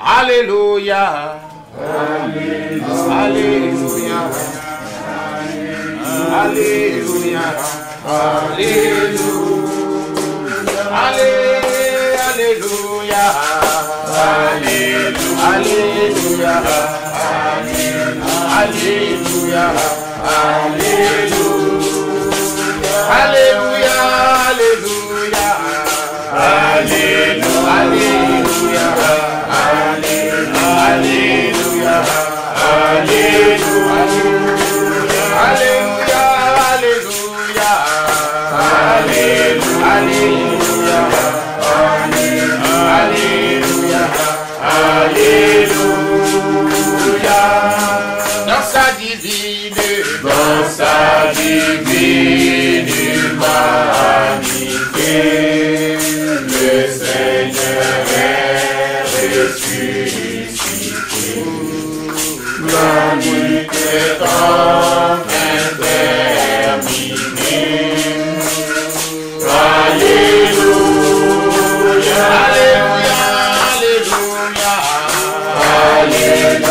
Alléluia. Alléluia. Alléluia. Alléluia. Alléluia. Alléluia. Alléluia. Alléluia. Alléluia. Alléluia. Alléluia. Alléluia. Alléluia. Alléluia. Alléluia. Alléluia. Dans sa divine humanité, le Seigneur est ressuscité. La nuit est enfin terminée. Alléluia. Alléluia. Alléluia. Alléluia.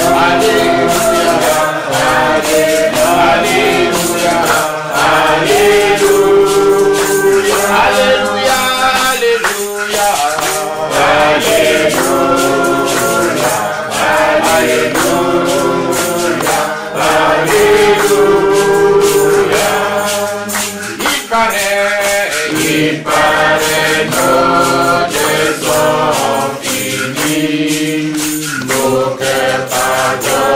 Alléluia. Alléluia. Alléluia. Alléluia. Il paraît nos jours sont finis, nos cœurs pardonnés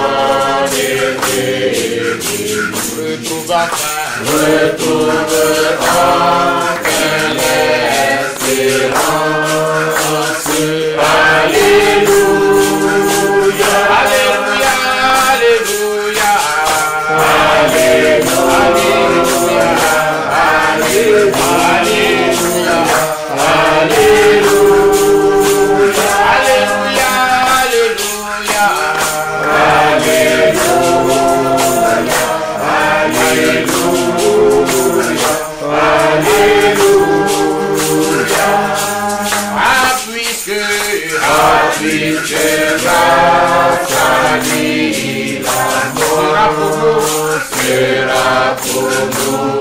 et retrouve enfin l'espérance. Alléluia. Alléluia. Alléluia. Alléluia. Alléluia. Puisque grâce à lui l'amour sera pour nous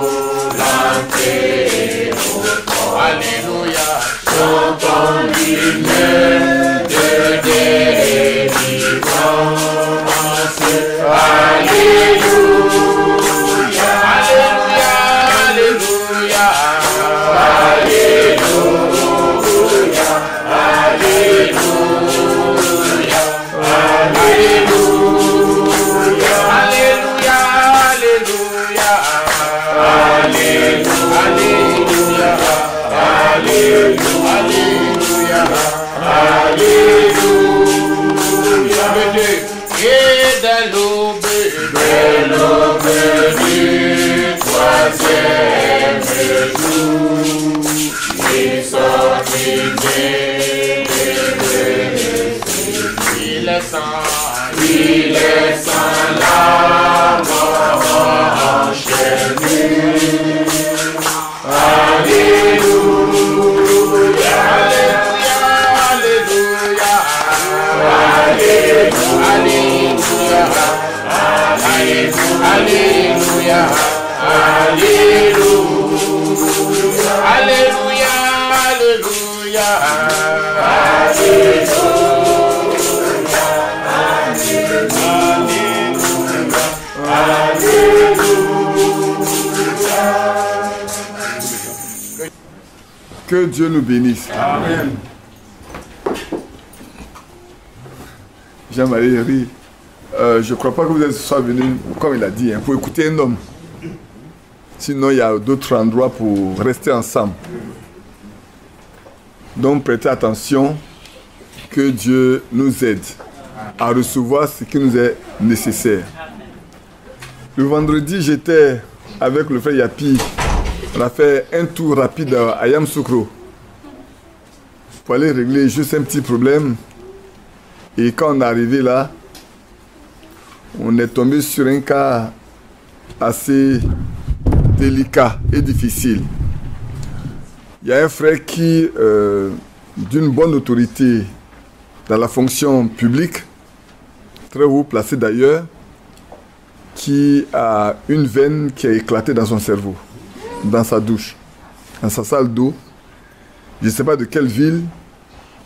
l'entrée au corps. Alléluia. Chantons l'hymne de délivrance. Alléluia. Alléluia. Alléluia. Alléluia. Alléluia. Alléluia. Alléluia. Alléluia. Alléluia. Alléluia. Et dès l'aube du troisième jour, il sortit il est sans la mort enchaînée. Alléluia. Alléluia. Alléluia. Alléluia. Alléluia. Alléluia. Alléluia. Que Dieu nous bénisse. Amen. Jean-Marie rit. Je ne crois pas que vous êtes venu, comme il a dit, pour écouter un homme. Sinon, il y a d'autres endroits pour rester ensemble. Donc, prêtez attention. Que Dieu nous aide à recevoir ce qui nous est nécessaire. Le vendredi, j'étais avec le frère Yapi. On a fait un tour rapide à Yamoussoukro pour aller régler juste un petit problème. Et quand on est arrivé là, on est tombé sur un cas assez délicat et difficile. Il y a un frère qui, d'une bonne autorité dans la fonction publique, très haut placé d'ailleurs, qui a une veine qui a éclaté dans son cerveau, dans sa douche, dans sa salle d'eau. Je ne sais pas de quelle ville,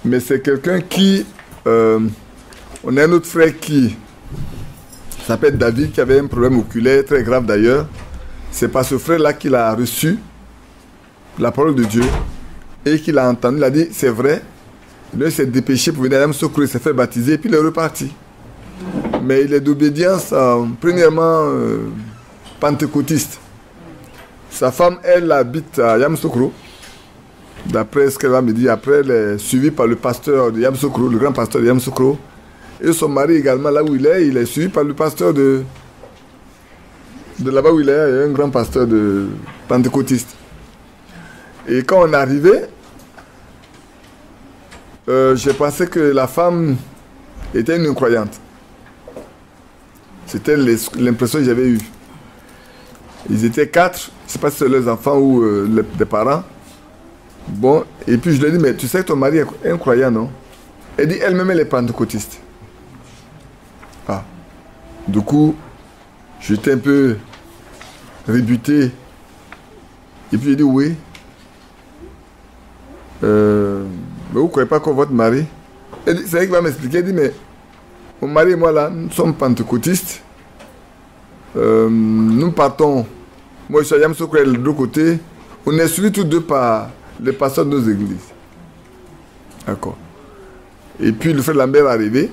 mais c'est quelqu'un qui... on a un autre frère qui s'appelle David, qui avait un problème oculaire très grave d'ailleurs. C'est par ce frère-là qu'il a reçu la parole de Dieu et qu'il a entendu. Il a dit, c'est vrai. Il s'est dépêché pour venir à Yamoussoukro, il s'est fait baptiser et puis il est reparti. Mais il est d'obédience, premièrement, pentecôtiste. Sa femme, elle habite à Yamoussoukro. D'après ce qu'elle va me dire, après, elle est suivie par le pasteur de Yamoussoukro, le grand pasteur de Yamoussoukro. Et son mari également, là où il est suivi par le pasteur de là-bas où il est un grand pasteur de pentecôtiste. Et quand on est arrivé, j'ai pensé que la femme était une incroyante. C'était l'impression que j'avais eue. Ils étaient 4, je ne sais pas si c'est leurs enfants ou des parents. Bon, et puis je lui ai dit, mais tu sais que ton mari est incroyant, non? Elle dit, elle-même, elle est pentecôtiste. Ah. Du coup, j'étais un peu rebuté. Et puis j'ai dit, oui. Mais vous ne croyez pas que votre mari... C'est elle qui va m'expliquer. Elle dit, mais mon mari et moi, là, nous sommes pentecôtistes. Nous partons. Moi, je suis à Yamoussoukro, de l'autre côté. On est suivis tous deux par les pasteurs de nos églises. D'accord. Et puis, le frère Lambert est arrivé.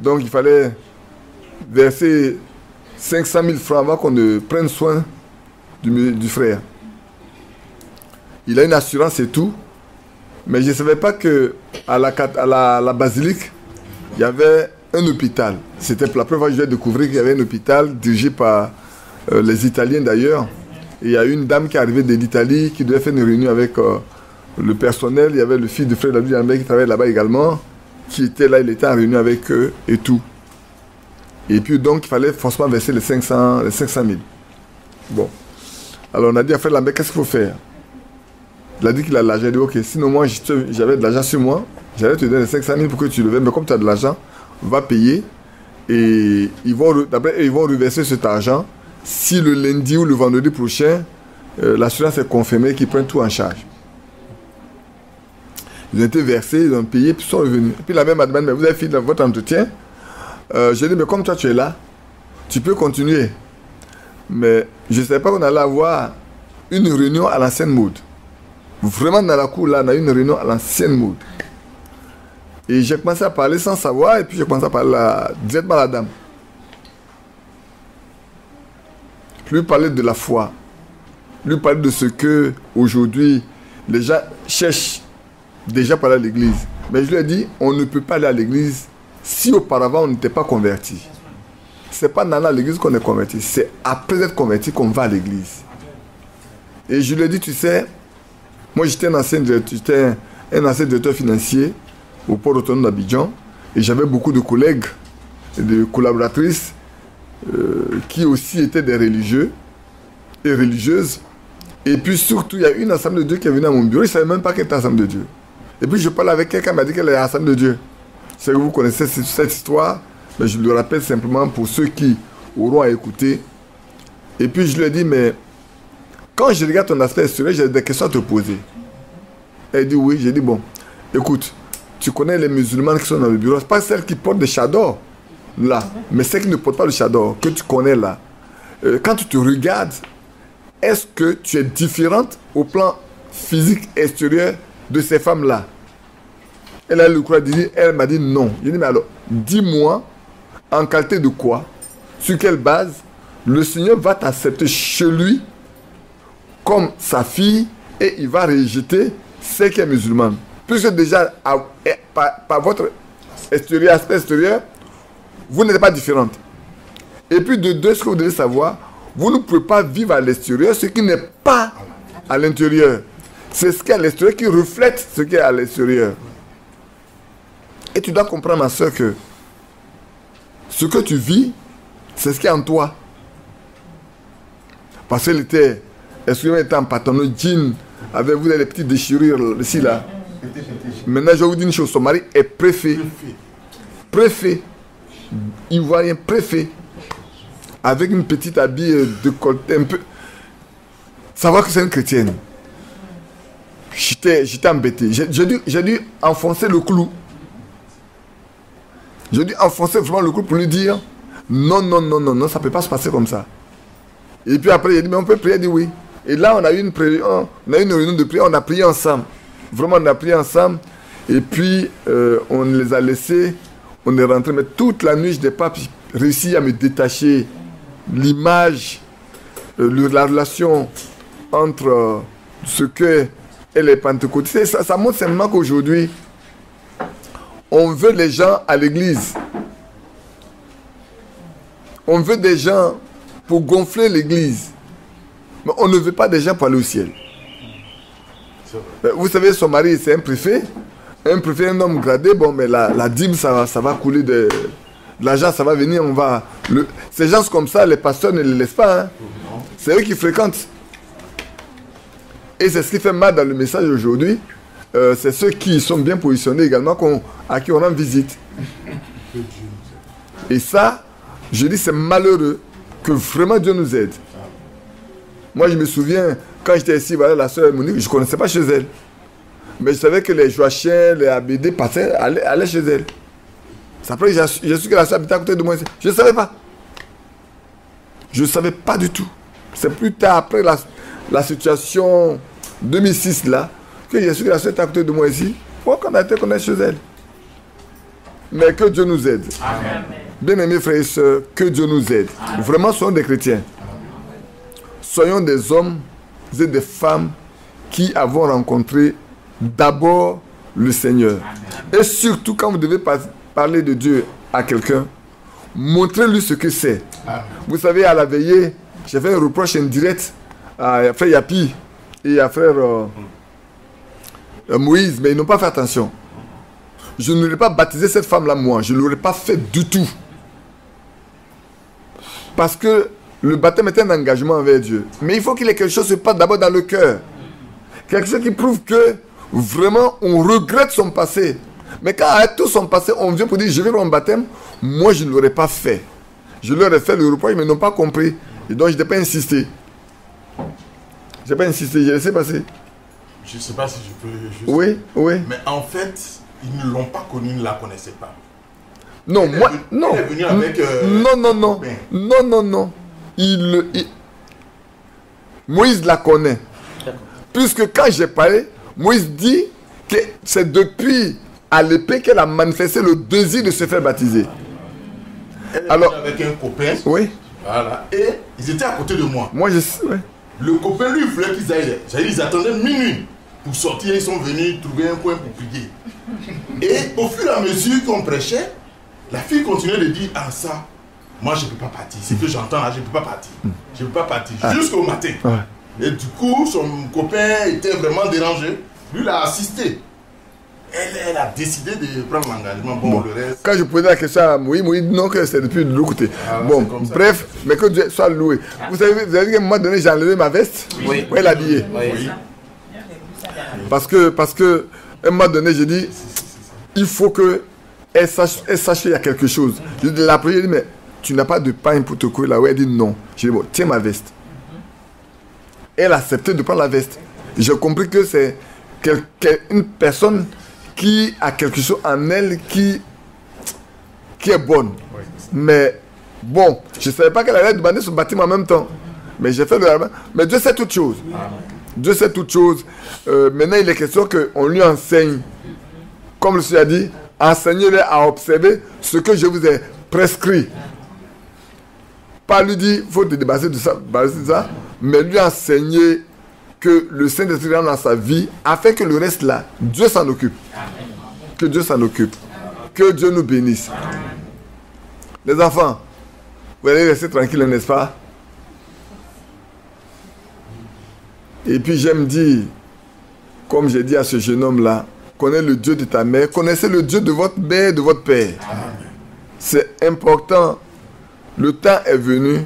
Donc, il fallait verser 500 000 francs avant qu'on ne prenne soin du frère. Il a une assurance et tout. Mais je ne savais pas qu'à la basilique, il y avait un hôpital. C'était pour la première fois que je vais découvrir qu'il y avait un hôpital dirigé par les Italiens d'ailleurs. Et il y a une dame qui est arrivée de l'Italie qui devait faire une réunion avec le personnel. Il y avait le fils de frère David Lambert qui travaillait là-bas également, qui était là, il était en réunion avec eux et tout. Et puis donc il fallait forcément verser les 500 000. Bon. Alors on a dit à frère Lambert, qu'est-ce qu'il faut faire? Il a dit qu'il a de l'argent. Il a dit, ok, sinon moi j'avais de l'argent sur moi, j'allais te donner les 500 000 pour que tu le vendes, mais comme tu as de l'argent, va payer. Et ils vont reverser cet argent si le lundi ou le vendredi prochain, l'assurance est confirmée qu'ils prennent tout en charge. Ils ont été versés, ils ont payé, puis ils sont revenus. Et puis la même m'a demandé, mais vous avez fini votre entretien? J'ai dit, mais comme toi tu es là, tu peux continuer. Mais je ne savais pas qu'on allait avoir une réunion à l'ancienne mode. Vraiment dans la cour là, on a eu une réunion à l'ancienne mode. Et j'ai commencé à parler sans savoir, et puis j'ai commencé à parler directement à la dame. Lui parler de la foi. Lui parler de ce que aujourd'hui les gens cherchent déjà par à l'église. Mais je lui ai dit, on ne peut pas aller à l'église si auparavant on n'était pas converti. Ce n'est pas dans l'église qu'on est converti, c'est après être converti qu'on va à l'église. Et je lui ai dit, tu sais, moi j'étais un ancien directeur financier au port autonome d'Abidjan et j'avais beaucoup de collègues et de collaboratrices qui aussi étaient des religieux et religieuses. Et puis surtout, il y a une assemblée de Dieu qui est venue à mon bureau, je ne savais même pas qu'elle était assemblée de Dieu. Et puis je parlais avec quelqu'un qui m'a dit qu'elle est assemblée de Dieu. C'est que vous connaissez cette histoire, mais je le rappelle simplement pour ceux qui auront à écouter. Et puis je lui ai dit, mais quand je regarde ton aspect extérieur, j'ai des questions à te poser. Elle dit oui, j'ai dit bon, écoute, tu connais les musulmans qui sont dans le bureau, ce pas celles qui portent des chadors là, mais celles qui ne portent pas le chador, que tu connais là. Quand tu te regardes, est-ce que tu es différente au plan physique extérieur de ces femmes-là? Elle a le courage de dire, elle m'a dit non. J'ai dit, mais alors, dis-moi, en qualité de quoi, sur quelle base, le Seigneur va t'accepter chez lui comme sa fille et il va rejeter celle qui est musulmane. Puisque déjà, par votre extérieur, aspect extérieur, vous n'êtes pas différente. Et puis de deux, ce que vous devez savoir, vous ne pouvez pas vivre à l'extérieur ce qui n'est pas à l'intérieur. C'est ce qui est à l'extérieur qui reflète ce qui est à l'extérieur. Et tu dois comprendre, ma soeur, que ce que tu vis, c'est ce qui est en toi. Parce qu'elle était en pantalon jean, avec vous les petites déchirures ici, là. Maintenant, je vais vous dire une chose. Son mari est préfet. Préfet. Ivoirien préfet. Avec une petite habille de collet un peu. Savoir que c'est une chrétienne. J'étais embêté. J'ai dû enfoncer le clou. J'ai dû enfoncer vraiment le clou pour lui dire non, non, non, non, non, ça ne peut pas se passer comme ça. Et puis après, il a dit, mais on peut prier, il dit oui. Et là, on a eu une réunion de prière, on a prié ensemble. Vraiment, on a prié ensemble. Et puis, on les a laissés, on est rentré. Mais toute la nuit, je n'ai pas réussi à me détacher. L'image, la relation entre ce que et les pentecôtistes, ça montre simplement qu'aujourd'hui, on veut les gens à l'église. On veut des gens pour gonfler l'église. Mais on ne veut pas des gens pour aller au ciel. Vous savez, son mari, c'est un préfet. Un préfet, un homme gradé. Bon, mais la dîme, ça va couler de l'argent, ça va venir. Ces gens comme ça, les pasteurs ne les laissent pas. Hein. C'est eux qui fréquentent. Et c'est ce qui fait mal dans le message aujourd'hui. C'est ceux qui sont bien positionnés également, à qui on rend visite. Et ça, je dis, c'est malheureux que vraiment Dieu nous aide. Moi, je me souviens, quand j'étais ici, voilà, la soeur Monique, je ne connaissais pas chez elle. Mais je savais que les Joachim, les ABD passaient, allaient chez elle. C'est après que j'ai su que la soeur habitait à côté de moi. Je ne savais pas. Je ne savais pas du tout. C'est plus tard, après la situation 2006 là, que j'ai su que la soeur était à côté de moi ici. Pourquoi on a été connaître chez elle? Mais que Dieu nous aide. Amen. Bien-aimés frères et sœurs, que Dieu nous aide. Amen. Vraiment, soyons des chrétiens. Soyons des hommes et des femmes qui avons rencontré d'abord le Seigneur. Amen. Et surtout, quand vous devez parler de Dieu à quelqu'un, montrez-lui ce que c'est. Amen. Vous savez, à la veillée, j'ai fait un reproche indirect à frère Yapi et à frère Moïse, mais ils n'ont pas fait attention. Je n'aurais pas baptisé cette femme-là, moi. Je ne l'aurais pas fait du tout. Parce que le baptême est un engagement envers Dieu. Mais il faut qu'il y ait quelque chose qui se passe d'abord dans le cœur. Quelque chose qui prouve que vraiment on regrette son passé. Mais quand avec tout son passé, on vient pour dire je vais faire mon baptême, moi je ne l'aurais pas fait. Je leur ai fait le reproche, mais ils n'ont pas compris. Et donc je n'ai pas insisté. Je n'ai pas insisté, j'ai laissé passer. Je ne sais pas si je peux juste... Oui, oui. Mais en fait, ils ne l'ont pas connue, ils ne la connaissaient pas. Non, moi, non. Elle est venue avec... Non. Moïse la connaît. Puisque quand j'ai parlé, Moïse dit que c'est depuis à l'épée qu'elle a manifesté le désir de se faire baptiser. Elle est venue avec un copain. Oui. Voilà. Et ils étaient à côté de moi. Moi, je sais, oui. Le copain, lui, voulait qu'ils aillent. Ils attendaient minuit pour sortir. Ils sont venus trouver un coin pour prier. Et au fur et à mesure qu'on prêchait, la fille continuait de dire, ah ça, moi je ne peux pas partir. C'est que j'entends là, je ne peux pas partir. Je ne peux pas partir. Jusqu'au matin. Et du coup, son copain était vraiment dérangé. Lui, il a assisté. Elle a décidé de prendre l'engagement. Bon, le reste... Quand je posais la question à Moïse, Moïse dit non, que c'est depuis de l'autre côté. Bon, bref, mais que Dieu soit loué. Vous avez vu qu'à un moment donné, j'ai enlevé ma veste pour elle habiller. Oui. Parce que, à un moment donné, j'ai dit, il faut qu'elle sache qu'il y a quelque chose. Je lui ai dit, la prière, mais tu n'as pas de pain pour te courir là-haut. Elle dit non. J'ai dit, bon, tiens ma veste. Elle a accepté de prendre la veste. J'ai compris que c'est une personne qui a quelque chose en elle qui est bonne. Oui. Mais bon, je ne savais pas qu'elle allait demander son baptême en même temps. Mais j'ai fait le... Mais Dieu sait toutes choses. Dieu sait toutes choses. Maintenant, il est question qu'on lui enseigne. Comme le Seigneur a dit, enseignez-les à observer ce que je vous ai prescrit. Pas lui dire, il faut te débarrasser de ça, mais lui enseigner que le Saint-Esprit rentre dans sa vie, afin que le reste là, Dieu s'en occupe. Que Dieu s'en occupe. Que Dieu nous bénisse. Les enfants, vous allez rester tranquilles, n'est-ce pas? Et puis j'aime dire, comme j'ai dit à ce jeune homme-là, connais le Dieu de ta mère, connaissez le Dieu de votre mère et de votre père. C'est important. Le temps est venu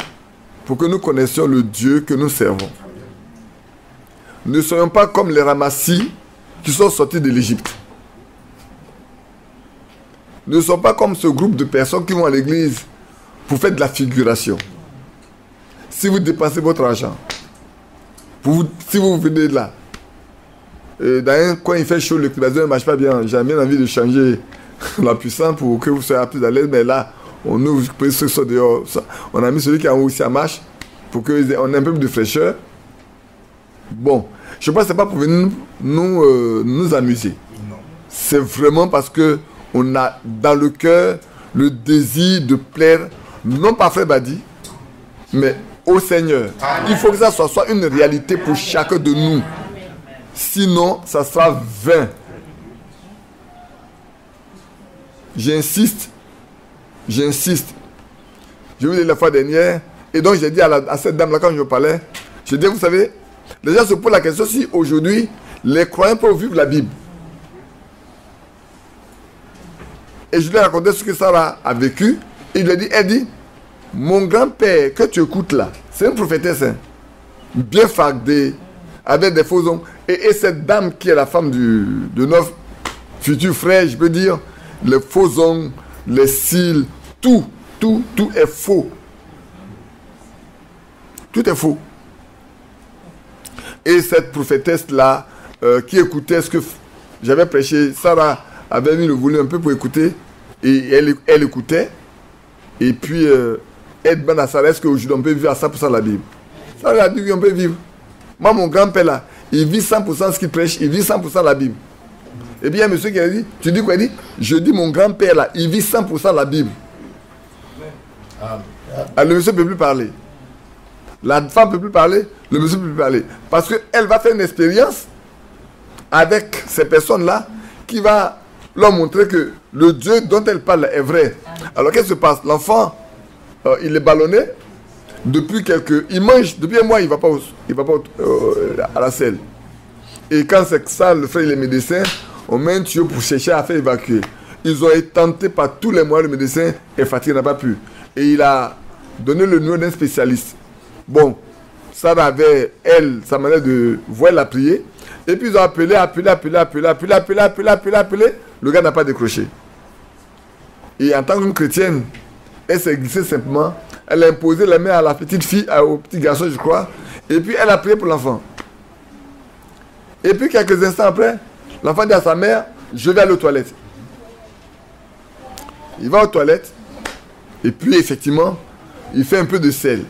pour que nous connaissions le Dieu que nous servons. Ne soyons pas comme les ramassis qui sont sortis de l'Égypte. ne sont pas comme ce groupe de personnes qui vont à l'église pour faire de la figuration. Si vous dépensez votre argent, si vous venez de là, dans un coin il fait chaud, le climatiseur ne marche pas bien, j'ai bien envie de changer la puissance pour que vous soyez plus à l'aise, mais là, on ouvre ceux qui sont dehors. On a mis celui qui est en haut ici à marche pour qu'on ait un peu plus de fraîcheur. Bon, je pense que ce n'est pas pour venir nous amuser. C'est vraiment parce qu'on a dans le cœur le désir de plaire, non pas Frère Badi, mais au Seigneur. Il faut que ça soit une réalité pour chacun de nous. Sinon, ça sera vain. J'insiste. Je vous ai dit la fois dernière, et donc j'ai dit à cette dame-là quand je parlais, je dis, vous savez, les gens se posent la question si aujourd'hui, les croyants peuvent vivre la Bible. Et je lui ai raconté ce que Sarah a vécu. Et il lui a dit, elle dit, mon grand-père que tu écoutes là, c'est une prophétesse, hein, bien fardée, avec des faux hommes. Et cette dame qui est la femme de notre futur frère, je peux dire, les faux ongles, les cils, tout est faux. Tout est faux. Et cette prophétesse-là, qui écoutait ce que j'avais prêché, Sarah avait mis le volume un peu pour écouter, et elle écoutait, et puis elle demande à Sarah, est-ce qu'aujourd'hui on peut vivre à 100% la Bible? Sarah a dit oui, on peut vivre. Moi, mon grand-père là, il vit 100% ce qu'il prêche, il vit 100% la Bible. Et puis il y a un monsieur qui a dit, tu dis quoi? Il dit, je dis mon grand-père là, il vit 100% la Bible. Alors, le monsieur ne peut plus parler. La femme ne peut plus parler, le monsieur ne peut plus parler. Parce qu'elle va faire une expérience avec ces personnes-là qui va leur montrer que le Dieu dont elle parle est vrai. Alors qu'est-ce qui se passe? L'enfant, il est ballonné depuis il mange, depuis un mois, il ne va pas à la selle. Et quand c'est ça, le frère et les médecins, on met un tuyau pour chercher à faire évacuer. Ils ont été tentés par tous les moyens, le médecin est fatigué, n'a pas pu. Et il a donné le nom d'un spécialiste. Bon, ça avait, sa manière de voir la prier. Et puis ils ont appelé. Le gars n'a pas décroché. Et en tant que chrétienne, elle s'est glissée simplement. Elle a imposé la main à la petite fille, au petit garçon, je crois. Et puis elle a prié pour l'enfant. Et puis quelques instants après, l'enfant dit à sa mère, je vais aller aux toilettes. Il va aux toilettes. Et puis effectivement, il fait un peu de sel.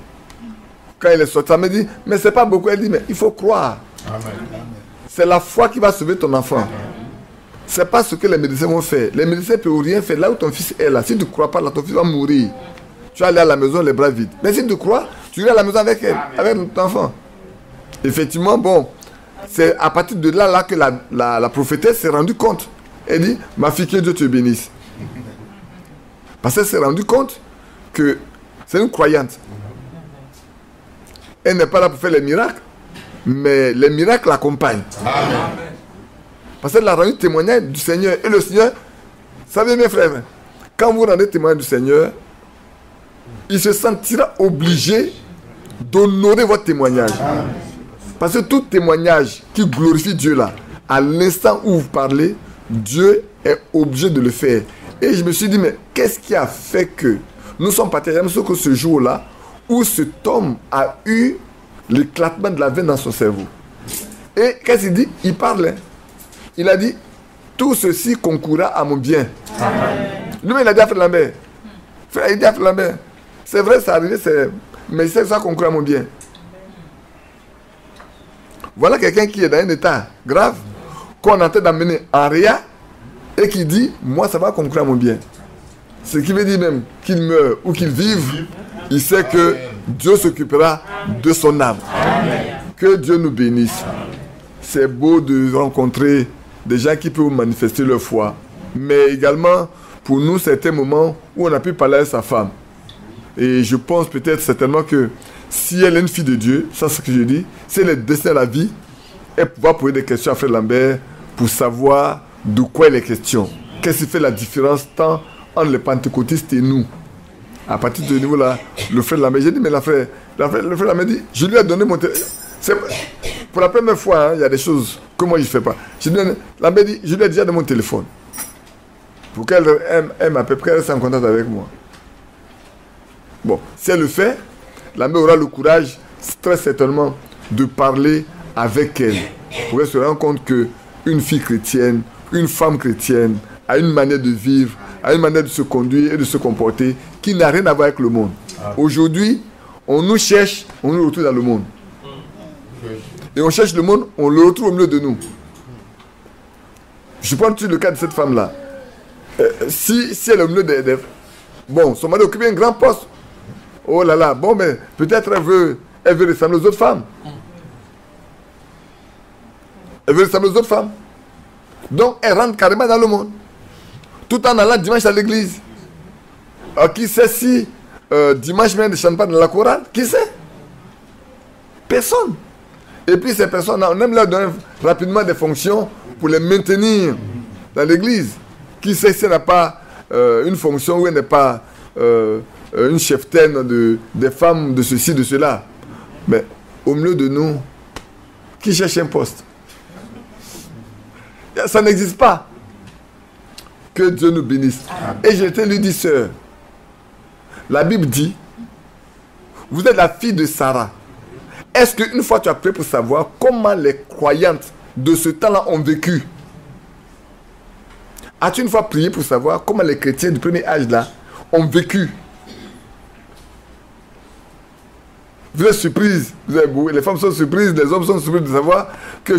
Quand il est sorti, ça me dit, mais c'est pas beaucoup. Elle dit, mais il faut croire. C'est la foi qui va sauver ton enfant. C'est pas ce que les médecins vont faire. Les médecins ne peuvent rien faire. Là où ton fils est là, si tu ne crois pas là, ton fils va mourir. Tu vas aller à la maison les bras vides. Mais si tu crois, tu iras à la maison avec elle, avec ton enfant. Effectivement, bon, c'est à partir de là que la prophétesse s'est rendue compte. Elle dit, ma fille, que Dieu te bénisse. Parce qu'elle s'est rendue compte que c'est une croyante. Elle n'est pas là pour faire les miracles, mais les miracles l'accompagnent. Parce qu'elle a rendu témoignage du Seigneur. Et le Seigneur, savez mes frères, quand vous rendez témoignage du Seigneur, il se sentira obligé d'honorer votre témoignage. Parce que tout témoignage qui glorifie Dieu là, à l'instant où vous parlez, Dieu est obligé de le faire. Et je me suis dit, mais qu'est-ce qui a fait que nous sommes partis que ce jour-là, où cet homme a eu l'éclatement de la veine dans son cerveau. Et qu'est-ce qu'il dit? Il parle. Il a dit, tout ceci concourra à mon bien. Lui, il a dit à Frère Lambert. Il dit à Frère Lambert, c'est vrai, ça arrivé, mais c'est ça concourt à mon bien. Voilà quelqu'un qui est dans un état grave, qu'on est en train d'amener en réa, et qui dit, moi, ça va concourir à mon bien. Ce qui veut dire même qu'il meure ou qu'il vive, il sait que Dieu s'occupera de son âme. Que Dieu nous bénisse. C'est beau de rencontrer des gens qui peuvent manifester leur foi. Mais également, pour nous, certains moments où on a pu parler avec sa femme. Et je pense peut-être certainement que si elle est une fille de Dieu, ça c'est ce que je dis, si elle est destinée à la vie, elle pourra poser des questions à Frère Lambert pour savoir de quoi il est question. Qu'est-ce qui fait la différence tant entre les pentecôtistes et nous? À partir de ce niveau-là, le frère Lambert, j'ai dit, mais le frère Lambert dit, je lui ai donné mon téléphone. Pour la première fois, il y a des choses que moi je ne fais pas. Lambert dit, je lui ai déjà donné mon téléphone. pour qu'elle m'appelle, pour qu'elle reste en contact avec moi. Bon, si elle le fait, la mère aura le courage, très certainement, de parler avec elle. Pour qu'elle se rende compte qu'une fille chrétienne, une femme chrétienne, a une manière de vivre, a une manière de se conduire et de se comporter qui n'a rien à voir avec le monde. Aujourd'hui, on nous cherche, on nous retrouve dans le monde. Et on cherche le monde, on le retrouve au milieu de nous. Je prends le cas de cette femme-là. Si elle est au milieu des... Bon, son mari occupe un grand poste. Oh là là, bon, mais peut-être elle veut ressembler aux autres femmes. Elle veut ressembler aux autres femmes. Donc, elle rentre carrément dans le monde. Tout en allant dimanche à l'église. Alors, qui sait si dimanche même ne chante pas dans la chorale? Qui sait? Personne. Et puis, ces personnes, on aime leur donner rapidement des fonctions pour les maintenir dans l'église. Qui sait si elle n'a pas une fonction où elle n'est pas une cheftaine des femmes de ceci, de cela. Mais au milieu de nous, qui cherche un poste? Ça n'existe pas. Que Dieu nous bénisse. Et je te lui dis, sœur, la Bible dit, vous êtes la fille de Sarah. Est-ce qu'une fois tu as prié pour savoir comment les croyantes de ce temps-là ont vécu? As-tu une fois prié pour savoir comment les chrétiens du premier âge là ont vécu? Vous êtes surprise, les femmes sont surprises, les hommes sont surpris de savoir que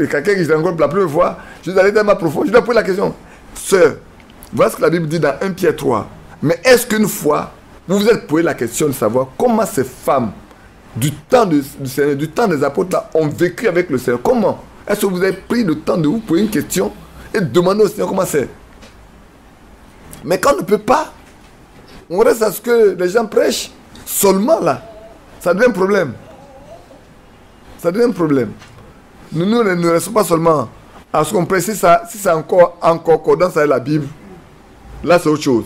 quelqu'un que je rencontre pour la première fois, je suis allé tellement profond, je lui ai posé la question. Sœur, voilà ce que la Bible dit dans 1 Pierre 3. Mais est-ce qu'une fois, vous vous êtes posé la question de savoir comment ces femmes du temps du Seigneur, du temps des apôtres là, ont vécu avec le Seigneur? Comment? Est-ce que vous avez pris le temps de vous poser une question et de demander au Seigneur comment c'est? Mais quand on ne peut pas, on reste à ce que les gens prêchent seulement là. Ça devient un problème. Ça devient un problème. Nous ne restons pas seulement à ce qu'on prêche. Si c'est encore en concordance avec la Bible, là c'est autre chose.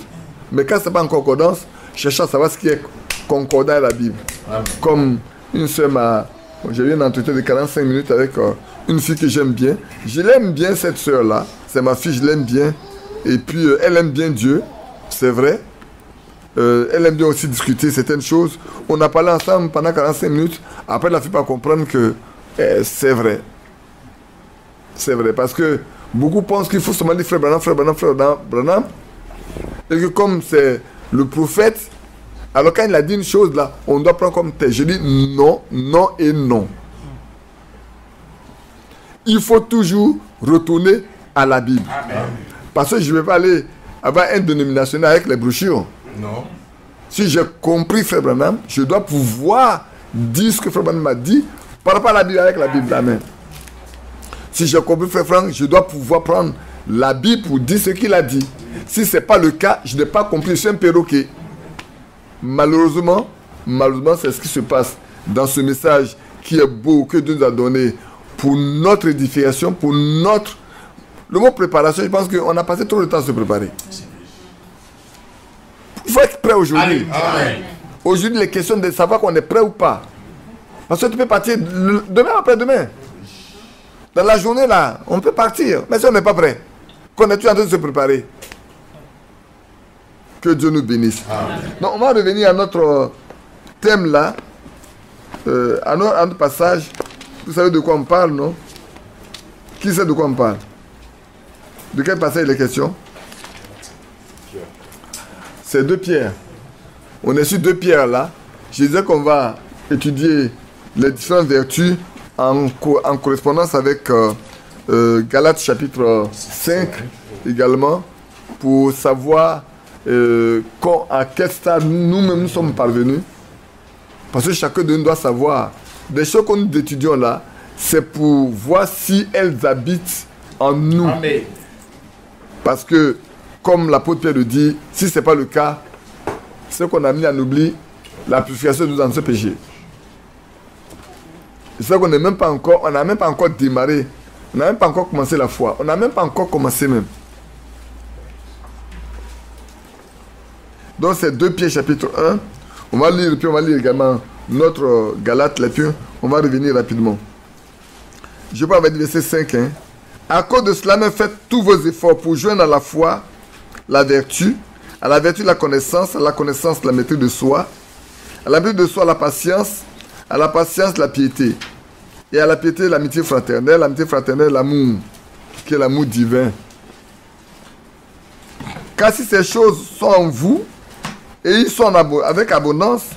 Mais quand ce n'est pas en concordance, cherchons à savoir ce qui est concordant avec la Bible. Amen. Comme une soeur j'ai eu un entretien de 45 minutes avec une fille que j'aime bien. Je l'aime bien cette soeur-là. C'est ma fille, je l'aime bien. Et puis elle aime bien Dieu, c'est vrai. Elle aime bien aussi discuter certaines choses. On a parlé ensemble pendant 45 minutes. Après, la fille va comprendre que c'est vrai. C'est vrai. Parce que beaucoup pensent qu'il faut seulement dire frère Branham. Et que comme c'est le prophète, alors quand il a dit une chose là, on doit prendre comme tel. Je dis non, non et non. Il faut toujours retourner à la Bible. Amen. Parce que je ne vais pas aller avoir un dénominationnel avec les brochures. Non. Si j'ai compris Frère Branham, je dois pouvoir dire ce que Frère Branham m'a dit par rapport à la Bible avec la Bible. Amen. Si j'ai compris Frère Franck, je dois pouvoir prendre la Bible pour dire ce qu'il a dit. Si ce n'est pas le cas, je n'ai pas compris, je suis un perroquet. Malheureusement, c'est ce qui se passe dans ce message qui est beau, que Dieu nous a donné pour notre édification, pour notre... Le mot préparation, je pense qu'on a passé trop de temps à se préparer. Il faut être prêt aujourd'hui. Aujourd'hui, les questions de savoir qu'on est prêt ou pas. Parce que tu peux partir demain après-demain. Dans la journée, là, on peut partir. Mais si on n'est pas prêt, qu'on est en train de se préparer. Que Dieu nous bénisse. Donc, on va revenir à notre thème là. À notre passage. Vous savez de quoi on parle, non? Qui sait de quoi on parle? De quel passage il est question? C'est 2 Pierre. On est sur 2 Pierre là. Je disais qu'on va étudier les différentes vertus en correspondance avec Galates chapitre 5 également, pour savoir à quel stade nous-mêmes nous sommes parvenus. Parce que chacun de nous doit savoir des choses que nous étudions là, c'est pour voir si elles habitent en nous. Amen. Parce que, comme l'apôtre Pierre le dit, si ce n'est pas le cas, ce qu'on a mis en oubli, la purification de nos anciens péchés. C'est ça qu'on n'est même pas encore, on n'a même pas encore démarré, on n'a même pas encore commencé la foi, on n'a même pas encore commencé même. Donc c'est 2 Pierre chapitre 1, on va lire, puis on va lire également notre Galate, et puis on va revenir rapidement. Je parle avec le verset 5, hein. À cause de cela, même faites tous vos efforts pour joindre à la foi la vertu. À la vertu, la connaissance. À la connaissance, la maîtrise de soi. À la maîtrise de soi, la patience. À la patience, la piété. Et à la piété, l'amitié fraternelle. L'amitié fraternelle, l'amour, qui est l'amour divin. Car si ces choses sont en vous, et ils sont avec abondance,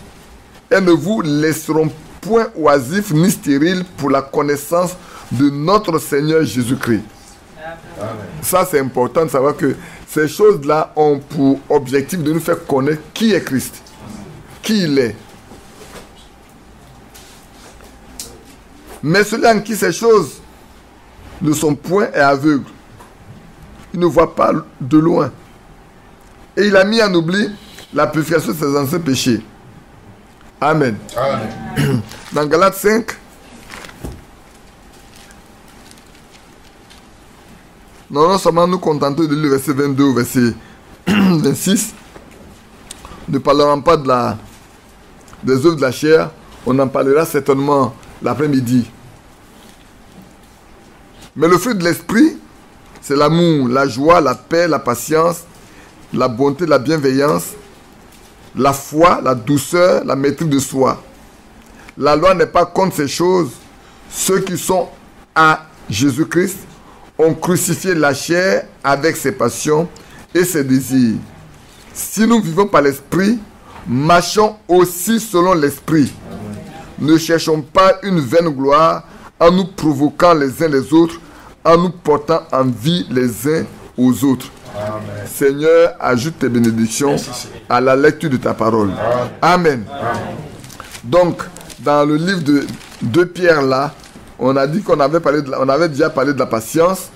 elles ne vous laisseront point oisifs ni stériles pour la connaissance de notre Seigneur Jésus-Christ. Ça, c'est important de savoir que ces choses-là ont pour objectif de nous faire connaître qui est Christ, qui il est. Mais celui en qui ces choses ne sont point est aveugle. Il ne voit pas de loin. Et il a mis en oubli la purification de ses anciens péchés. Amen. Amen. Dans Galates 5, nous allons seulement nous contenter de lire le verset 22 au verset 26. Nous ne parlerons pas des œuvres de la chair. On en parlera certainement l'après-midi. Mais le fruit de l'esprit, c'est l'amour, la joie, la paix, la patience, la bonté, la bienveillance, la foi, la douceur, la maîtrise de soi. La loi n'est pas contre ces choses. Ceux qui sont à Jésus-Christ ont crucifié la chair avec ses passions et ses désirs. Si nous vivons par l'esprit, marchons aussi selon l'esprit. Ne cherchons pas une vaine gloire en nous provoquant les uns les autres, en nous portant envie les uns aux autres. Amen. Seigneur, ajoute tes bénédictions à la lecture de ta parole. Amen. Donc, dans le livre de 2 Pierre là, on a dit qu'on avait déjà parlé de la patience.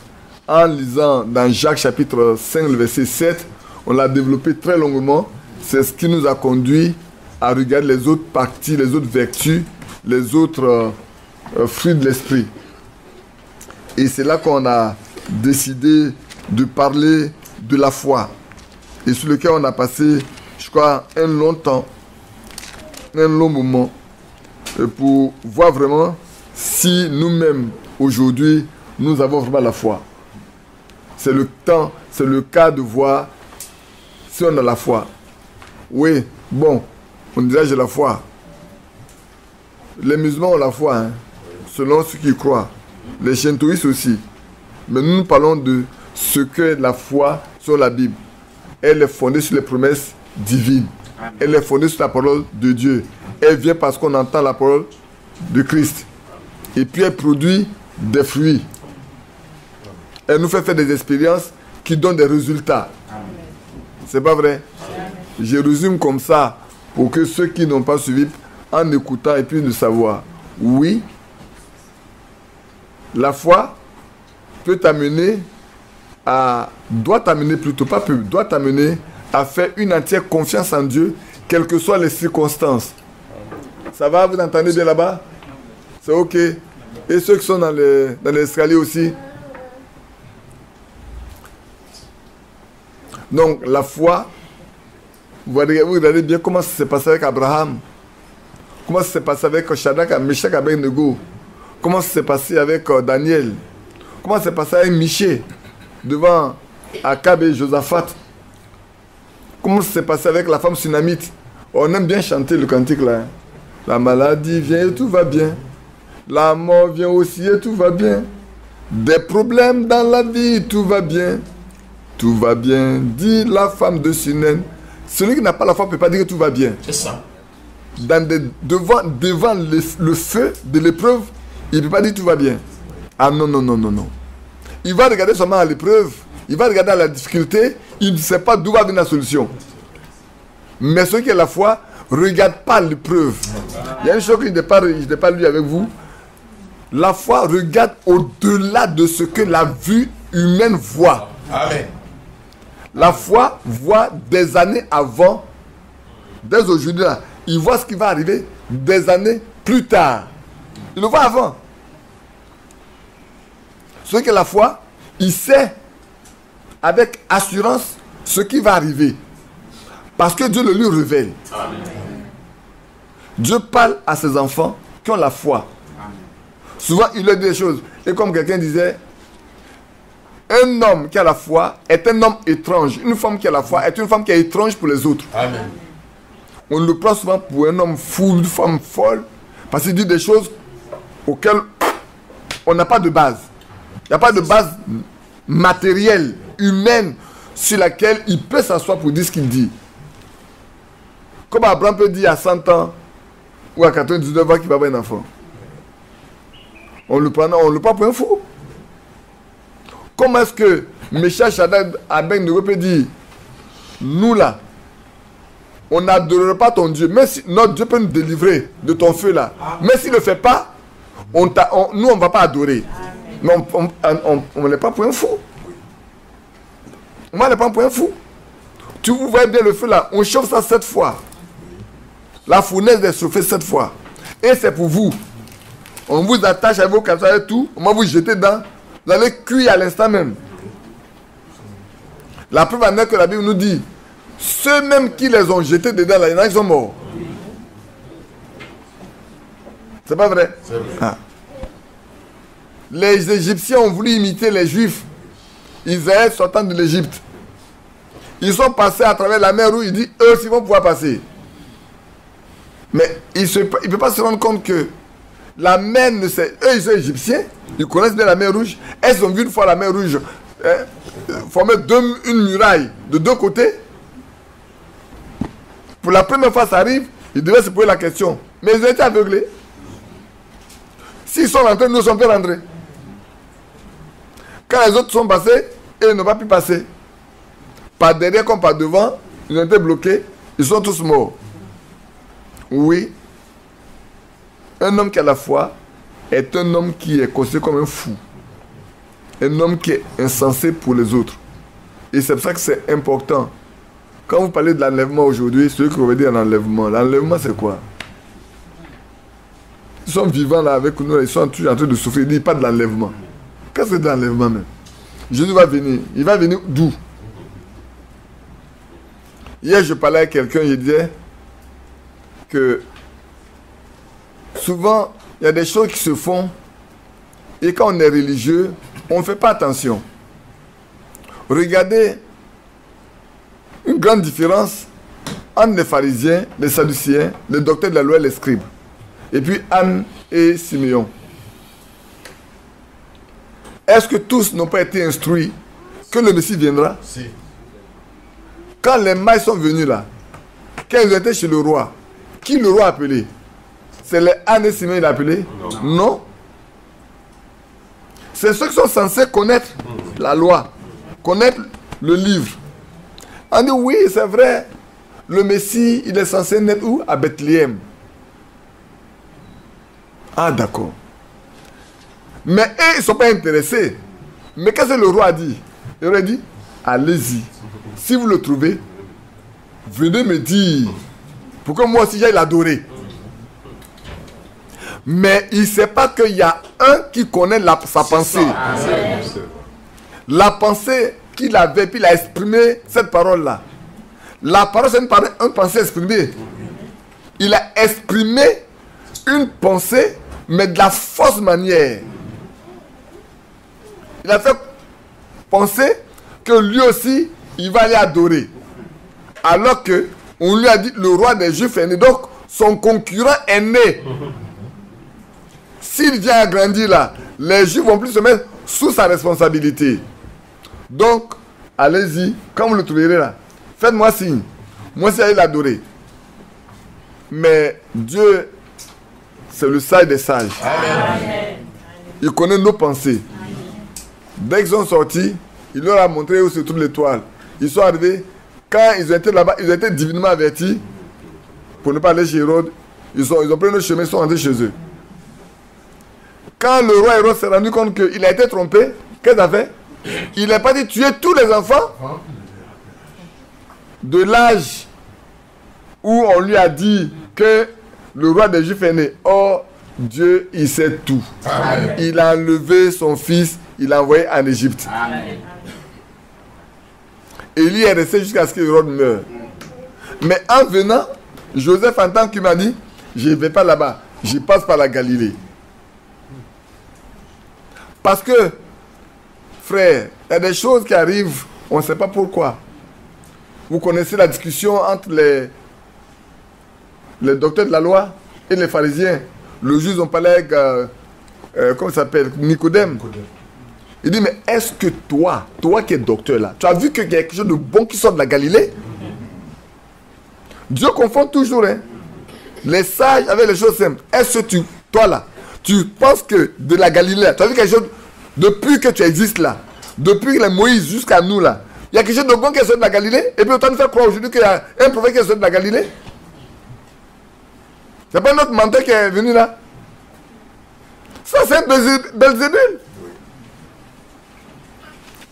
En lisant dans Jacques chapitre 5, le verset 7, on l'a développé très longuement. C'est ce qui nous a conduit à regarder les autres parties, les autres vertus, les autres fruits de l'esprit. Et c'est là qu'on a décidé de parler de la foi. Et sur lequel on a passé, je crois, un long temps, un long moment, pour voir vraiment si nous-mêmes, aujourd'hui, nous avons vraiment la foi. C'est le temps, c'est le cas de voir si on a la foi. Oui, bon, on dirait j'ai la foi. Les musulmans ont la foi, hein, selon ceux qui croient. Les shintoïstes aussi. Mais nous parlons de ce que la foi sur la Bible. Elle est fondée sur les promesses divines. Elle est fondée sur la parole de Dieu. Elle vient parce qu'on entend la parole de Christ. Et puis elle produit des fruits. Elle nous fait faire des expériences qui donnent des résultats. C'est pas vrai? Je résume comme ça pour que ceux qui n'ont pas suivi, en écoutant et puis de savoir. Oui, la foi peut t'amener à, doit t'amener à faire une entière confiance en Dieu, quelles que soient les circonstances. Ça va, vous entendez bien là-bas? C'est ok. Et ceux qui sont dans l'escalier aussi. Donc la foi, vous regardez bien comment ça s'est passé avec Abraham, comment ça s'est passé avec Shadrach, Meshach, Abednego, comment ça s'est passé avec Daniel, comment ça s'est passé avec Michée devant Akab et Josaphat, comment ça s'est passé avec la femme sunamite. On aime bien chanter le cantique là. La maladie vient et tout va bien. La mort vient aussi et tout va bien. Des problèmes dans la vie, tout va bien. Tout va bien, dit la femme de Sunem. Celui qui n'a pas la foi ne peut pas dire que tout va bien. C'est ça. Devant le feu de l'épreuve, il ne peut pas dire tout va bien. Ah non, non, non, non, non. Il va regarder seulement à l'épreuve, il va regarder à la difficulté, il ne sait pas d'où va venir la solution. Mais celui qui a la foi, regarde pas l'épreuve. Il y a une chose que je n'ai pas lu avec vous. La foi regarde au-delà de ce que la vue humaine voit. Amen. La foi voit des années avant, dès aujourd'hui, là, il voit ce qui va arriver des années plus tard. Il le voit avant. Celui qui a la foi, il sait avec assurance ce qui va arriver. Parce que Dieu le lui révèle. Amen. Dieu parle à ses enfants qui ont la foi. Souvent, il leur dit des choses. Et comme quelqu'un disait, Un homme qui a la foi est un homme étrange. Une femme qui a la foi est une femme qui est étrange pour les autres. Amen. On le prend souvent pour un homme fou, une femme folle, parce qu'il dit des choses auxquelles on n'a pas de base. Il n'y a pas de base matérielle, humaine, sur laquelle il peut s'asseoir pour dire ce qu'il dit. Comme Abraham peut dire à 100 ans ou à 99 ans qu'il va avoir un enfant. On le prend pour un fou. Comment est-ce que Meshach Shadrach Abednego peut dire, nous là, on n'adorera pas ton Dieu, mais si notre Dieu peut nous délivrer de ton feu là. Mais s'il ne le fait pas, nous on ne va pas adorer. Mais on n'est pas pour un fou. On n'est pas pour un fou. Tu vous voyez bien le feu là, on chauffe ça 7 fois. La fournaise est chauffée 7 fois. Et c'est pour vous. On vous attache avec vos casseroles et tout, on va vous jeter dedans. Vous allez cuire à l'instant même. La preuve en est que la Bible nous dit, ceux même qui les ont jetés dedans, là, il y en a qui sont morts. C'est pas vrai? C'est vrai. Ah. Les Égyptiens ont voulu imiter les Juifs. Israël sortant de l'Égypte. Ils sont passés à travers la mer où il dit, eux aussi vont pouvoir passer. Mais il ne peut pas se rendre compte que la mer, eux ils sont égyptiens, ils connaissent bien la mer Rouge. Elles ont vu une fois la mer Rouge former une muraille de deux côtés. Pour la première fois ça arrive, ils devaient se poser la question. Mais ils ont été aveuglés. S'ils sont rentrés, nous sommes fait rentrer. Quand les autres sont passés, ils n'ont pas pu passer. Par derrière comme par devant, ils ont été bloqués, ils sont tous morts. Oui, un homme qui a la foi est un homme qui est considéré comme un fou. Un homme qui est insensé pour les autres. Et c'est pour ça que c'est important. Quand vous parlez de l'enlèvement aujourd'hui, ce que vous dire l'enlèvement. L'enlèvement c'est quoi? Ils sont vivants là avec nous, ils sont toujours en train de souffrir. Ils disent pas de l'enlèvement. Qu'est-ce que c'est de l'enlèvement même? Jésus va venir. Il va venir d'où? Hier je parlais avec quelqu'un, je disais que souvent, il y a des choses qui se font et quand on est religieux, on ne fait pas attention. Regardez une grande différence entre les pharisiens, les sadducéens, les docteurs de la loi et les scribes. Et puis Anne et Siméon. Est-ce que tous n'ont pas été instruits que le Messie viendra? Si. Quand les mailles sont venus là, quand ils étaient chez le roi, qui le roi a appelé? C'est les Anne et Siméon qu'il a appelé? Non. C'est ceux qui sont censés connaître la loi, connaître le livre. On dit oui, c'est vrai, le Messie, il est censé naître où? À Bethléem. Ah d'accord. Mais eux, ils ne sont pas intéressés. Mais qu'est-ce que le roi a dit? Il aurait dit, allez-y. Si vous le trouvez, venez me dire. Pour que moi aussi j'aille l'adorer. Mais il ne sait pas qu'il y a un qui connaît sa pensée. La pensée qu'il avait, puis il a exprimé cette parole-là. La parole, c'est une pensée exprimée. Il a exprimé une pensée, mais de la fausse manière. Il a fait penser que lui aussi, il va aller adorer. Alors que on lui a dit, le roi des Juifs est né. Donc, son concurrent est né. S'il vient à grandir là, les Juifs vont plus se mettre sous sa responsabilité. Donc, allez-y, quand vous le trouverez là, faites-moi signe. Moi, c'est aller l'adorer. Mais Dieu, c'est le sage des sages. Amen. Il connaît nos pensées. Dès qu'ils sont sortis, il leur a montré où se trouve l'étoile. Ils sont arrivés. Quand ils étaient là-bas, ils étaient divinement avertis pour ne pas aller chez Hérode. Ils ont pris le chemin, ils sont rentrés chez eux. Quand le roi Hérode s'est rendu compte qu'il a été trompé, qu'est-ce qu'il a fait? Il n'a pas dit tuer tous les enfants de l'âge où on lui a dit que le roi des Juifs est né. Or, Dieu, il sait tout. Amen. Il a enlevé son fils, il l'a envoyé en Égypte. Amen. Élie est resté jusqu'à ce qu'Hérode meure. Mais en venant, Joseph entend qu'il m'a dit, je ne vais pas là-bas, je passe par la Galilée. Parce que frères, il y a des choses qui arrivent, on ne sait pas pourquoi. Vous connaissez la discussion entre les docteurs de la loi et les pharisiens. Le juge, on parlait avec, comment ça s'appelle, Nicodème. Il dit, mais est-ce que toi qui es docteur là, tu as vu qu'il y a quelque chose de bon qui sort de la Galilée? Dieu confond toujours, hein, les sages avec les choses simples. Est-ce que toi là, tu penses que de la Galilée, tu as vu quelque chose, depuis que tu existes là, depuis les Moïse jusqu'à nous là, il y a quelque chose de bon qui est sorti de la Galilée, et puis autant nous faire croire aujourd'hui qu'il y a un prophète qui est sorti de la Galilée? C'est pas notre menteur qui est venu là? Ça c'est Belzébul.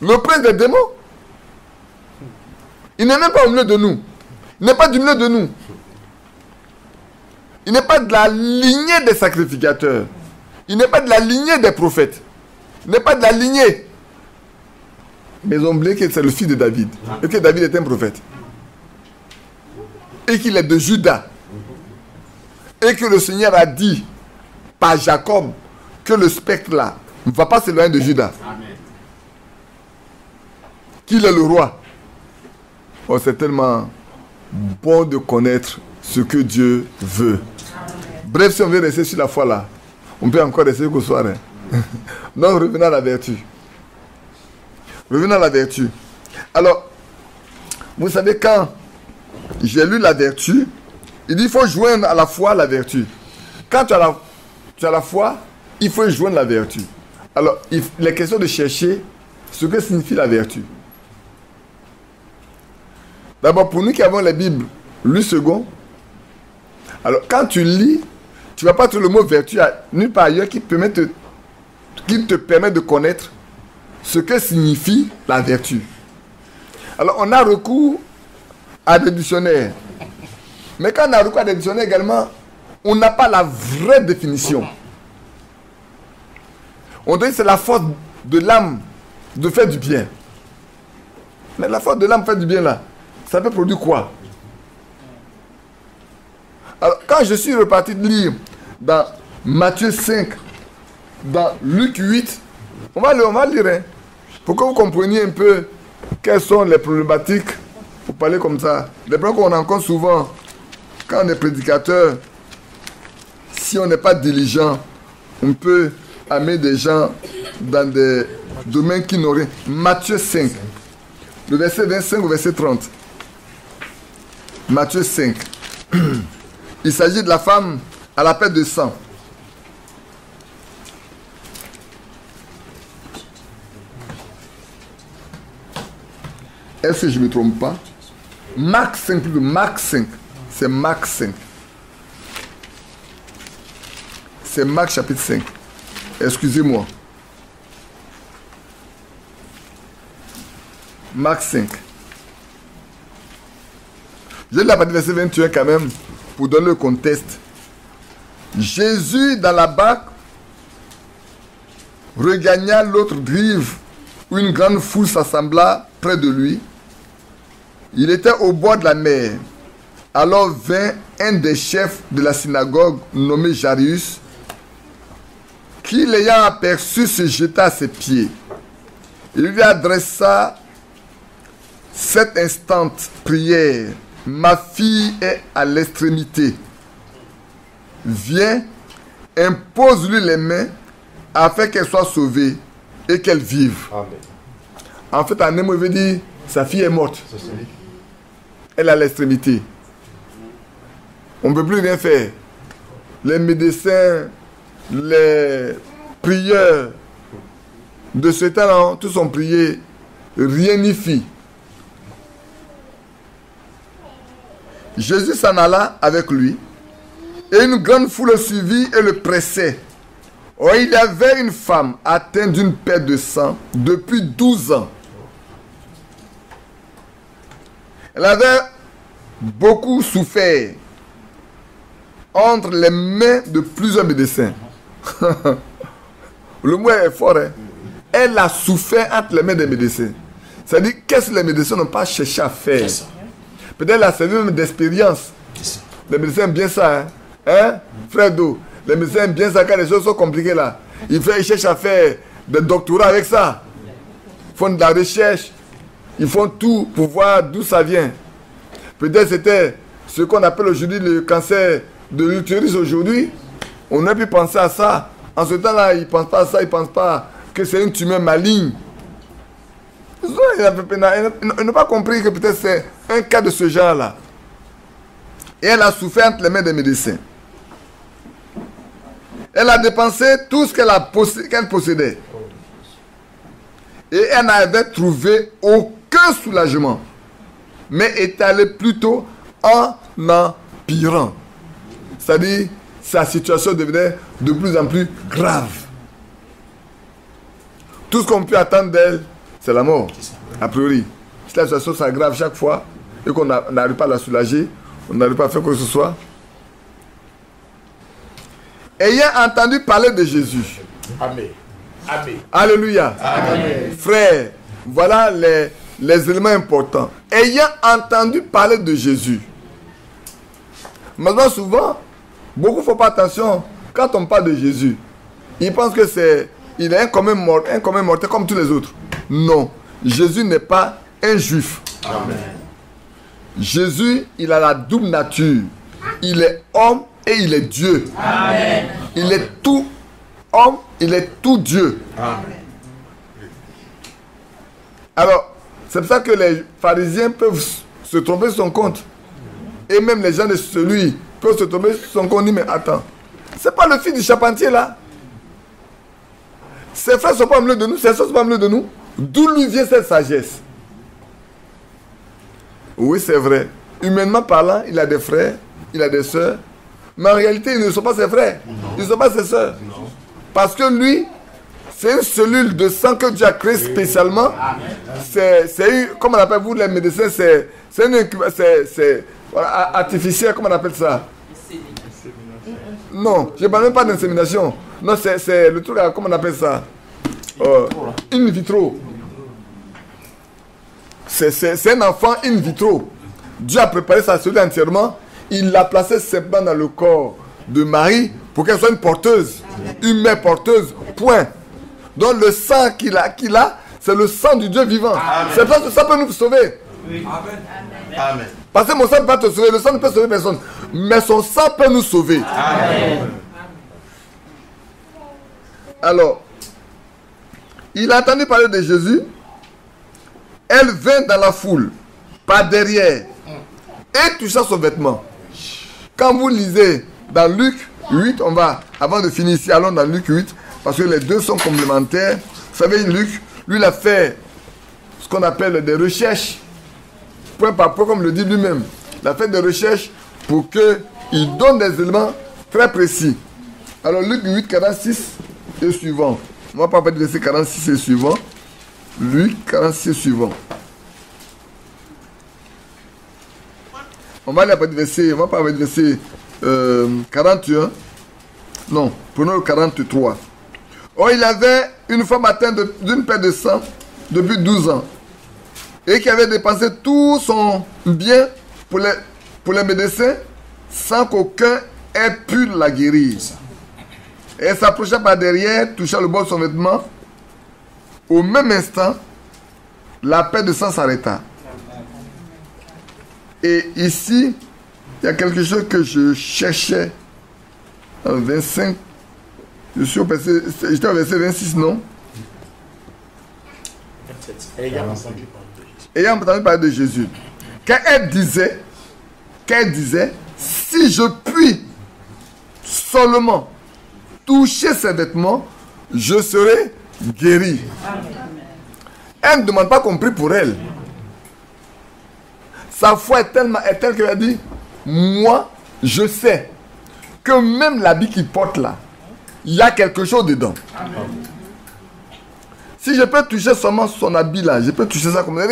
Le prince des démons. Il n'est même pas au milieu de nous. Il n'est pas du milieu de nous. Il n'est pas de la lignée des sacrificateurs. Il n'est pas de la lignée des prophètes. Il n'est pas de la lignée. Mais ils ont oublié que c'est le fils de David. Et que David est un prophète. Et qu'il est de Juda. Et que le Seigneur a dit par Jacob que le spectre là ne va pas s'éloigner de Juda. Amen. Qu'il est le roi. Oh, c'est tellement bon de connaître ce que Dieu veut. Bref, si on veut rester sur la foi là, on peut encore rester jusqu'au soir. Hein. Donc, revenons à la vertu. Revenons à la vertu. Alors, vous savez, quand j'ai lu la vertu, il dit qu'il faut joindre à la foi la vertu. Quand tu as la foi, il faut joindre la vertu. Alors, il est question de chercher ce que signifie la vertu. D'abord, pour nous qui avons la Bible, lu second. Alors, quand tu lis, tu ne vas pas trouver le mot vertu nulle part ailleurs qui te permet de connaître ce que signifie la vertu. Alors, on a recours à des dictionnaires. Mais quand on a recours à des dictionnaires également, on n'a pas la vraie définition. On dit que c'est la force de l'âme de faire du bien. Mais la force de l'âme de faire du bien là, ça peut produire quoi? Alors, quand je suis reparti de lire dans Matthieu 5, dans Luc 8, on va lire, hein, pour que vous compreniez un peu quelles sont les problématiques, pour parler comme ça. Les problèmes qu'on rencontre souvent quand on est prédicateur, si on n'est pas diligent, on peut amener des gens dans des domaines qui n'auraient. Matthieu 5, le verset 25 au verset 30. Matthieu 5. Il s'agit de la femme à la perte de sang. Est-ce que je ne me trompe pas? Marc 5 plutôt. Marc 5. C'est Marc 5. C'est Marc chapitre 5. Excusez-moi. Marc 5. Je lis la partie verset 21 quand même, pour donner le contexte. Jésus, dans la barque, regagna l'autre rive, où une grande foule s'assembla près de lui. Il était au bord de la mer. Alors vint un des chefs de la synagogue, nommé Jairus, qui, l'ayant aperçu, se jeta à ses pieds. Il lui adressa cette instante prière. Ma fille est à l'extrémité. Viens, impose-lui les mains afin qu'elle soit sauvée et qu'elle vive. Amen. En fait, en un mot, il veut dire sa fille est morte. Elle est à l'extrémité. On ne peut plus rien faire. Les médecins, les prieurs de ce temps-là, tous ont prié, rien n'y fit. Jésus s'en alla avec lui, et une grande foule le suivit et le pressait. Or, il y avait une femme atteinte d'une perte de sang depuis 12 ans. Elle avait beaucoup souffert entre les mains de plusieurs médecins. Le mot est fort, hein? Elle a souffert entre les mains des médecins. C'est-à-dire, qu'est-ce que les médecins n'ont pas cherché à faire? Peut-être elle a servi même d'expérience. Les médecins aiment bien ça, hein? Fredo, les médecins aiment bien ça quand les choses sont compliquées là. Ils cherchent à faire des doctorats avec ça. font de la recherche, ils font tout pour voir d'où ça vient. Peut-être c'était ce qu'on appelle aujourd'hui le cancer de l'utérus aujourd'hui. On aurait pu penser à ça. En ce temps-là, ils ne pensent pas à ça, ils ne pensent pas que c'est une tumeur maligne. Ils n'ont pas compris que peut-être c'est un cas de ce genre-là. Et elle a souffert entre les mains des médecins. Elle a dépensé tout ce qu'elle possédait. Et elle n'avait trouvé aucun soulagement. Mais est allée plutôt en empirant. C'est-à-dire, sa situation devenait de plus en plus grave. Tout ce qu'on peut attendre d'elle, c'est la mort, a priori. Si la situation s'aggrave chaque fois et qu'on n'arrive pas à la soulager, on n'arrive pas à faire quoi que ce soit. Ayant entendu parler de Jésus. Amen. Amen. Alléluia. Amen. Frère, voilà les éléments importants. Ayant entendu parler de Jésus. Maintenant, souvent, beaucoup ne font pas attention quand on parle de Jésus. Ils pensent que il est un commun mortel comme tous les autres. Non, Jésus n'est pas un juif. Amen. Jésus, il a la double nature. Il est homme et il est Dieu. Amen. Il est tout homme, il est tout Dieu. Amen. Alors, c'est pour ça que les pharisiens peuvent se tromper sur son compte. Et même les gens de celui peuvent se tromper sur son compte. Mais attends, c'est pas le fils du charpentier là. Ses frères ne sont pas au milieu de nous, ses soeurs ne sont pas au milieu de nous. D'où lui vient cette sagesse? Oui, c'est vrai. Humainement parlant, il a des frères, il a des sœurs. Mais en réalité, ils ne sont pas ses frères. Ils ne sont pas ses sœurs. Parce que lui, c'est une cellule de sang que Dieu a créée spécialement. C'est comment on appelle, vous les médecins, c'est artificiel, comment on appelle ça? Non, je ne parle même pas d'insémination. Non, c'est le truc, comment on appelle ça? In vitro. C'est un enfant in vitro. Dieu a préparé sa cellule entièrement. Il l'a placée simplement dans le corps de Marie pour qu'elle soit une porteuse. Une mère porteuse, point. Donc le sang qu'il a, c'est le sang du Dieu vivant. C'est parce que ça peut nous sauver. Amen. Amen. Parce que mon sang ne peut pas te sauver, le sang ne peut sauver personne. Mais son sang peut nous sauver. Amen. Alors, il a entendu parler de Jésus. Elle vint dans la foule, par derrière, et toucha son vêtement. Quand vous lisez dans Luc 8, on va, avant de finir ici, allons dans Luc 8, parce que les deux sont complémentaires. Vous savez, Luc, lui, il a fait ce qu'on appelle des recherches, point par point, comme le dit lui-même. Il a fait des recherches pour qu'il donne des éléments très précis. Alors, Luc 8, 46 et suivant. On va pas parler de verset 46 et suivant. Luc 46 et suivant. On va aller à partir du verset, on va pas parler du verset 41. Non, prenons le 43. Oh, il avait une femme atteinte d'une perte de sang depuis 12 ans et qui avait dépensé tout son bien pour les médecins sans qu'aucun ait pu la guérir. Et elle s'approcha par derrière, toucha le bord de son vêtement. Au même instant, la perte de sang s'arrêta. Et ici, il y a quelque chose que je cherchais. 25. J'étais au verset 26, non? 27. Ayant entendu parler de Jésus. Quand elle disait, si je puis seulement toucher ses vêtements, je serai guéri. Elle ne demande pas qu'on prie pour elle. Sa foi est telle qu'elle a dit, moi, je sais que même l'habit qu'il porte là, il y a quelque chose dedans. Amen. Si je peux toucher seulement son habit là, je peux toucher ça comme ça.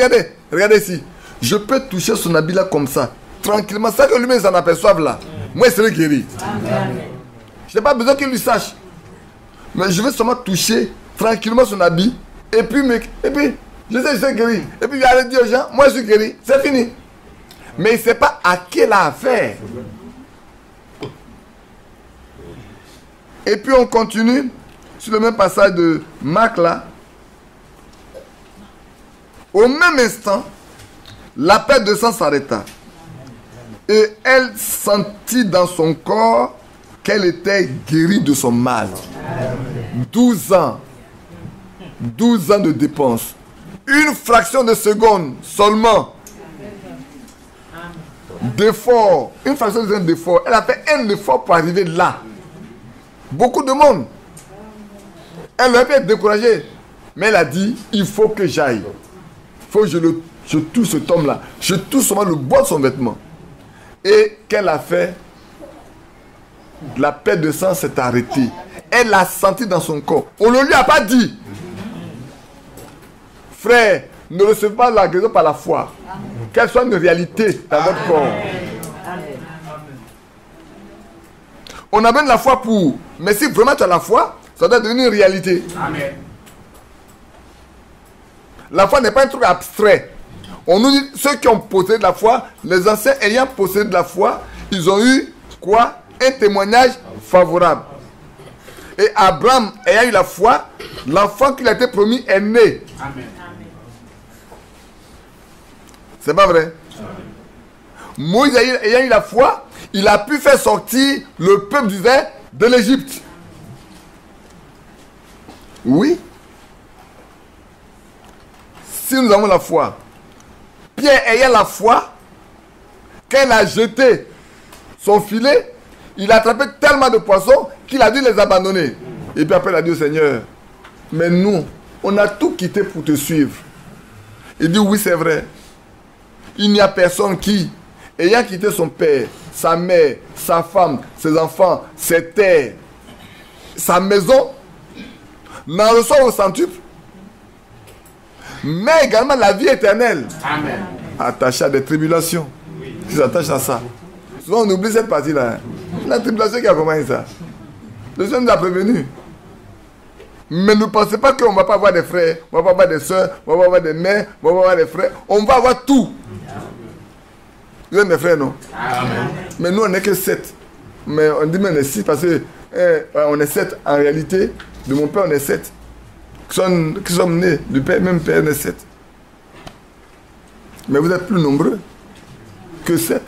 Regardez ici. Je peux toucher son habit là comme ça, tranquillement, sans que lui-même s'en aperçoive là. Moi, il serait guéri. Amen. Je n'ai pas besoin qu'il lui sache. Mais je veux seulement toucher tranquillement son habit. Et puis, je sais guéri. Et puis, il allait dire aux gens, moi, je suis guéri. C'est fini. Mais il ne sait pas à qui il a affaire. Et puis, on continue sur le même passage de Marc là. Au même instant, la perte de sang s'arrêta. Et elle sentit dans son corps qu'elle était guérie de son mal. 12 ans. 12 ans de dépenses. Une fraction de seconde seulement d'effort. Une fraction de seconde d'effort. Elle a fait un effort pour arriver là. Beaucoup de monde. Elle aurait pu être découragée. Mais elle a dit, il faut que j'aille. Il faut que je touche cet homme-là. Je touche seulement le bois de son vêtement. Et qu'elle a fait, la perte de sang s'est arrêtée. Elle l'a senti dans son corps. On ne lui a pas dit. Frère, ne recevez pas la guérison par la foi. Qu'elle soit une réalité dans votre corps. On a besoin de la foi pour. Mais si vraiment tu as la foi, ça doit devenir une réalité. Amen. La foi n'est pas un truc abstrait. On nous dit, ceux qui ont possédé de la foi, les anciens ayant possédé de la foi, ils ont eu quoi? Un témoignage favorable. Et Abraham ayant eu la foi, l'enfant qui lui a été promis est né. Amen. C'est pas vrai? Moïse ayant eu la foi, il a pu faire sortir le peuple d'Israël de l'Égypte. Oui. Si nous avons la foi, Pierre ayant la foi, quand il a jeté son filet, il a attrapé tellement de poissons qu'il a dû les abandonner. Et puis après il a dit au Seigneur, mais nous, on a tout quitté pour te suivre. Il dit oui, c'est vrai. Il n'y a personne qui, ayant quitté son père, sa mère, sa femme, ses enfants, ses terres, sa maison, n'en reçoit au centuple, mais également la vie éternelle. Amen. Attaché à des tribulations. Qui s'attachent à ça. Souvent on oublie cette partie-là. La tribulation qui accompagne ça. Le Seigneur nous a prévenus. Mais ne pensez pas qu'on ne va pas avoir des frères, on ne va pas avoir des soeurs, on ne va pas avoir des mères, on va pas avoir des frères. On va avoir tout. Vous êtes mes frères, non? Amen. Mais nous, on n'est que 7. Mais on dit même 6 parce que on est 7 en réalité. De mon père, on est 7. Qui sommes nés du père, même père, on est 7. Mais vous êtes plus nombreux que 7.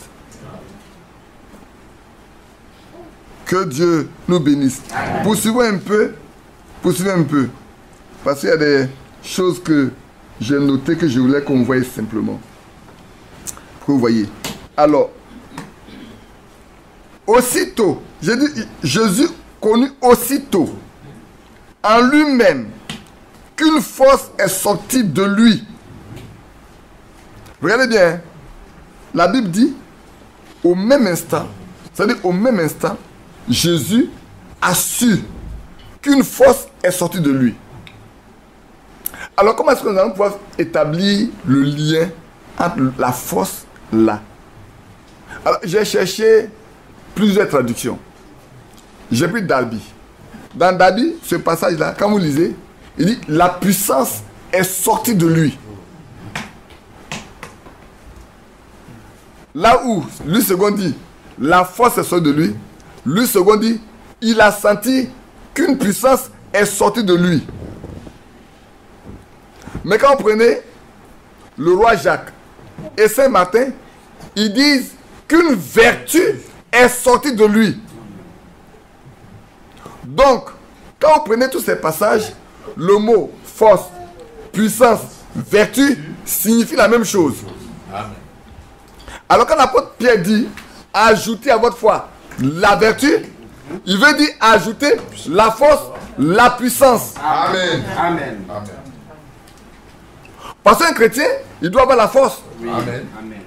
Que Dieu nous bénisse. Poursuivons un peu. Poursuivez un peu. Parce qu'il y a des choses que j'ai notées que je voulais qu'on voie simplement. Pour que vous voyez. Alors, aussitôt, j'ai dit, Jésus connut aussitôt, en lui-même, qu'une force est sortie de lui. Regardez bien. Hein? La Bible dit, au même instant, c'est-à-dire au même instant, Jésus a su qu'une force est sortie de lui. Alors comment est-ce que nous allons pouvoir établir le lien entre la force là? Alors j'ai cherché plusieurs traductions. J'ai pris Darby. Dans Darby, ce passage-là, quand vous lisez, il dit la puissance est sortie de lui. Là où lui second dit la force est sortie de lui, lui second dit il a senti qu'une puissance est sortie de lui. Mais quand vous prenez le roi Jacques et Saint Martin, ils disent qu'une vertu est sortie de lui. Donc, quand vous prenez tous ces passages, le mot force, puissance, vertu signifie la même chose. Amen. Alors quand l'apôtre Pierre dit ajoutez à votre foi la vertu, il veut dire ajouter la force, la puissance. Amen. Amen. Amen. Parce qu'un chrétien, il doit avoir la force. Oui. Amen. Amen.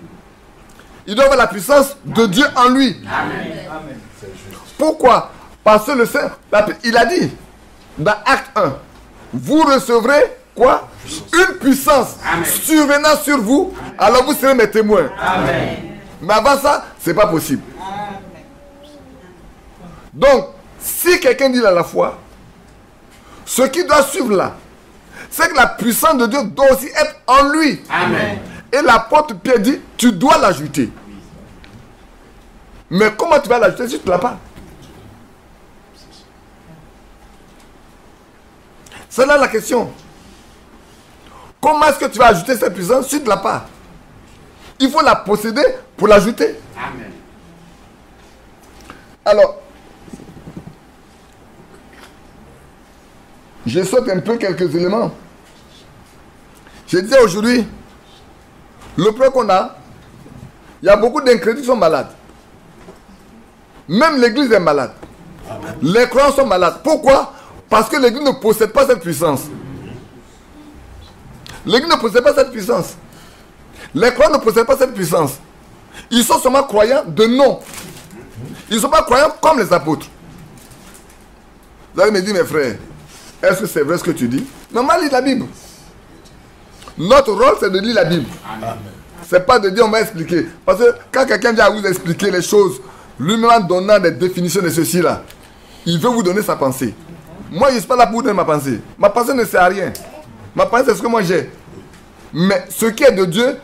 Il doit avoir la puissance de Dieu en lui. Amen. Pourquoi? Parce que le Saint, il a dit dans Acte 1, vous recevrez quoi? Une puissance survenant sur vous, alors vous serez mes témoins. Amen. Mais avant ça, c'est pas possible. Donc, si quelqu'un dit à la foi, ce qui doit suivre là, c'est que la puissance de Dieu doit aussi être en lui. Amen. Et l'apôtre Pierre dit, tu dois l'ajouter. Mais comment tu vas l'ajouter si tu ne l'as pas? C'est là la question. Comment est-ce que tu vas ajouter cette puissance si tu ne l'as pas? Il faut la posséder pour l'ajouter. Amen. Alors, je saute un peu quelques éléments. Je disais aujourd'hui, le problème qu'on a, il y a beaucoup d'incrédules qui sont malades. Même l'église est malade. Les croyants sont malades. Pourquoi? Parce que l'église ne possède pas cette puissance. L'église ne possède pas cette puissance. Les croyants ne possèdent pas cette puissance. Ils sont seulement croyants de nom. Ils ne sont pas croyants comme les apôtres. Vous allez me dire, mes frères, est-ce que c'est vrai ce que tu dis? Mais on va lire la Bible. Notre rôle, c'est de lire la Bible. Ce n'est pas de dire on va expliquer. Parce que quand quelqu'un vient à vous expliquer les choses, lui-même en donnant des définitions de ceci là, il veut vous donner sa pensée. Moi, je ne suis pas là pour vous donner ma pensée. Ma pensée ne sert à rien. Ma pensée, c'est ce que moi j'ai. Mais ce qui est de Dieu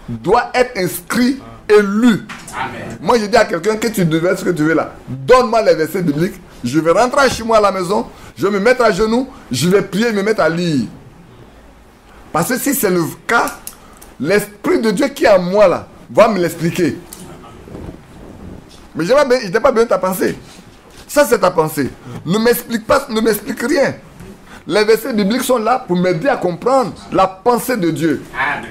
doit être inscrit et lu. Amen. Moi, je dis à quelqu'un que tu devais ce que tu veux là. Donne-moi les versets bibliques. Je vais rentrer chez moi à la maison. Je vais me mettre à genoux. Je vais prier, me mettre à lire. Parce que si c'est le cas, l'Esprit de Dieu qui est en moi là va me l'expliquer. Mais je n'ai pas besoin de ta pensée. Ça, c'est ta pensée. Ne m'explique pas, ne m'explique rien. Les versets bibliques sont là pour m'aider à comprendre la pensée de Dieu. Amen.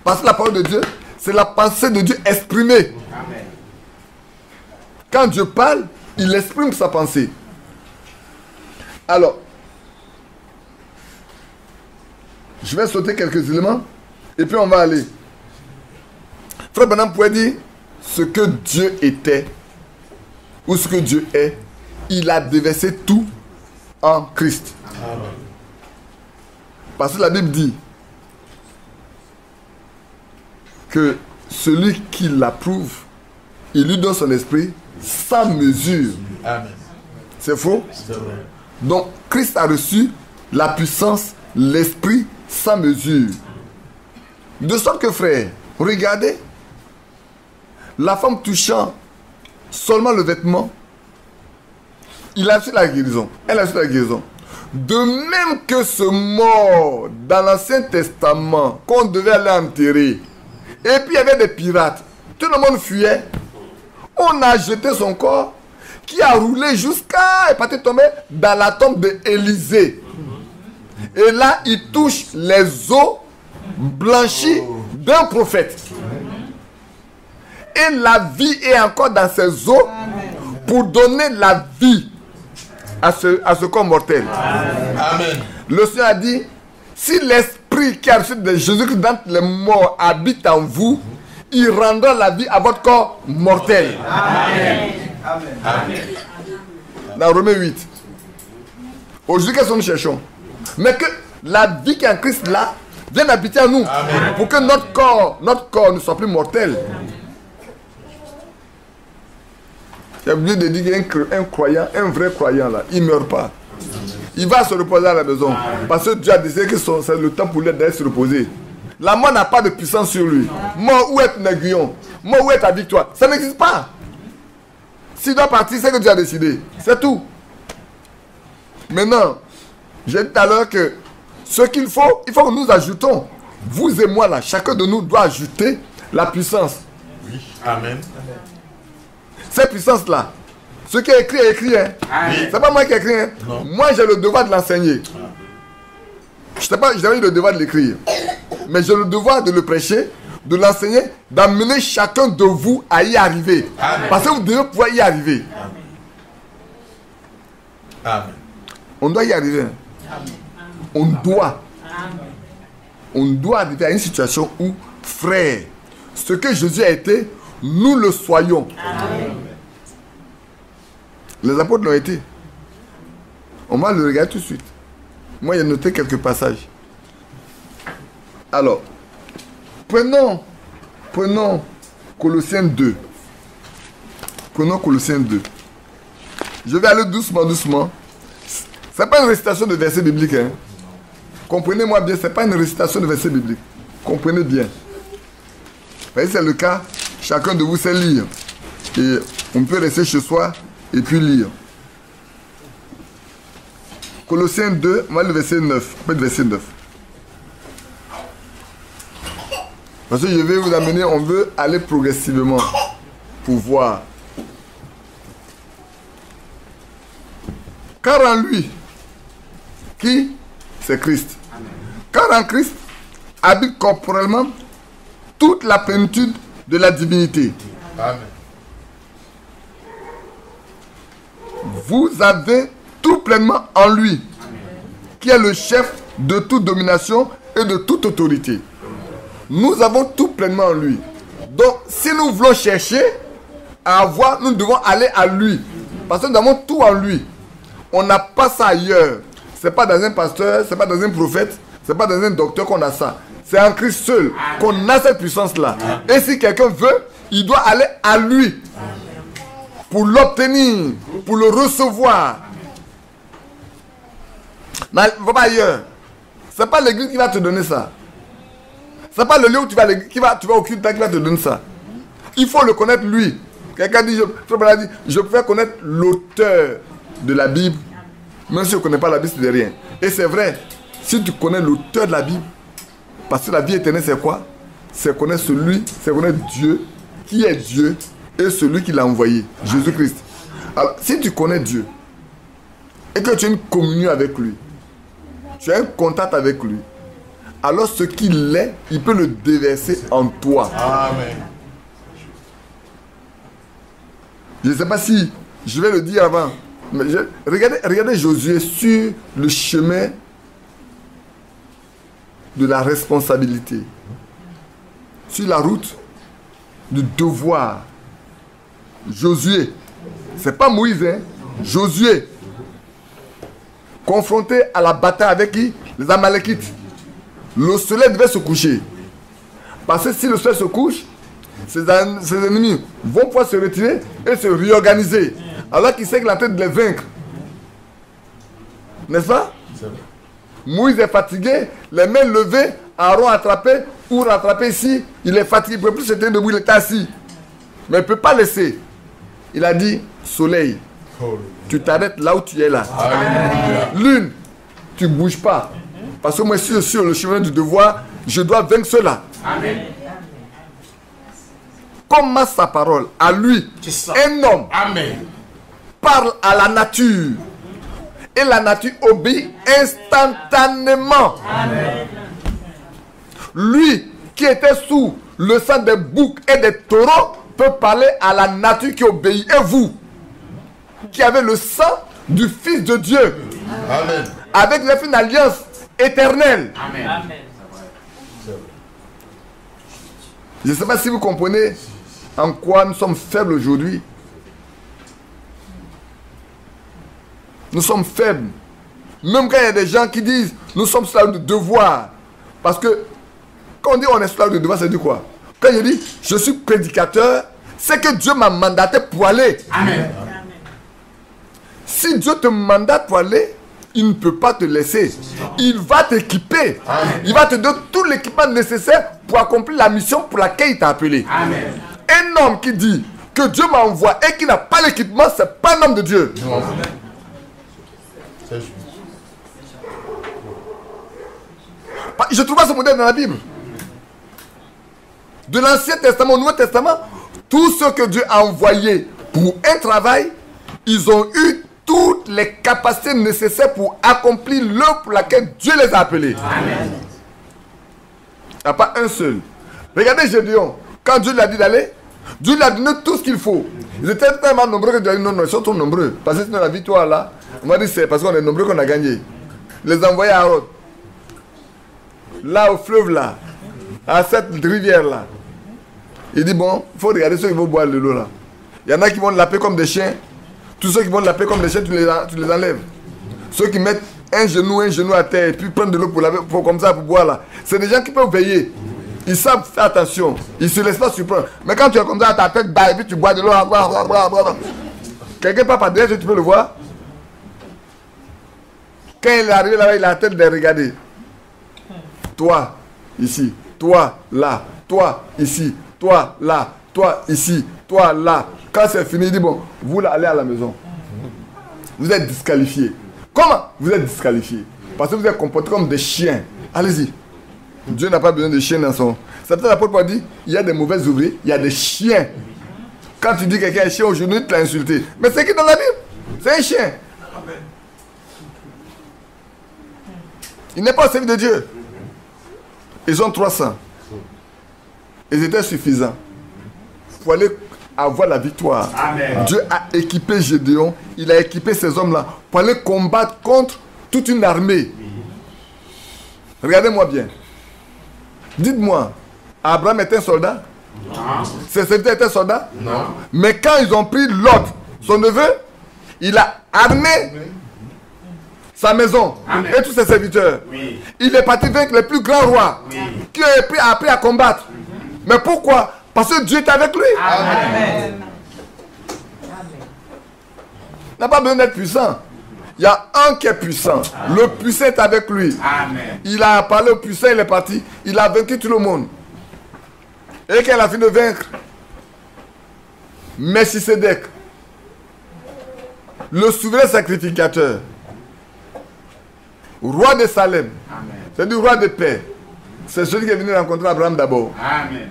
Parce que la parole de Dieu, c'est la pensée de Dieu exprimée. Amen. Quand Dieu parle, il exprime sa pensée. Alors, je vais sauter quelques éléments et puis on va aller. Frère Branham pourrait dire ce que Dieu était ou ce que Dieu est. Il a déversé tout en Christ. Amen. Parce que la Bible dit que celui qui l'approuve, il lui donne son esprit sans mesure. Amen. C'est faux? C'est vrai. Donc, Christ a reçu la puissance, l'esprit sans mesure. De sorte que, frère, regardez, la femme touchant seulement le vêtement, il a reçu la guérison. Elle a reçu la guérison. De même que ce mort dans l'Ancien Testament qu'on devait aller enterrer, et puis il y avait des pirates, tout le monde fuyait, on a jeté son corps qui a roulé jusqu'à, et parti tomber dans la tombe d'Élisée. Et là, il touche les os blanchis d'un prophète. Et la vie est encore dans ses os pour donner la vie à ce corps mortel. Amen. Le Seigneur a dit, si l'esprit qui a reçu de Jésus-Christ dans les morts habite en vous, il rendra la vie à votre corps mortel. Amen. Amen. Dans Romains 8. Aujourd'hui, qu'est-ce que nous cherchons? Mais que la vie qui est en Christ là vienne habiter en nous. Amen. Pour que notre corps ne soit plus mortel. J'ai oublié de dire qu'un croyant, un vrai croyant là, il ne meurt pas. Il va se reposer à la maison. Parce que Dieu a décidé que c'est le temps pour lui d'aller se reposer. La mort n'a pas de puissance sur lui. Mort, où est ton aiguillon? Mort, où est ta victoire? Ça n'existe pas. S'il doit partir, c'est que Dieu a décidé. C'est tout. Maintenant, j'ai dit tout à l'heure que ce qu'il faut, il faut que nous ajoutons. Vous et moi là, chacun de nous doit ajouter la puissance. Oui. Amen. Cette puissance-là, ce qui est écrit, hein. C'est pas moi qui ai écrit, hein. Moi j'ai le devoir de l'enseigner. Je n'avais pas le devoir de l'écrire. Mais j'ai le devoir de le prêcher, de l'enseigner, d'amener chacun de vous à y arriver. Amen. Parce que vous devez pouvoir y arriver. Amen. On doit y arriver. On doit. On doit arriver à une situation où, frère, ce que Jésus a été, nous le soyons. Amen. Les apôtres l'ont été. On va le regarder tout de suite. Moi, j'ai noté quelques passages. Alors, prenons Colossiens 2. Prenons Colossiens 2. Je vais aller doucement. Ce n'est pas une récitation de versets bibliques. Hein. Comprenez-moi bien, ce n'est pas une récitation de versets bibliques. Comprenez bien. Mais si c'est le cas, chacun de vous sait lire. Et on peut rester chez soi et puis lire. Colossiens 2, on va le verset 9. On peut le verset 9. Parce que je vais vous amener, on veut aller progressivement pour voir. Car en lui, qui? C'est Christ. Car en Christ habite corporellement toute la plénitude de la divinité. Amen. Vous avez tout pleinement en lui, qui est le chef de toute domination et de toute autorité. Nous avons tout pleinement en lui. Donc, si nous voulons chercher à avoir, nous devons aller à lui. Parce que nous avons tout en lui. On n'a pas ça ailleurs. Ce n'est pas dans un pasteur, ce n'est pas dans un prophète, ce n'est pas dans un docteur qu'on a ça. C'est en Christ seul qu'on a cette puissance-là. Et si quelqu'un veut, il doit aller à lui pour l'obtenir, pour le recevoir. Ne va pas ailleurs. Ce n'est pas l'église qui va te donner ça. Ce n'est pas le lieu où tu vas au culte qui va te donner ça. Il faut le connaître lui. Quelqu'un dit, je préfère connaître l'auteur de la Bible. Même si je ne connais pas la Bible, c'est de rien. Et c'est vrai, si tu connais l'auteur de la Bible, parce que la vie éternelle, c'est quoi? C'est connaître celui, c'est connaître Dieu, qui est Dieu, et celui qui l'a envoyé, Jésus-Christ. Alors, si tu connais Dieu, et que tu as une communion avec lui, tu as un contact avec lui, alors ce qu'il est, il peut le déverser en toi. Amen. Je ne sais pas si je vais le dire avant. Mais regardez Josué sur le chemin de la responsabilité. Sur la route du devoir. Josué. C'est pas Moïse, hein. Josué. Confronté à la bataille avec qui? Les Amalekites. Le soleil devait se coucher. Parce que si le soleil se couche, ses ennemis vont pouvoir se retirer et se réorganiser. Alors qu'il sait qu'il est en train de les vaincre. N'est-ce pas? Moïse est fatigué, les mains levées, Aaron attrapé ou rattrapé ici. Il est fatigué, il ne peut plus se tenir debout, il est assis. Mais il ne peut pas laisser. Il a dit, soleil, tu t'arrêtes là où tu es là. Alléluia. Lune, tu ne bouges pas. Parce que moi, si je suis sur le chemin du devoir, je dois vaincre cela. Amen. Comme sa parole, à lui, un homme Amen. parle à la nature. Et la nature obéit instantanément. Amen. Lui qui était sous le sang des boucs et des taureaux peut parler à la nature qui obéit. Et vous, qui avez le sang du Fils de Dieu, Amen. avec une alliance éternelle. Amen. Je ne sais pas si vous comprenez en quoi nous sommes faibles aujourd'hui. Nous sommes faibles. Même quand il y a des gens qui disent nous sommes esclaves de devoir. Parce que quand on dit on est esclave de devoir, ça veut dire quoi? Quand je dis je suis prédicateur, c'est que Dieu m'a mandaté pour aller. Amen. Si Dieu te mandate pour aller, il ne peut pas te laisser. Il va t'équiper. Il va te donner tout l'équipement nécessaire pour accomplir la mission pour laquelle il t'a appelé. Amen. Un homme qui dit que Dieu m'envoie et qui n'a pas l'équipement, ce n'est pas un homme de Dieu. Non. C'est juste. Je trouve pas ce modèle dans la Bible. De l'Ancien Testament au Nouveau Testament, tous ceux que Dieu a envoyés pour un travail, ils ont eu toutes les capacités nécessaires pour accomplir l'œuvre pour laquelle Dieu les a appelés. Amen. Il n'y a pas un seul. Regardez Gédéon. Quand Dieu lui a dit d'aller, Dieu lui a donné tout ce qu'il faut. Ils étaient tellement nombreux que Dieu a dit non, ils sont trop nombreux. Parce que sinon la victoire là, on m'a dit c'est parce qu'on est nombreux qu'on a gagné. Les envoyer à Haute. Là au fleuve là, à cette rivière là. Il dit bon, il faut regarder ceux qui vont boire de l'eau là. Il y en a qui vont laper comme des chiens. Tous ceux qui vont laper comme des chiens, tu les enlèves. Ceux qui mettent un genou à terre et puis prennent de l'eau pour laver, comme ça pour boire là. C'est des gens qui peuvent veiller. Ils savent faire attention. Ils ne se laissent pas surprendre. Mais quand tu es comme ça, ta tête bas et puis tu bois de l'eau. Quelqu'un part derrière, tu peux le voir. Quand il est arrivé là-bas, il a la tête de regarder. Toi, ici. Toi, là. Toi, ici. Toi, là. Toi, ici. Toi, là. Quand c'est fini, il dit bon, vous là, allez à la maison. Vous êtes disqualifiés. Comment? Vous êtes disqualifiés. Parce que vous êtes comportés comme des chiens. Allez-y. Dieu n'a pas besoin de chiens dans son... C'est peut-être l'apôtre Paul dit, il y a des mauvais ouvriers, il y a des chiens. Quand tu dis que quelqu'un est chien aujourd'hui, tu l'as insulté. Mais c'est qui dans la Bible? C'est un chien. Il n'est pas au service de Dieu. Ils ont 300. Ils étaient suffisants pour aller avoir la victoire. Amen. Dieu a équipé Gédéon, il a équipé ces hommes-là pour aller combattre contre toute une armée. Regardez-moi bien. Dites-moi, Abraham était un soldat? Non. Ses serviteurs étaient soldats? Non. Mais quand ils ont pris Lot, son neveu, il a armé sa maison. Amen. Et tous ses serviteurs. Oui. Il est parti vaincre les plus grands rois qui ont appris à combattre. Mais pourquoi? Parce que Dieu est avec lui. Amen. Il n'a pas besoin d'être puissant. Il y a un qui est puissant. Le puissant est avec lui. Amen. Il a parlé au puissant, il est parti. Il a vaincu tout le monde. Et quand il a fini de vaincre, Melchisedec, le souverain sacrificateur, roi de Salem, c'est-à-dire roi de paix, c'est celui qui est venu rencontrer Abraham d'abord. Amen.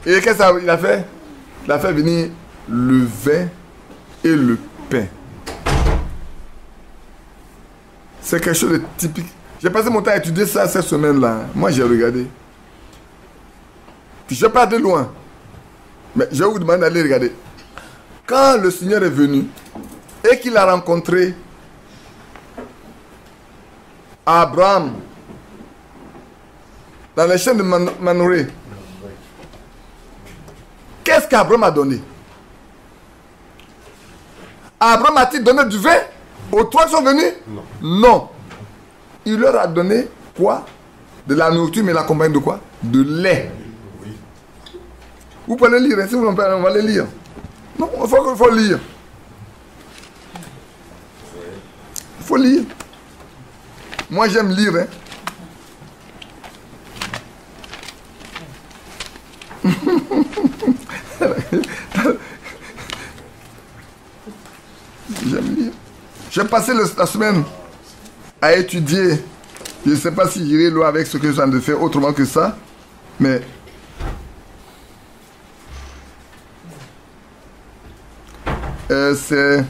Et qu'est-ce qu'il a fait? Il a fait venir le vin et le pain. C'est quelque chose de typique. J'ai passé mon temps à étudier ça cette semaine-là. Moi, j'ai regardé. Je ne vais pas aller loin. Mais je vais vous demander d'aller regarder. Quand le Seigneur est venu et qu'il a rencontré Abraham dans les chaînes de Manoré, qu'est-ce qu'Abraham a donné? Abraham a-t-il donné du vin aux trois qui sont venus? Non. Il leur a donné quoi? De la nourriture, mais l'accompagne de quoi? De lait. Vous pouvez lire, hein? Si vous n'en parlez, on va les lire. Non, il faut lire. Il faut lire. Moi, j'aime lire. Hein? J'aime lire. J'ai passé la semaine à étudier. Je ne sais pas si j'irai loin avec ce que je viens de faire autrement que ça, mais c'est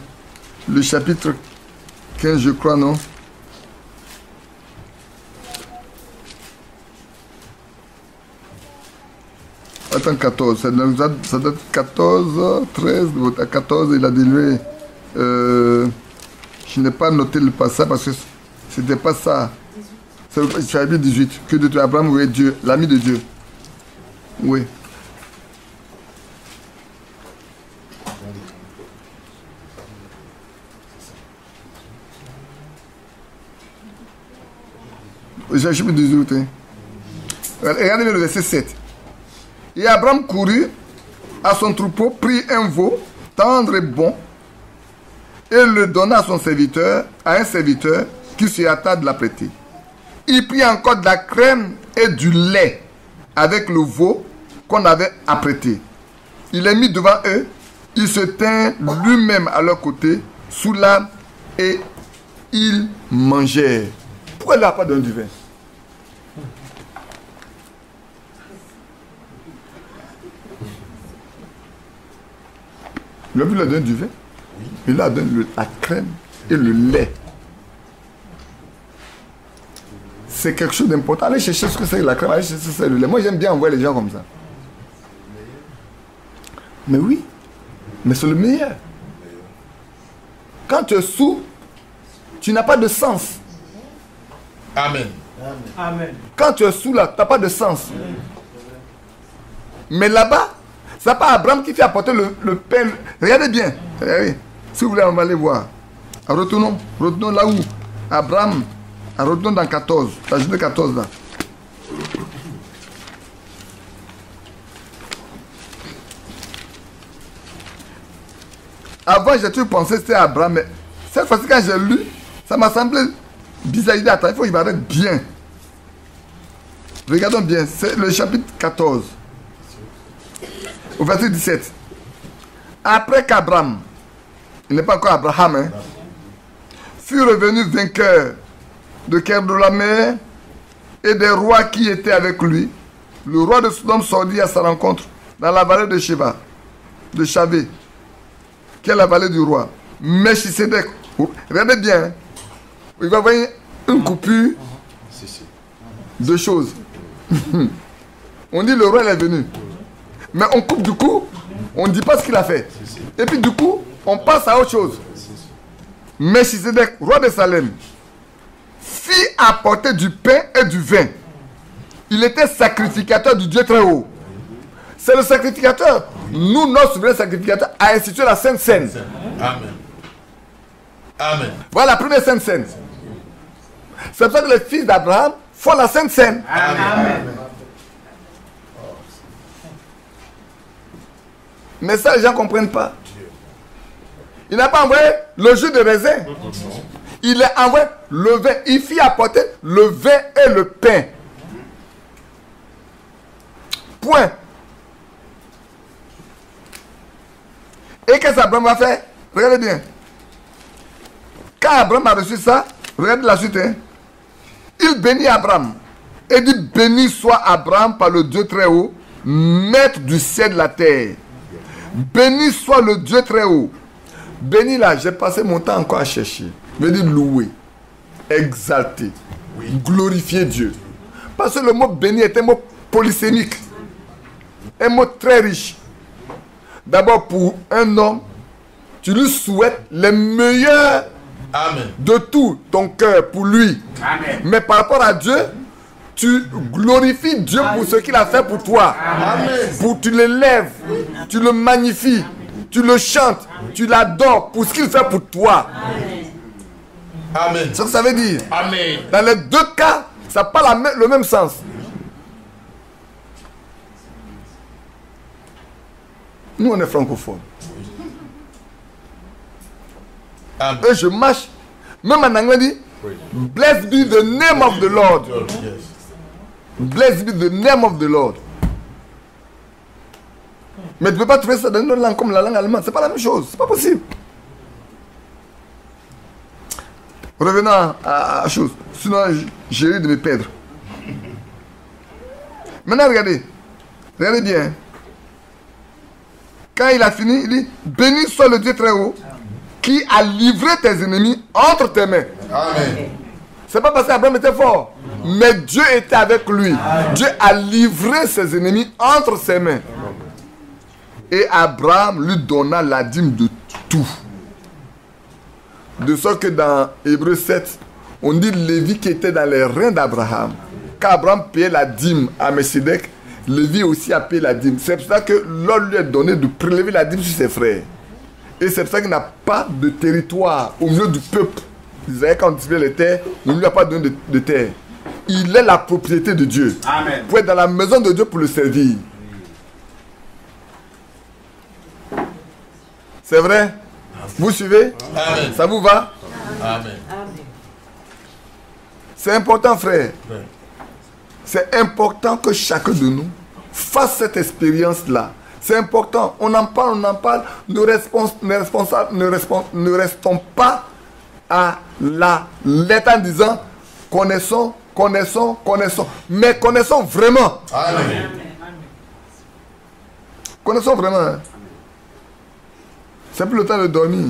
le chapitre 15, je crois, non? Attends, 14. Ça date 14, 13, à 14, il a dit, je n'ai pas noté le passage parce que c'était pas ça. C'est le chapitre 18. Que de toi, Abraham, oui, Dieu, l'ami de Dieu. Oui. Le chapitre 18. Hein. Regardez le verset 7. Et Abraham courut à son troupeau, prit un veau, tendre et bon, et le donna à son serviteur, à un serviteur qui se hâta de l'apprêter. Il prit encore de la crème et du lait avec le veau qu'on avait apprêté. Il les mit devant eux, il se tint lui-même à leur côté, sous l'arbre, et ils mangèrent. Pourquoi il n'a pas donné du vin? Il a donné du vin. Il a donné la crème et le lait. C'est quelque chose d'important. Allez chercher ce que c'est la crème, allez chercher ce que c'est le lait. Moi, j'aime bien envoyer les gens comme ça. Mais oui, mais c'est le meilleur. Quand tu es sous, tu n'as pas de sens. Amen. Amen. Quand tu es sous là, tu n'as pas de sens. Mais là-bas, c'est pas Abraham qui fait apporter le pain. Regardez bien. Regardez. Si vous voulez, on va aller voir. Retournons là où Abraham, retournons dans 14, la journée 14 là. Avant, j'ai toujours pensé que c'était Abraham, mais cette fois-ci, quand j'ai lu, ça m'a semblé bizarre. Il dit, attends, il faut qu'il m'arrête bien. Regardons bien, c'est le chapitre 14. Au verset 17. Après qu'Abraham, il n'est pas encore Abraham, hein, fut revenu vainqueur de Kedorlaomer, et des rois qui étaient avec lui, le roi de Sodome sortit à sa rencontre dans la vallée de Sheba, de Chavé, qui est la vallée du roi. Melchisedec, regardez bien, hein. Il va y avoir une coupure de choses. On dit le roi il est venu, mais on coupe du coup, on ne dit pas ce qu'il a fait. Et puis du coup, on passe à autre chose. Melchisedec, roi de Salem, fit apporter du pain et du vin. Il était sacrificateur du Dieu très haut. C'est le sacrificateur. Nous, notre souverain sacrificateur, a institué la Sainte Seine. Amen. Amen. Voilà la première Sainte Seine. C'est pour ça que les fils d'Abraham font la Sainte Seine. Amen. Mais ça, les gens ne comprennent pas. Il n'a pas envoyé le jus de raisin. Il a envoyé le vin. Il fit apporter le vin et le pain. Point. Et qu'est-ce qu'Abraham va faire? Regardez bien. Quand Abraham a reçu ça, regardez la suite. Hein? Il bénit Abraham. Et dit, béni soit Abraham par le Dieu très haut, maître du ciel et de la terre. Béni soit le Dieu très haut. Béni là, j'ai passé mon temps encore à chercher. Je veux dire louer, exalter, glorifier Dieu. Parce que le mot béni est un mot polysémique. Un mot très riche. D'abord pour un homme, tu lui souhaites le meilleur de tout ton cœur pour lui. Amen. Mais par rapport à Dieu, tu glorifies Dieu pour ce qu'il a fait pour toi. Tu l'élèves, tu le magnifies, tu le chantes, tu l'adores pour ce qu'il fait pour toi. Amen. C'est ce que ça veut dire. Amen. Dans les deux cas, ça n'a pas le même sens. Nous, on est francophones. Amen. Et je marche, même en anglais, dit blessed be the name of the Lord. Yes. Blessed be the name of the Lord. Mais tu ne peux pas trouver ça dans une autre langue comme la langue allemande. C'est pas la même chose. C'est pas possible. Revenons à la chose. Sinon, j'ai risque de me perdre. Maintenant, regardez. Regardez bien. Quand il a fini, il dit béni soit le Dieu très haut qui a livré tes ennemis entre tes mains. Amen. C'est pas parce qu'Abraham était fort, mais Dieu était avec lui. Dieu a livré ses ennemis entre ses mains. Et Abraham lui donna la dîme de tout. De sorte que dans Hébreux 7, on dit Lévi qui était dans les reins d'Abraham. Quand Abraham payait la dîme à Melchisedec, Lévi aussi a payé la dîme. C'est pour ça que l'ordre lui est donné de prélever la dîme sur ses frères. Et c'est pour ça qu'il n'a pas de territoire au milieu du peuple. Israël, quand on distribue les terres, on ne lui a pas donné de terre. Il est la propriété de Dieu. Amen. Pour être dans la maison de Dieu pour le servir. C'est vrai? Vous suivez? Amen. Ça vous va? Amen. C'est important, frère. Ouais. C'est important que chacun de nous fasse cette expérience-là. C'est important. On en parle. Ne restons pas à la lettre en disant connaissons. Mais connaissons vraiment. Amen. Connaissons vraiment. Hein. C'est plus le temps de dormir.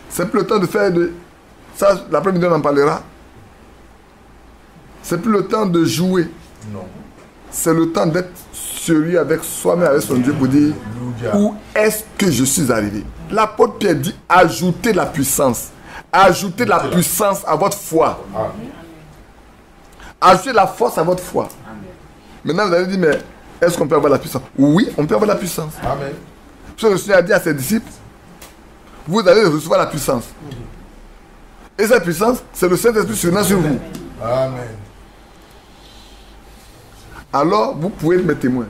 C'est plus le temps de faire de... Ça, l'après-midi, on en parlera. C'est plus le temps de jouer. Non. C'est le temps d'être sérieux avec soi-même, avec son Dieu, pour dire où est-ce que je suis arrivé. L'apôtre Pierre dit ajoutez la puissance. Ajoutez la puissance à votre foi. Ajoutez la force à votre foi. Maintenant, vous allez dire, mais est-ce qu'on peut avoir la puissance? Oui, on peut avoir la puissance. Amen. Parce que le Seigneur a dit à ses disciples, vous allez recevoir la puissance. Et cette puissance, c'est le Saint-Esprit survenant sur vous. Amen. Alors, vous pouvez être mes témoins.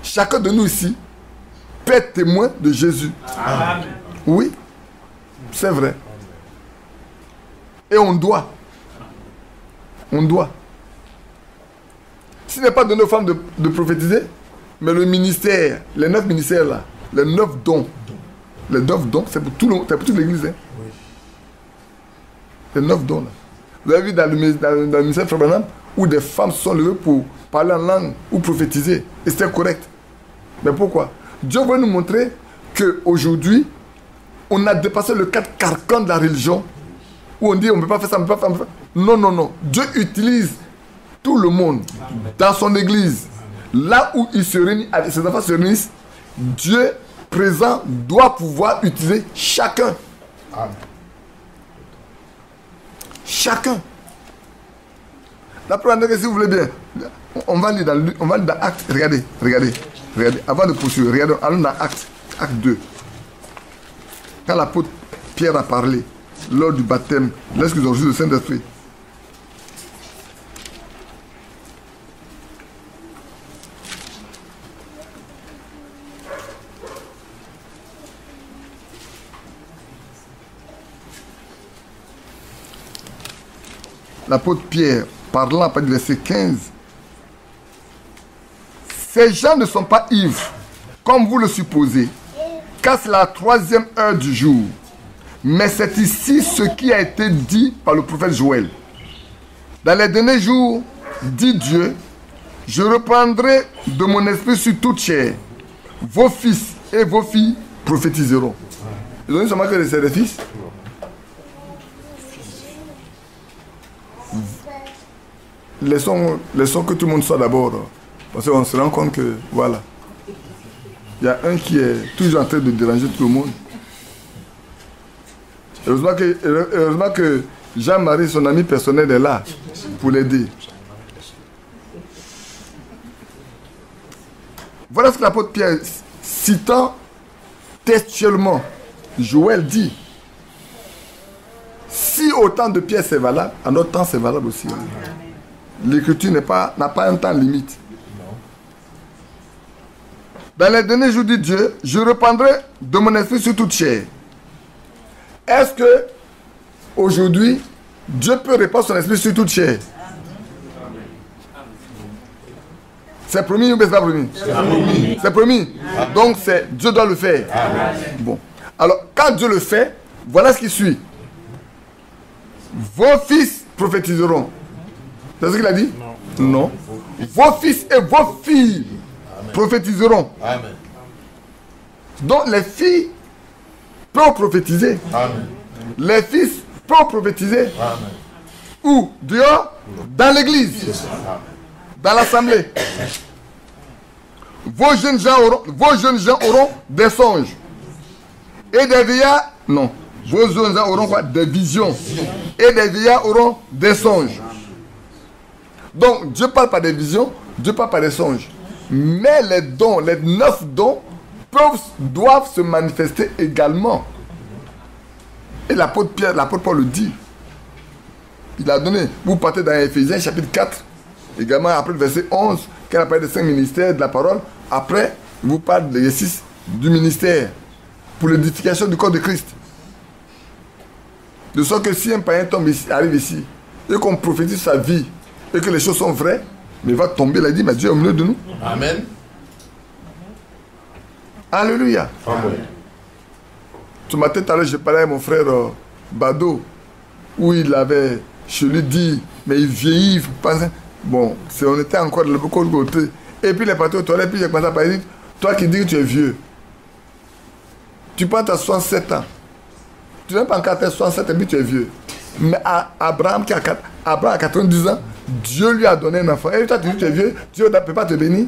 Chacun de nous ici peut être témoin de Jésus. Amen. Oui, c'est vrai. Et on doit. On doit. S'il n'est pas donné aux femmes de prophétiser, mais le ministère, les 9 ministères là, les 9 dons, c'est pour toute l'église. Hein. Oui. Les 9 dons là. Vous avez vu dans le ministère Frère Branham, où des femmes se sont levées pour parler en langue ou prophétiser. Et c'était correct. Mais pourquoi? Dieu veut nous montrer qu'aujourd'hui, on a dépassé le cadre carcan de la religion, où on dit on ne peut pas faire ça, on ne peut pas faire ça. Non, non, non. Dieu utilise tout le monde dans son église. Là où il se réunit, avec ses enfants se réunissent, Dieu présent doit pouvoir utiliser chacun. Amen. Chacun. La première, si vous voulez bien, on va lire dans Actes. Regardez. Avant de poursuivre, regardez, allons dans Acte 2. Quand l'apôtre Pierre a parlé lors du baptême, lorsqu'ils ont reçu le Saint-Esprit. L'apôtre Pierre, parlant à partir du verset 15, ces gens ne sont pas ivres, comme vous le supposez, car c'est la 3e heure du jour. Mais c'est ici ce qui a été dit par le prophète Joël. Dans les derniers jours, dit Dieu, je reprendrai de mon esprit sur toute chair. Vos fils et vos filles prophétiseront. Ils ont dit seulement que c'est des fils. Laissons que tout le monde soit d'abord. Parce qu'on se rend compte que, voilà. Il y a un qui est toujours en train de déranger tout le monde. Heureusement que Jean-Marie, son ami personnel, est là pour l'aider. Voilà ce que l'apôtre Pierre, citant textuellement, Joël dit. Si au temps de Pierre c'est valable, à notre temps c'est valable aussi. L'écriture n'a pas un temps limite. Dans les derniers jours de Dieu, je reprendrai de mon esprit sur toute chair. Est-ce que aujourd'hui, Dieu peut répandre son esprit sur toute chair? C'est promis ou c'est pas promis? C'est promis. Donc Dieu doit le faire. Bon. Alors, quand Dieu le fait, voilà ce qui suit. Vos fils prophétiseront. C'est ce qu'il a dit? Non. Vos fils et vos filles prophétiseront. Amen. Donc les filles peuvent prophétiser. Amen. Les fils peuvent prophétiser. Amen. Où? Dehors? Dans l'église. Dans l'assemblée. Vos jeunes gens auront des songes. Et des vieillards, non. Vos jeunes gens auront quoi? Des visions. Et des vieillards auront des songes. Donc Dieu parle par des visions, Dieu parle par des songes. Mais les dons, les 9 dons, doivent se manifester également. Et l'apôtre Paul le dit. Il a donné, vous partez dans Éphésiens chapitre 4, également après le verset 11, quand il a parlé des 5 ministères de la parole, après, il vous parle de l'exercice du ministère pour l'édification du corps de Christ. De sorte que si un païen arrive ici et qu'on prophétise sa vie et que les choses sont vraies, mais il va tomber, il a dit, mais Dieu est au milieu de nous. Amen. Alléluia. Amen. Ce matin, tout à l'heure, j'ai parlé à mon frère Bado, où je lui dis, mais il vieillit. Bon, on était encore de l'autre côté. Et puis il est parti aux toilettes, puis j'ai commencé à parler, toi qui dis que tu es vieux, tu penses à 67 ans. Tu n'as pas encore 67 et puis tu es vieux. Mais Abraham a 90 ans, Dieu lui a donné un enfant. Et toi tu dis que tu es vieux, Dieu ne peut pas te bénir.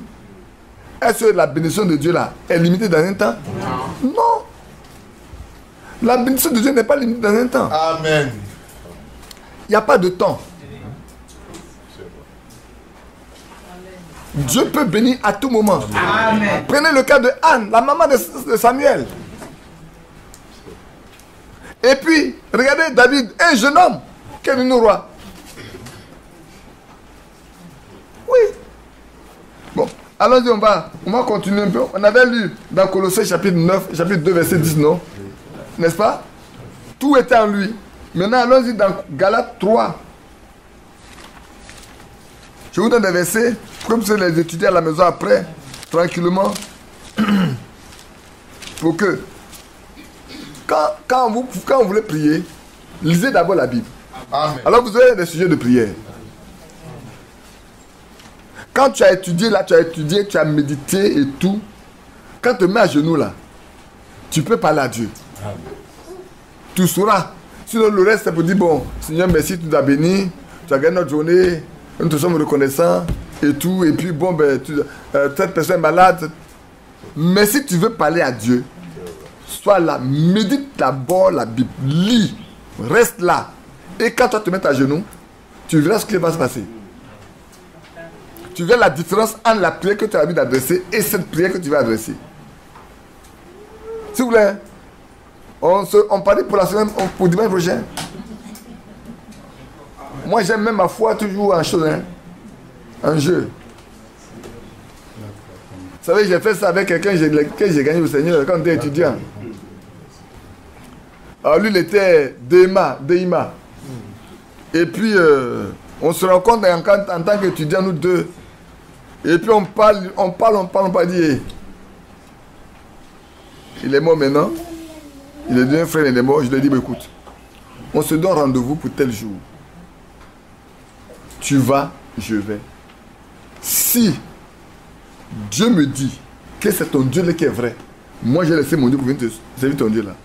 Est-ce que la bénédiction de Dieu là est limitée dans un temps? Non. La bénédiction de Dieu n'est pas limitée dans un temps. Amen. Il n'y a pas de temps. Dieu peut bénir à tout moment. Amen. Prenez le cas de Anne, la maman de Samuel. Et puis, regardez David, un jeune homme qui est devenu roi. Oui. Bon, allons-y, on va continuer un peu. On avait lu dans Colossiens chapitre 9, chapitre 2, verset 10, non? N'est-ce pas? Tout était en lui. Maintenant, allons-y dans Galates 3. Je vous donne des versets, comme vous les étudier à la maison après, tranquillement. Pour que, quand vous voulez prier, lisez d'abord la Bible. Amen. Alors vous avez des sujets de prière. Quand tu as étudié là, tu as médité et tout. Quand tu te mets à genoux là, tu peux parler à Dieu. Amen. Tu sauras. Sinon le reste c'est pour dire bon, Seigneur merci, tu nous as béni, tu as gagné notre journée, nous te sommes reconnaissants et tout. Et puis bon, ben, cette personne est malade. Mais si tu veux parler à Dieu, sois là, médite d'abord la Bible, lis, reste là. Et quand toi te mets à genoux, tu verras ce qui va se passer. Tu verras la différence entre la prière que tu as envie d'adresser et cette prière que tu vas adresser. S'il vous plaît, on parie pour la semaine, pour dimanche prochain. Moi j'aime même ma foi toujours en chose, hein, en jeu. Vous savez, j'ai fait ça avec quelqu'un que j'ai gagné au Seigneur quand j'étais étudiant. Alors lui, il était DIMA. Et puis, on se rencontre en tant qu'étudiant, nous deux. Et puis on parle, dit, il est mort maintenant. Il est devenu un frère, il est mort. Je lui ai dit, bah, écoute, on se donne rendez-vous pour tel jour. Tu vas, je vais. Si Dieu me dit que c'est ton Dieu là qui est vrai, moi j'ai laissé mon Dieu pour venir te servir ton Dieu là.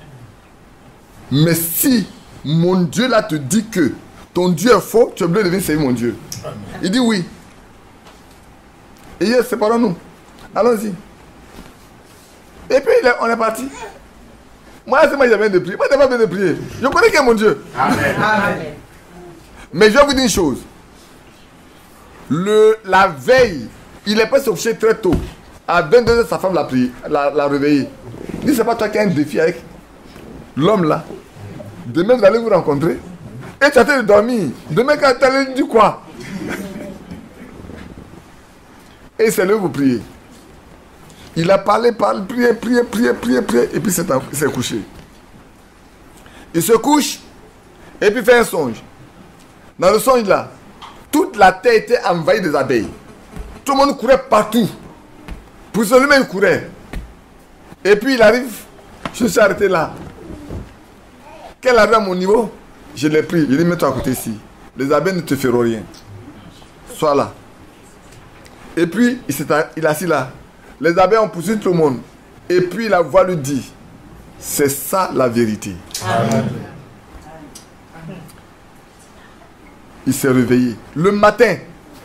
Mais si mon Dieu là te dit que ton Dieu est faux, tu es obligé de venir servir mon Dieu. Amen. Il dit oui. Et hier, séparons-nous. Allons-y. Et puis on est parti. Moi, c'est moi qui viens de prier. Moi, je n'ai pas besoin de prier. Je connais qui est mon Dieu. Amen. Amen. Mais je vais vous dire une chose. La veille, il est pas se coucher très tôt. À 22h, sa femme l'a réveillé. Il dit, c'est pas toi qui as un défi avec l'homme là. Demain, vous allez vous rencontrer. Et tu as été de dormir. Demain, quand tu allais dire quoi? Et c'est là où vous priez. Il a parlé, prié. Et puis il s'est couché. Il se couche. Et puis il fait un songe. Dans le songe là, toute la terre était envahie des abeilles. Tout le monde courait partout. Pour celui-là, il courait. Et puis il arrive. Je suis arrêté là. Qu'elle arrive à mon niveau, je l'ai pris. Je lui ai dit, mets-toi à côté ici. Les abeilles ne te feront rien. Sois là. Et puis, il est assis là. Les abeilles ont poussé tout le monde. Et puis, la voix lui dit, c'est ça la vérité. Amen. Il s'est réveillé. Le matin,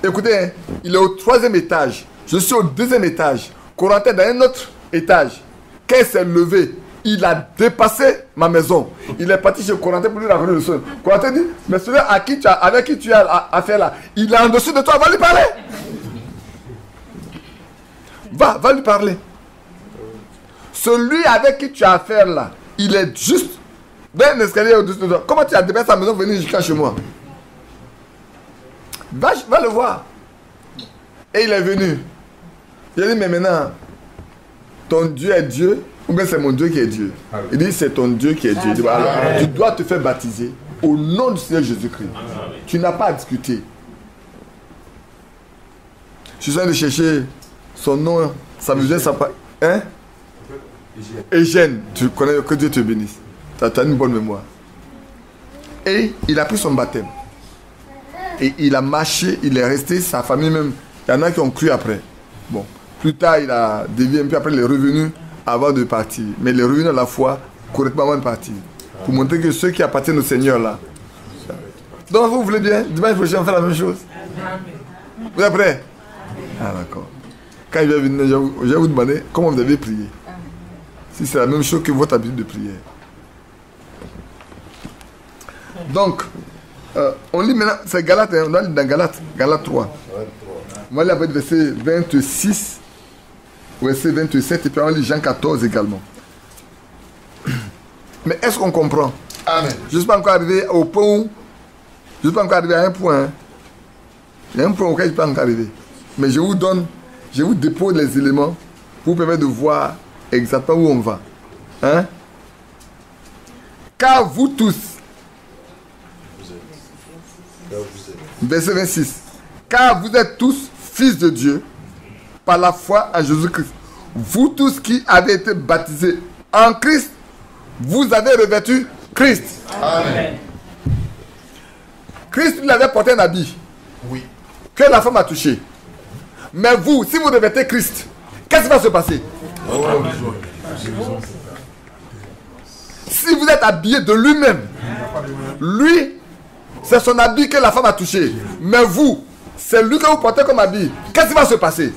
écoutez, hein, il est au 3e étage. Je suis au 2e étage. Corentin dans un autre étage. Quand il s'est levé, il a dépassé ma maison. Il est parti chez Corentin pour lui raconter le son. Corentin dit, mais celui avec qui tu as affaire là, il est en dessous de toi, va lui parler. Va lui parler. Celui avec qui tu as affaire là, il est juste dans un escalier au-dessus de toi. Comment tu as dépassé sa maison pour venir jusqu'à chez moi? Va le voir. Et il est venu. Il a dit, mais maintenant, ton Dieu est Dieu ou bien c'est mon Dieu qui est Dieu? Il dit, c'est ton Dieu qui est Dieu. Il dit, alors, tu dois te faire baptiser au nom du Seigneur Jésus-Christ. Tu n'as pas à discuter. Je suis en train de chercher son nom, ça me vient, ça pas. Hein? Eugène, tu connais, que Dieu te bénisse. Tu as une bonne mémoire. Et il a pris son baptême. Et il a marché, il est resté, sa famille même. Il y en a qui ont cru après. Bon, plus tard, il a dévié un peu, après il est revenu avant de partir. Mais il est revenu à la foi correctement avant de partir. Pour montrer que ceux qui appartiennent au Seigneur là. Donc vous voulez bien, dimanche prochain, on fait la même chose. Vous êtes prêts? Ah d'accord. Quand il va venir, je vais vous demander comment vous avez prié. Si c'est la même chose que votre habitude de prière. Donc, on lit maintenant, c'est Galates, on doit lire dans Galates 3. On va lire avec verset 26, verset 27, et puis on lit Jean 14 également. Mais est-ce qu'on comprend? Amen. Je ne suis pas encore arrivé au point où, je ne suis pas encore arrivé à un point. Hein. Il y a un point auquel je ne suis pas encore arrivé. Mais je vous dépose les éléments pour vous permettre de voir exactement où on va. Hein? Car vous tous, verset 26, car vous êtes tous fils de Dieu par la foi en Jésus-Christ. Vous tous qui avez été baptisés en Christ, vous avez revêtu Christ. Amen. Christ lui avait porté un habit. Oui. Que la femme a touché. Mais vous, si vous revêtez Christ, qu'est-ce qui va se passer? Si vous êtes habillé de lui-même, lui, c'est son habit que la femme a touché. Mais vous, c'est lui que vous portez comme habit. Qu'est-ce qui va se passer?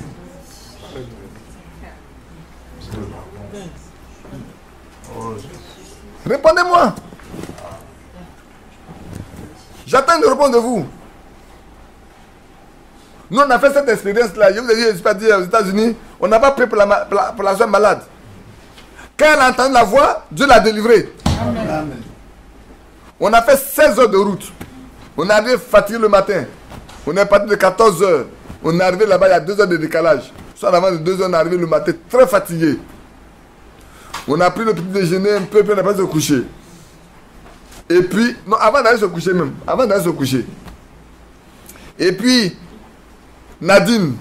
Répondez-moi. J'attends une réponse de vous. Nous, on a fait cette expérience-là. Je vous ai dit, je ne suis pas dit aux États-Unis, on n'a pas pris pour la soeur malade. Quand elle a entendu la voix, Dieu l'a délivrée. Amen. On a fait 16 heures de route. On est arrivé fatigué le matin. On est parti de 14 heures. On est arrivé là-bas, il y a 2 heures de décalage. Soit en avant de 2 heures, on est arrivé le matin très fatigué. On a pris le petit déjeuner un peu, puis on est parti se coucher. Et puis, non, avant d'aller se coucher même. Avant d'aller se coucher. Et puis, Nadine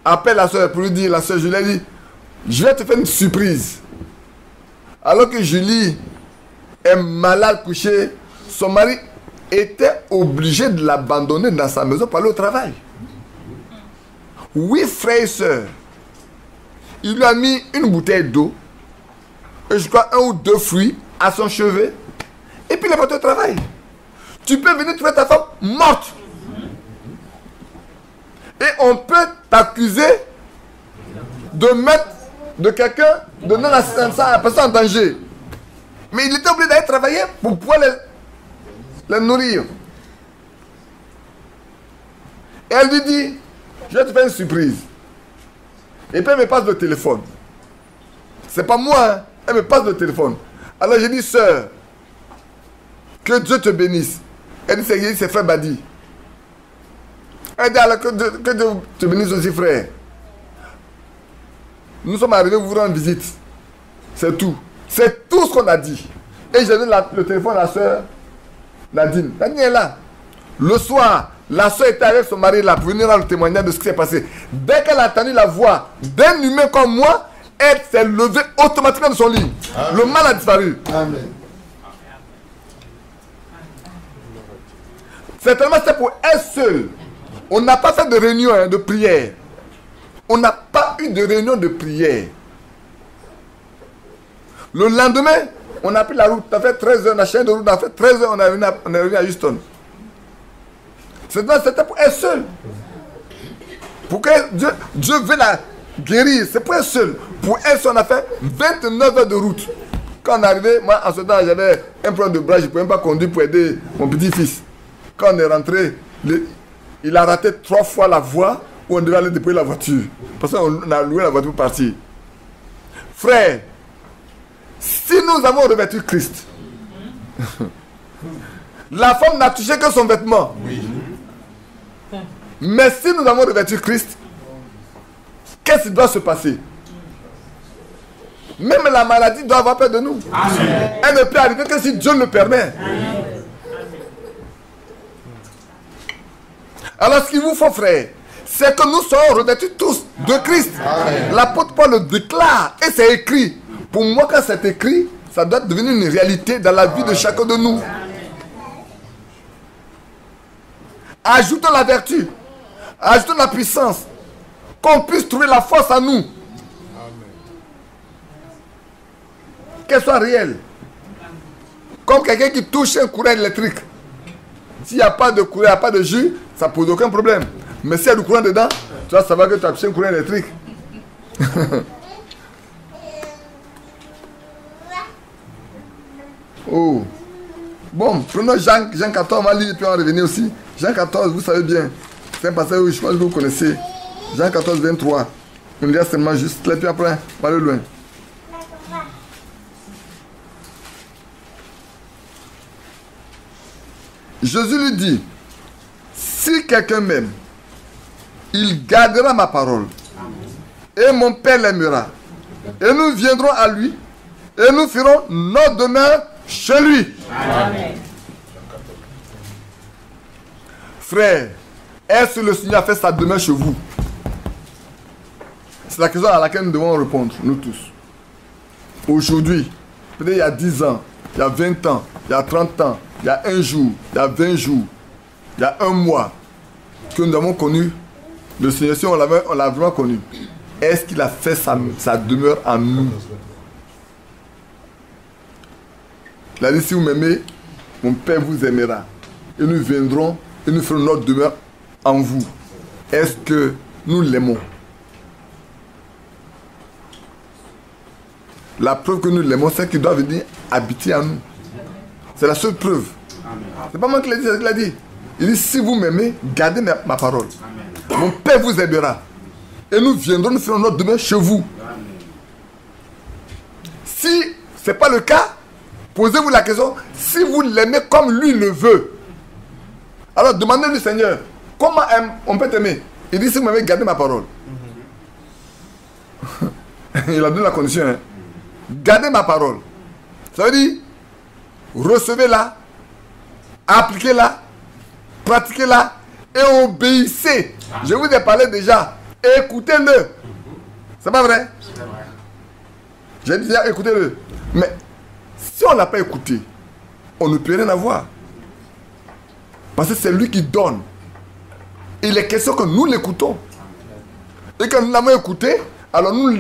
appelle la soeur pour lui dire, la soeur Julie dit, je vais te faire une surprise. Alors que Julie est malade couchée, son mari était obligé de l'abandonner dans sa maison pour aller au travail. Oui, frères et sœurs, il lui a mis une bouteille d'eau, et je crois 1 ou 2 fruits à son chevet, et puis il est parti au travail. Tu peux venir trouver ta femme morte. Et on peut t'accuser de mettre de quelqu'un, de non-assistance à la personne en danger. Mais il était obligé d'aller travailler pour pouvoir les nourrir. Et elle lui dit, je vais te faire une surprise. Et puis elle me passe le téléphone. C'est pas moi, hein. Elle me passe le téléphone. Alors j'ai dit, sœur, que Dieu te bénisse. Elle dit, c'est frère Badi. Elle dit, alors que Dieu te bénisse aussi, frère. Nous sommes arrivés vous rendre visite. C'est tout. C'est tout ce qu'on a dit. Et j'ai donné le téléphone à la soeur Nadine. Nadine est là. Le soir, la soeur était avec son mari là pour venir rendre le témoignage de ce qui s'est passé. Dès qu'elle a entendu la voix d'un humain comme moi, elle s'est levée automatiquement de son lit. Amen. Le mal a disparu. Amen. Certainement, c'est pour elle seule. On n'a pas fait de réunion de prière. On n'a pas eu de réunion de prière. Le lendemain, on a pris la route. On a fait 13 heures, on a changé de route. On a fait 13 heures, on est revenu à Houston. C'était pour elle seule. Pour que Dieu veut la guérir. C'est pour elle seule. Pour elle seule, on a fait 29 heures de route. Quand on est arrivé, moi, en ce temps, j'avais un problème de bras. Je ne pouvais même pas conduire pour aider mon petit-fils. Quand on est rentré, il a raté 3 fois la voie où on devait aller déployer la voiture. Parce qu'on a loué la voiture pour partir. Frère, si nous avons revêtu Christ, la femme n'a touché que son vêtement. Oui. Mais si nous avons revêtu Christ, qu'est-ce qui doit se passer? Même la maladie doit avoir peur de nous. Amen. Elle ne peut arriver que si Dieu le permet. Amen. Alors ce qu'il vous faut, frère, c'est que nous soyons revêtus tous de Christ. L'apôtre Paul le déclare et c'est écrit. Pour moi, quand c'est écrit, ça doit devenir une réalité dans la vie de chacun de nous. Ajoutons la vertu, ajoutons la puissance, qu'on puisse trouver la force en nous. Qu'elle soit réelle. Comme quelqu'un qui touche un courant électrique. S'il n'y a pas de courant, il n'y a pas de jus, ça ne pose aucun problème. Mais s'il y a du courant dedans, tu vas savoir que tu as touché un courant électrique. Oh. Bon, prenons Jean 14, on va lire et puis on va revenir aussi. Jean 14, vous savez bien. C'est un passage où je pense que vous connaissez. Jean 14, 23. On lira seulement juste là, puis après, on va aller loin. Jésus lui dit, si quelqu'un m'aime, il gardera ma parole. Et mon Père l'aimera. Et nous viendrons à lui. Et nous ferons notre demeure chez lui. Amen. Frère, est-ce que le Seigneur a fait sa demeure chez vous? C'est la question à laquelle nous devons répondre, nous tous. Aujourd'hui, peut-être il y a 10 ans, il y a 20 ans, il y a 30 ans, il y a 1 jour, il y a 20 jours. il y a un mois que nous avons connu le Seigneur, si on l'a vraiment connu, est-ce qu'il a fait sa demeure en nous? Il a dit, si vous m'aimez, mon Père vous aimera. Et nous viendrons et nous ferons notre demeure en vous. Est-ce que nous l'aimons? La preuve que nous l'aimons, c'est qu'il doit venir habiter en nous. C'est la seule preuve. C'est pas moi qui l'ai dit, c'est qu'il a dit. Il dit, si vous m'aimez, gardez ma parole. Amen. Mon Père vous aidera. Et nous viendrons, nous ferons notre demeure chez vous. Amen. Si ce n'est pas le cas, posez-vous la question, si vous l'aimez comme lui le veut, alors demandez-lui, Seigneur, comment on peut t'aimer? Il dit, si vous m'aimez, gardez ma parole. Il a donné la condition. Hein. Gardez ma parole. Ça veut dire, recevez-la, appliquez-la, pratiquez-la et obéissez. Je vous ai parlé déjà. Écoutez-le. C'est pas vrai? J'ai dit déjà, écoutez-le. Mais si on ne l'a pas écouté, on ne peut rien avoir. Parce que c'est lui qui donne. Il est question que nous l'écoutons. Et que nous l'avons écouté, alors nous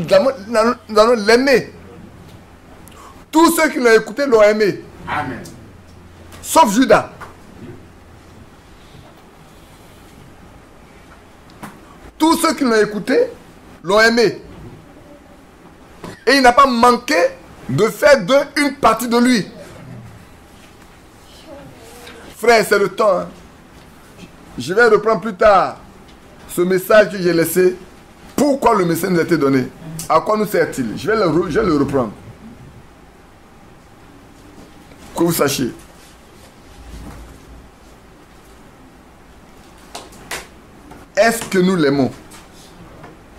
allons l'aimer. Tous ceux qui l'ont écouté l'ont aimé. Amen. Sauf Judas. Tous ceux qui l'ont écouté l'ont aimé. Et il n'a pas manqué de faire d'eux une partie de lui. Frère, c'est le temps. Hein. Je vais reprendre plus tard ce message que j'ai laissé. Pourquoi le message nous a été donné? À quoi nous sert-il? Je vais le reprendre. Que vous sachiez. Est-ce que nous l'aimons?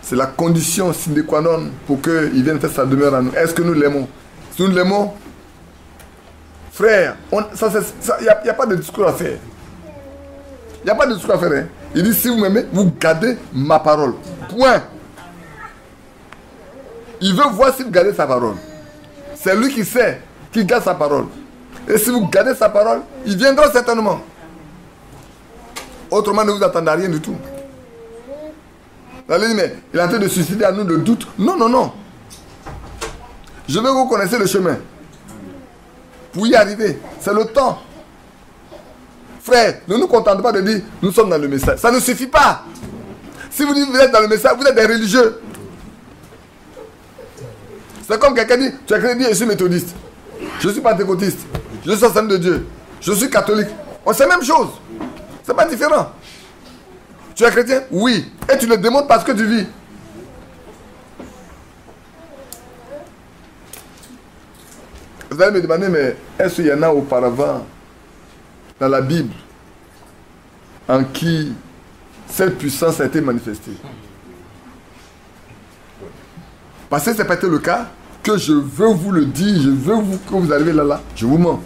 C'est la condition sine qua non pour qu'il vienne faire sa demeure à nous. Est-ce que nous l'aimons? Si nous l'aimons, frère, il n'y a pas de discours à faire. Il n'y a pas de discours à faire. Hein. Il dit, si vous m'aimez, vous gardez ma parole. Point. Il veut voir si vous gardez sa parole. C'est lui qui sait, qui garde sa parole. Et si vous gardez sa parole, il viendra certainement. Autrement, ne vous attendez à rien du tout. Vous allez dire, mais il est en train de susciter à nous le doute. Non, non, non. Je veux que vous connaissiez le chemin. Pour y arriver, c'est le temps. Frère, ne nous contentons pas de dire, nous sommes dans le message. Ça ne suffit pas. Si vous dites que vous êtes dans le message, vous êtes des religieux. C'est comme quelqu'un dit, tu as créé, je suis méthodiste. Je suis pentecôtiste. Je suis Assemblement de Dieu. Je suis catholique. C'est la même chose. C'est pas différent. Tu es chrétien? Oui. Et tu le démontres parce que tu vis. Vous allez me demander, mais est-ce qu'il y en a auparavant dans la Bible en qui cette puissance a été manifestée? Parce que ce n'est pas été le cas, que je veux vous le dire, je veux que vous arrivez là, je vous mens.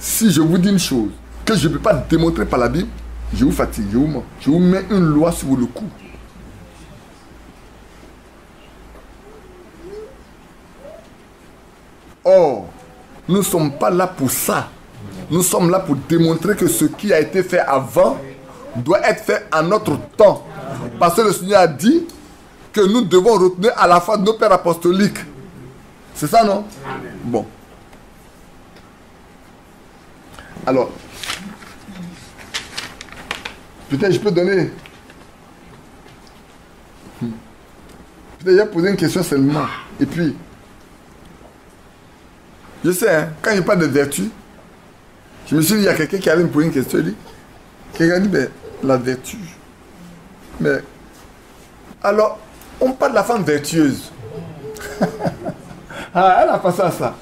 Si je vous dis une chose que je ne peux pas démontrer par la Bible, je vous fatigue, je vous mens. Je vous mets une loi sur le cou. Or, nous ne sommes pas là pour ça. Nous sommes là pour démontrer que ce qui a été fait avant doit être fait à notre temps. Parce que le Seigneur a dit que nous devons retenir à la fois nos pères apostoliques. C'est ça, non? Amen. Bon. Alors, peut-être je peux donner... Peut-être j'ai posé une question seulement. Et puis, je sais, hein, quand je parle de vertu, je me suis dit, il y a quelqu'un qui allait me poser une question. Il dit, quelqu'un dit, mais la vertu. Mais, alors, on parle de la femme vertueuse. Ah, elle a passé à ça.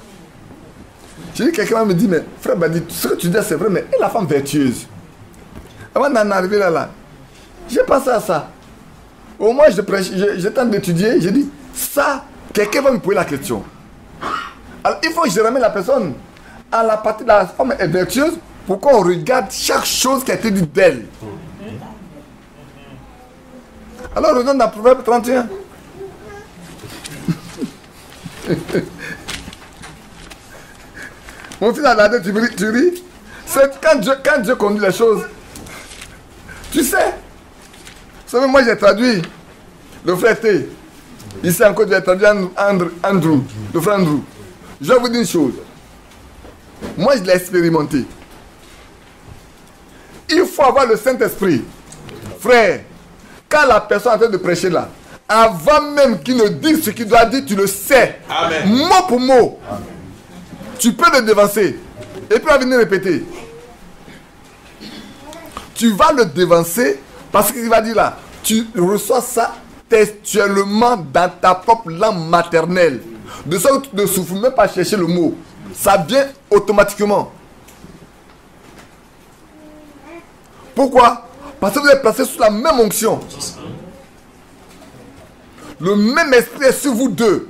J'ai dit, quelqu'un me dit, mais frère Badi, ce que tu dis, c'est vrai, mais elle est la femme vertueuse. Avant d'en arriver là, j'ai passé à ça. Au moins, je tente d'étudier, j'ai dit, ça, quelqu'un va me poser la question. Alors, il faut que je ramène la personne à la partie de la femme est vertueuse pour qu'on regarde chaque chose qui a été dite d'elle. Alors, regarde dans Proverbe 31. Mon fils a regardé, tu ris. C'est quand Dieu conduit les choses. Tu sais. Vous savez, moi j'ai traduit le frère T. Ici encore, j'ai traduit Andrew, le frère Andrew. Je vais vous dire une chose. Moi, je l'ai expérimenté. Il faut avoir le Saint-Esprit. Frère, quand la personne est en train de prêcher là, avant même qu'il ne dise ce qu'il doit dire, tu le sais. Amen. Mot pour mot. Amen. Tu peux le devancer. Et puis, il va venir répéter. Tu vas le devancer parce qu'il va dire là, tu reçois ça textuellement dans ta propre langue maternelle. De sorte que tu ne souffres même pas chercher le mot. Ça vient automatiquement. Pourquoi? Parce que vous êtes placé sous la même onction. Le même esprit est sur vous deux.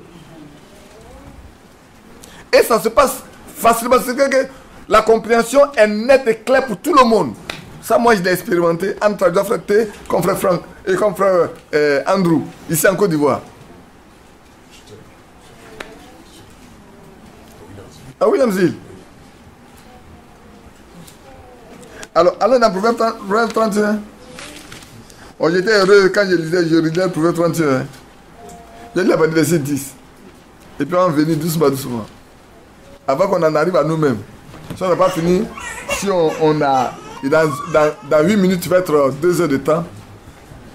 Et ça se passe facilement. C'est que la compréhension est nette et claire pour tout le monde. Ça, moi, je l'ai expérimenté entre frère T, comme frère Franck et comme frère Andrew, ici en Côte d'Ivoire. À Williamsville. Alors dans le Proverbe 31. Oh, j'étais heureux quand je lisais le Proverbe 31. J'ai lu la partie verset 10. Et puis on va venir doucement. Avant qu'on en arrive à nous-mêmes. Si on n'a pas fini, si on a... Dans 8 minutes, tu vas être 2 heures de temps.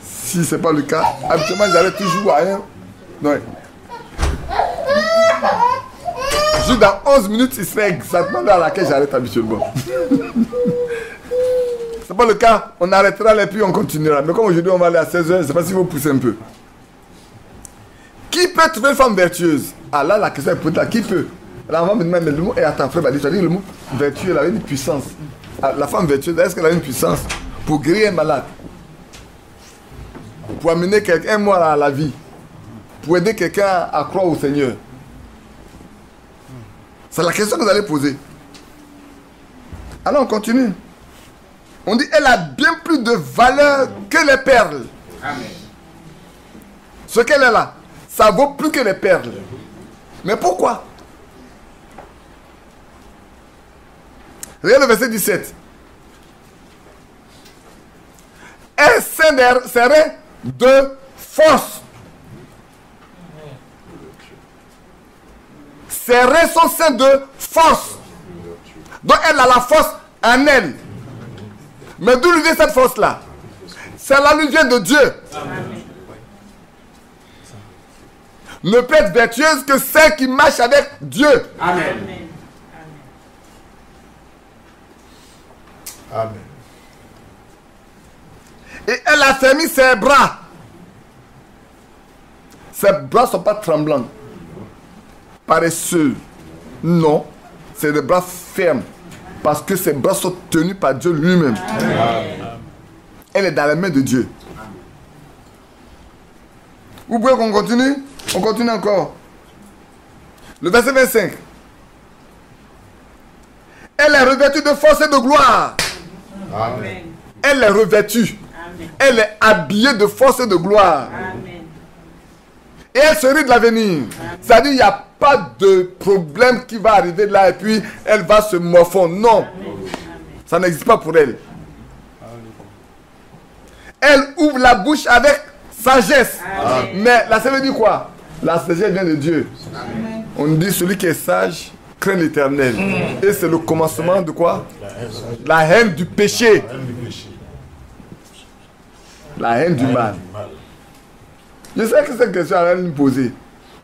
Si ce n'est pas le cas, habituellement, j'arrête toujours à un. Non. Juste dans 11 minutes, il serait exactement là à laquelle j'arrête habituellement. Ce n'est pas le cas, on arrêtera et puis on continuera. Mais comme aujourd'hui, on va aller à 16h, je ne sais pas s'il faut pousser un peu. Qui peut trouver une femme vertueuse? Ah là, la question est posée là. Qui peut? Là, on va me demander le mot. Et attends, frère, tu as dit le mot vertueux, elle avait une puissance. La femme vertueuse, est-ce qu'elle a une puissance pour guérir un malade? Pour amener quelqu'un mort à la vie? Pour aider quelqu'un à croire au Seigneur? C'est la question que vous allez poser. Alors on continue. On dit, elle a bien plus de valeur que les perles. Amen. Ce qu'elle est là, ça vaut plus que les perles. Mais pourquoi? Regardez le verset 17. Elle serait de force. Serrer son sein de force. Donc elle a la force en elle. Mais d'où lui vient cette force-là? Celle-là lui vient de Dieu. Amen. Ne peut être vertueuse que celle qui marche avec Dieu. Amen. Amen. Et elle a fermé ses bras. Ses bras ne sont pas tremblants, paresseux. Non, c'est des bras fermes. Parce que ses bras sont tenus par Dieu lui-même. Elle est dans les mains de Dieu. Vous pouvez qu'on continue? On continue encore. Le verset 25. Elle est revêtue de force et de gloire. Amen. Elle est revêtue. Amen. Elle est habillée de force et de gloire. Amen. Et elle se rit de l'avenir. C'est-à-dire qu'il n'y a pas de problème qui va arriver là et puis elle va se morfondre. Non. Amen. Ça n'existe pas pour elle. Elle ouvre la bouche avec sagesse. Amen. Mais la sagesse veut dire quoi? La sagesse vient de Dieu. Amen. On dit celui qui est sage craint l'Éternel. Et c'est le commencement de quoi? La haine du péché. La haine du mal. Je sais que cette question allait me poser.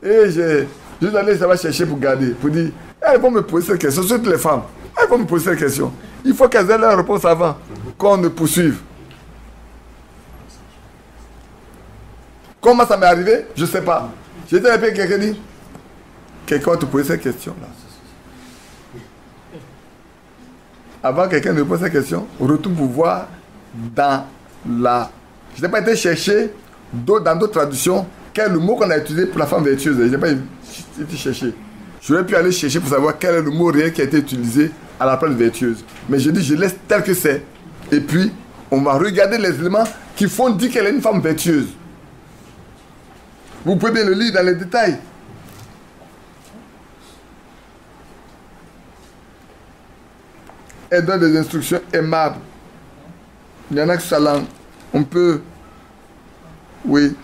Et je suis allé chercher pour garder. Pour dire, elles vont me poser cette question. Surtout les femmes. Elles vont me poser cette question. Il faut qu'elles aient leur réponse avant qu'on ne poursuive. Comment ça m'est arrivé? Je ne sais pas. J'étais avec quelqu'un dit, quelqu'un te posait cette question-là. Avant que quelqu'un ne pose cette question, on retourne pour voir dans la... Je n'ai pas été chercher dans d'autres traductions quel est le mot qu'on a utilisé pour la femme vertueuse. Je n'ai pas été chercher. J'aurais pu aller chercher pour savoir quel est le mot réel qui a été utilisé à la place de vertueuse. Mais je dis, je laisse tel que c'est. Et puis, on va regarder les éléments qui font dire qu'elle est une femme vertueuse. Vous pouvez bien le lire dans les détails. elle donne des instructions aimables. Il y en a que sa langue. On peut... Oui.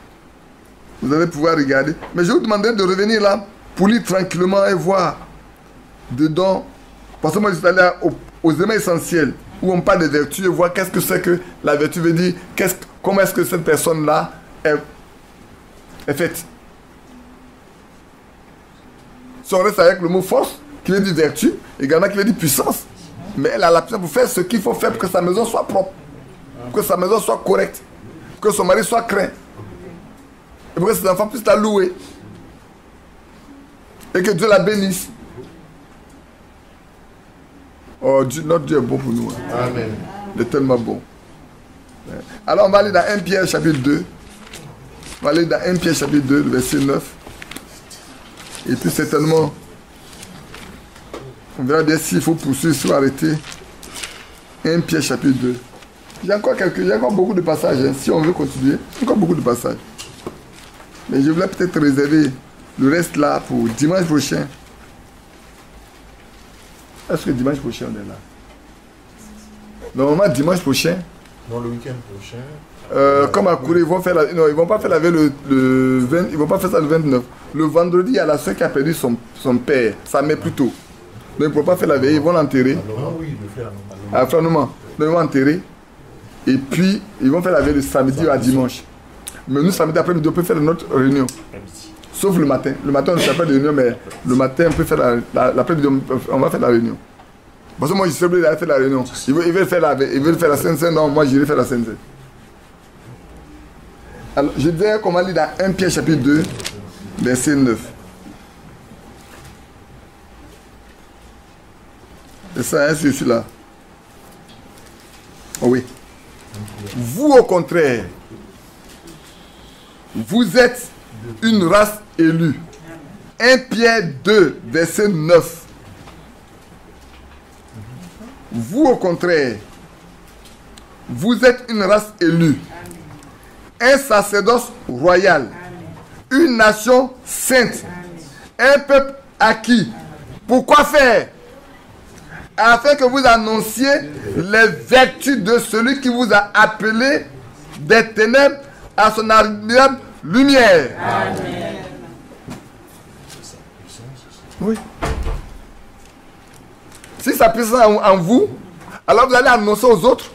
Vous allez pouvoir regarder. Mais je vous demanderai de revenir là pour lire tranquillement et voir dedans. Parce que moi, je suis allé aux éléments essentiels où on parle de vertu et voir qu'est-ce que c'est que la vertu veut dire. Comment est-ce que cette personne-là est faite. Si on reste avec le mot force, qui veut dire vertu, également qui veut dire puissance. Mais elle a la puissance pour faire ce qu'il faut faire pour que sa maison soit propre. Pour que sa maison soit correcte. Pour que son mari soit craint. Et pour que ses enfants puissent la louer. Et que Dieu la bénisse. Oh, notre Dieu est bon pour nous. Hein. Amen. Il est tellement bon. Alors on va aller dans 1 Pierre chapitre 2. On va aller dans 1 Pierre chapitre 2, le verset 9. Et puis certainement, on verra bien s'il faut poursuivre, s'il faut arrêter. 1 Pierre chapitre 2. Il y a encore beaucoup de passages, hein, si on veut continuer. Encore beaucoup de passages. Mais je voulais peut-être réserver le reste là pour dimanche prochain. Est-ce que dimanche prochain on est là? Normalement dimanche prochain. Dans le week-end prochain. Comme à Kouré, ils vont faire non, ils vont pas faire la veille le 20, ils vont pas faire ça le 29. Le vendredi, il y a la soeur qui a perdu son père, sa mère plutôt. Donc ils ne pourront pas faire la veille, ils vont l'enterrer. Ah oui, le frère. À Franomant. Donc ils vont enterrer. Et puis ils vont faire la veille le samedi à dimanche. Mais nous, samedi après-midi, on peut faire notre réunion. Sauf le matin. Le matin, on ne fait pas de réunion, mais le matin, on peut faire l'après-midi, on va faire la réunion. Parce que moi, je suis obligé d'aller faire la réunion. Ils veulent faire la Sainte-Sainte, non, moi, j'irai faire la Sainte-Sainte. Alors, je disais qu'on va lire dans 1 Pierre chapitre 2, verset 9. C'est ça, hein, c'est celui-là. Oh oui. Vous, au contraire, vous êtes une race élue. 1 Pierre 2, verset 9. Vous, au contraire, vous êtes une race élue. Un sacerdoce royal. Une nation sainte. Un peuple acquis. Pourquoi faire? Afin que vous annonciez les vertus de celui qui vous a appelé des ténèbres à son admirable lumière. Amen. Oui. Si ça puissance en vous, alors vous allez annoncer aux autres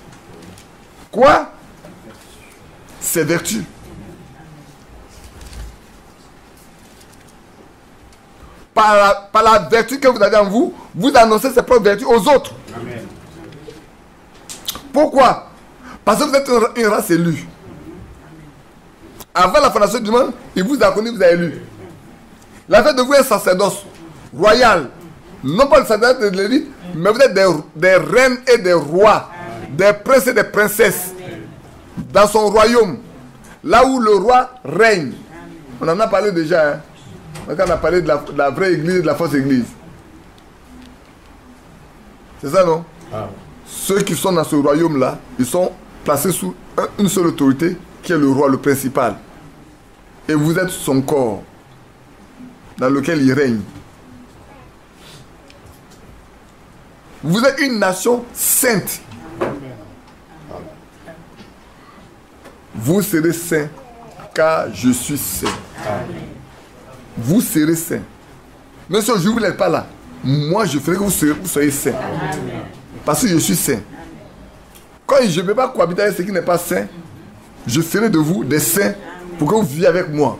quoi? Ses vertus. Par la vertu que vous avez en vous, vous annoncez ses propres vertus aux autres. Amen. Pourquoi? Parce que vous êtes une race élue. Avant la fondation du monde, il vous a connu, vous a élu. Il a fait de vous un sacerdoce royal. Non pas le sacerdoce de l'élite, mais vous êtes des reines et des rois, des princes et des princesses. Dans son royaume, là où le roi règne. On en a parlé déjà. Hein. On a parlé de la vraie église et de la fausse église. C'est ça, non? Ah. Ceux qui sont dans ce royaume-là, ils sont placés sous une seule autorité, qui est le roi, le principal. Et vous êtes son corps, dans lequel il règne. Vous êtes une nation sainte. Vous serez saints, car je suis saint. Vous serez saints. Même si je ne vous l'ai pas là, moi je ferai que vous soyez saints. Parce que je suis saint. Quand je ne peux pas cohabiter avec ce qui n'est pas saint, je ferai de vous des saints pour que vous viviez avec moi.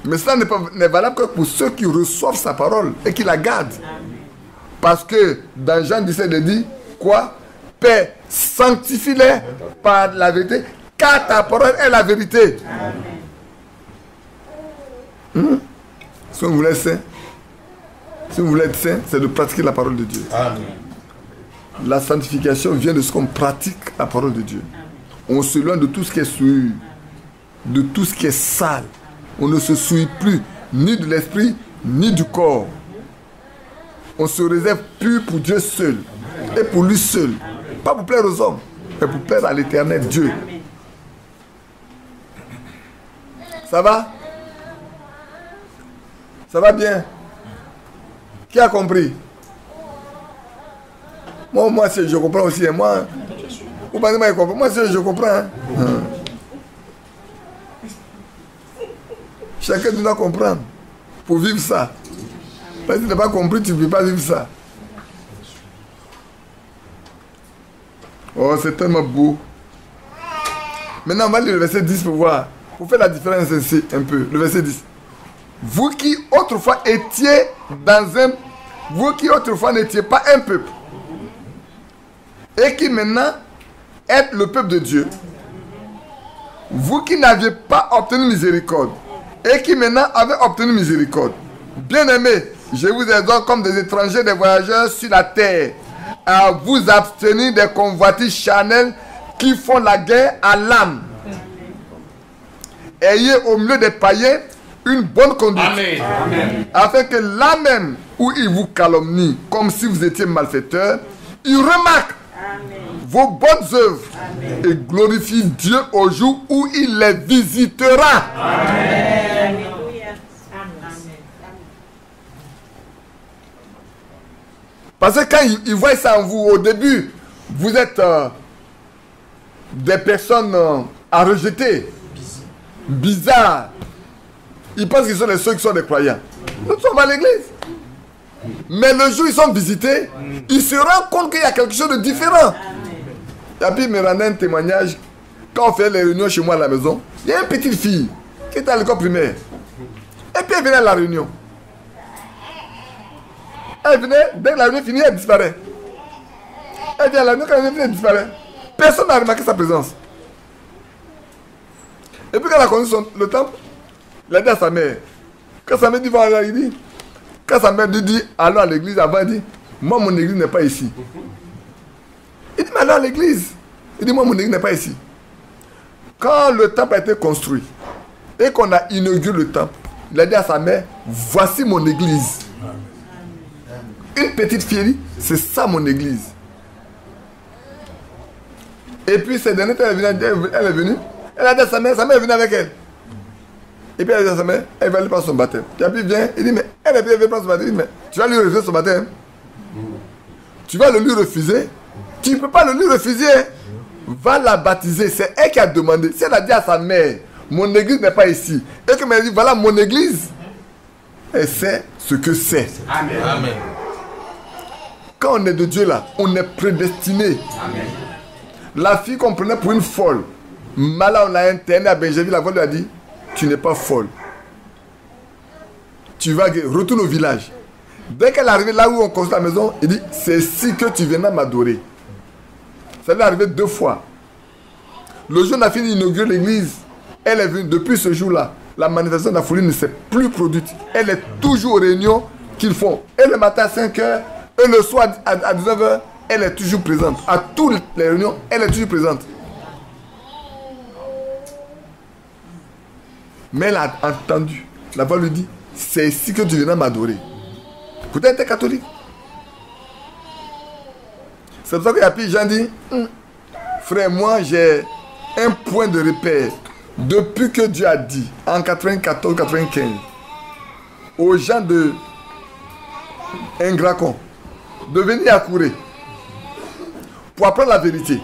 Mais cela n'est valable que pour ceux qui reçoivent sa parole et qui la gardent. Parce que dans Jean 17, il dit quoi? Père, sanctifie-les par la vérité, car ta parole est la vérité. Si vous voulez être saint, si vous voulez être saint, c'est de pratiquer la parole de Dieu. Amen. La sanctification vient de ce qu'on pratique la parole de Dieu. On se loin de tout ce qui est souillé, de tout ce qui est sale. On ne se souille plus, ni de l'esprit, ni du corps. On se réserve pur pour Dieu seul, et pour lui seul. Pas pour plaire aux hommes, mais pour plaire à l'éternel Dieu. Ça va? Ça va bien? Qui a compris? Moi, je comprends aussi. Hein. Moi, vous pensez que je comprends? Moi, je comprends. Hein. Chacun doit comprendre pour vivre ça. Parce que tu n'as pas compris, tu ne peux pas vivre ça. Oh, c'est tellement beau. Maintenant, on va lire le verset 10 pour voir. Pour faire la différence ici, un peu. Le verset 10. Vous qui autrefois étiez vous qui autrefois n'étiez pas un peuple, et qui maintenant êtes le peuple de Dieu. Vous qui n'aviez pas obtenu miséricorde, et qui maintenant avez obtenu miséricorde. Bien-aimés, je vous exhorte comme des étrangers, des voyageurs sur la terre, à vous abstenir des convoitises charnelles qui font la guerre à l'âme. Ayez au milieu des païens une bonne conduite. Amen. Amen. Afin que là même où ils vous calomnient comme si vous étiez malfaiteurs, ils remarquent vos bonnes œuvres. Amen. Et glorifient Dieu au jour où il les visitera. Amen. Parce que quand ils voient ça en vous, au début, vous êtes des personnes à rejeter, bizarres. Ils pensent qu'ils sont les seuls qui sont des croyants. Nous sommes à l'église. Mais le jour où ils sont visités, ils se rendent compte qu'il y a quelque chose de différent. Et puis il me rendait un témoignage. Quand on fait les réunions chez moi à la maison, il y a une petite fille qui était à l'école primaire. Et puis elle venait à la réunion. Elle venait, dès que la réunion finit, elle disparaît. Elle vient à la réunion, quand la réunion finit, elle disparaît. Personne n'a remarqué sa présence. Et puis quand elle a connu le temple, il a dit à sa mère. Quand sa mère dit, voilà, il dit. Quand sa mère lui dit, allons à l'église, avant, il dit, moi, mon église n'est pas ici. Il dit, mais allons à l'église. Il dit, moi, mon église n'est pas ici. Quand le temple a été construit et qu'on a inauguré le temple, il a dit à sa mère, voici mon église. Une petite fille, c'est ça mon église. Et puis cette dernière fois, elle est venue, elle a dit à sa mère est venue avec elle. Et puis elle a dit à sa mère, elle va aller prendre son baptême. Et puis il vient, il dit, mais elle veut prendre son baptême. Il dit, mais tu vas lui refuser son baptême. Tu vas le lui refuser. Tu ne peux pas le lui refuser. Va la baptiser. C'est elle qui a demandé. Si elle a dit à sa mère, mon église n'est pas ici, et qu'elle m'a dit, voilà mon église, elle sait ce que c'est. Amen. Amen. Quand on est de Dieu là, on est prédestiné. Amen. La fille qu'on prenait pour une folle, malade, on l'a internée à Benjamin, la voix lui a dit, tu n'es pas folle. Tu vas retourner au village. Dès qu'elle est arrivée là où on construit la maison, il dit, c'est ici que tu viendras m'adorer. Ça lui est arrivé 2 fois. Le jour où on a fini d'inaugurer l'église, elle est venue. Depuis ce jour-là, la manifestation de la folie ne s'est plus produite. Elle est toujours aux réunions qu'ils font. Et le matin à 5h, et le soir à 19h, elle est toujours présente. À toutes les réunions, elle est toujours présente. Mais elle a entendu. La voix lui dit, c'est ici que tu viendras m'adorer. Peut-être tu es catholique. C'est pour ça qu'il y a plus de gens qui disent, frère, moi j'ai un point de repère. Depuis que Dieu a dit, en 94-95, aux gens de Ingracon, de venir à Kouré pour apprendre la vérité.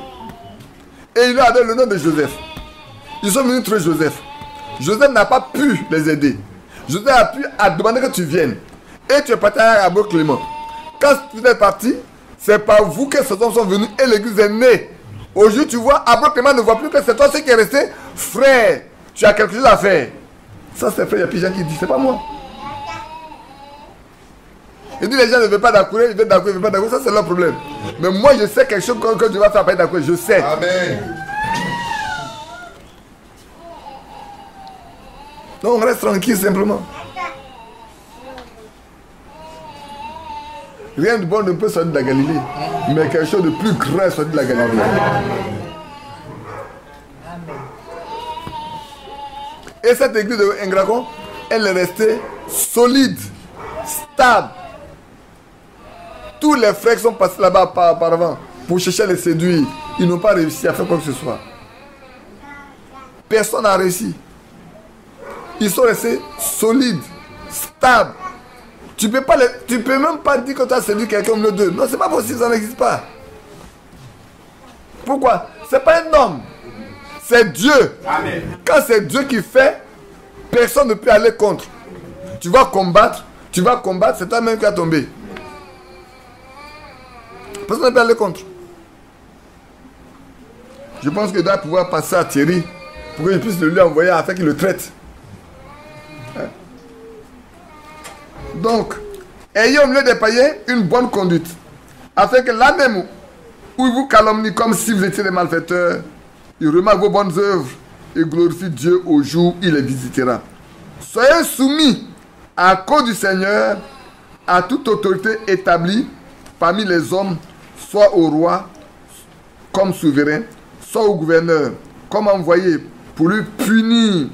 Et il leur a donné le nom de Joseph. Ils sont venus trouver Joseph. Joseph n'a pas pu les aider. Joseph a pu demander que tu viennes. Et tu es parti à Arabo Clément. Quand vous êtes parti, c'est par vous que ces hommes sont venus et l'église est née. Aujourd'hui, tu vois, Arabo Clément ne voit plus que c'est toi ce qui est resté. Frère, tu as quelque chose à faire. Ça, c'est frère. Il y a plus de gens qui disent, c'est pas moi. Il dit les gens ne veulent pas d'Akouré, ils veulent d'Akouré, ils ne veulent pas d'Akouré, ça c'est leur problème. Mais moi je sais quelque chose que Dieu va faire après d'Akouré, je sais. Amen. Donc on reste tranquille simplement. Rien de bon ne peut sortir de la Galilée, mais quelque chose de plus grand sortir de la Galilée. Et cette église de Ingracon, elle est restée solide, stable. Tous les frères qui sont passés là-bas auparavant pour chercher à les séduire, ils n'ont pas réussi à faire quoi que ce soit. Personne n'a réussi. Ils sont restés solides, stables. Tu peux même pas dire que tu as séduit quelqu'un au milieu d'eux. Non, c'est pas possible, ça n'existe pas. Pourquoi? C'est pas un homme. C'est Dieu. Amen. Quand c'est Dieu qui fait, personne ne peut aller contre. Tu vas combattre, c'est toi-même qui as tombé. Personne ne peut aller contre. Je pense que je dois pouvoir passer à Thierry pour qu'il puisse le lui envoyer afin qu'il le traite. Donc, ayez au milieu des païens une bonne conduite, afin que là même où ils vous calomnient comme si vous étiez des malfaiteurs, ils remarquent vos bonnes œuvres et glorifient Dieu au jour où il les visitera. Soyez soumis à cause du Seigneur à toute autorité établie parmi les hommes, soit au roi comme souverain, soit au gouverneur comme envoyé pour lui punir,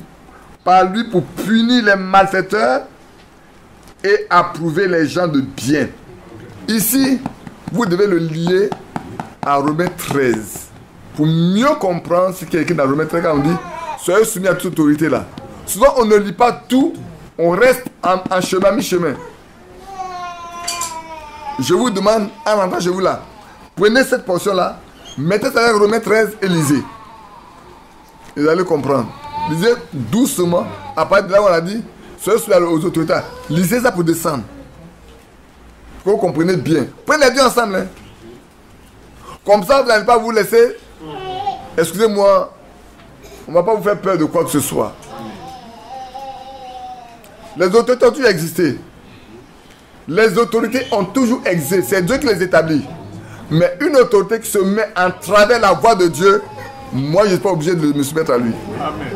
par lui pour punir les malfaiteurs et approuver les gens de bien. Ici, vous devez le lier à Romains 13 pour mieux comprendre ce qui est écrit dans Romains 13 quand on dit soyez soumis à toute autorité là. Souvent on ne lit pas tout, on reste en chemin, mi-chemin. Je vous demande, en rentrant chez vous là, prenez cette portion là, mettez ça avec Romains 13 et lisez. Et vous allez comprendre. Lisez doucement, à partir de là où on a dit soyez soumis aux autorités. Lisez ça pour descendre. Pour que vous compreniez bien. Prenez les deux ensemble. Hein. Comme ça, vous n'allez pas vous laisser. Excusez-moi, on ne va pas vous faire peur de quoi que ce soit. Les autorités ont toujours existé. Les autorités ont toujours existé. C'est Dieu qui les établit. Mais une autorité qui se met en travers la voie de Dieu, moi je ne suis pas obligé de me soumettre à lui. Amen.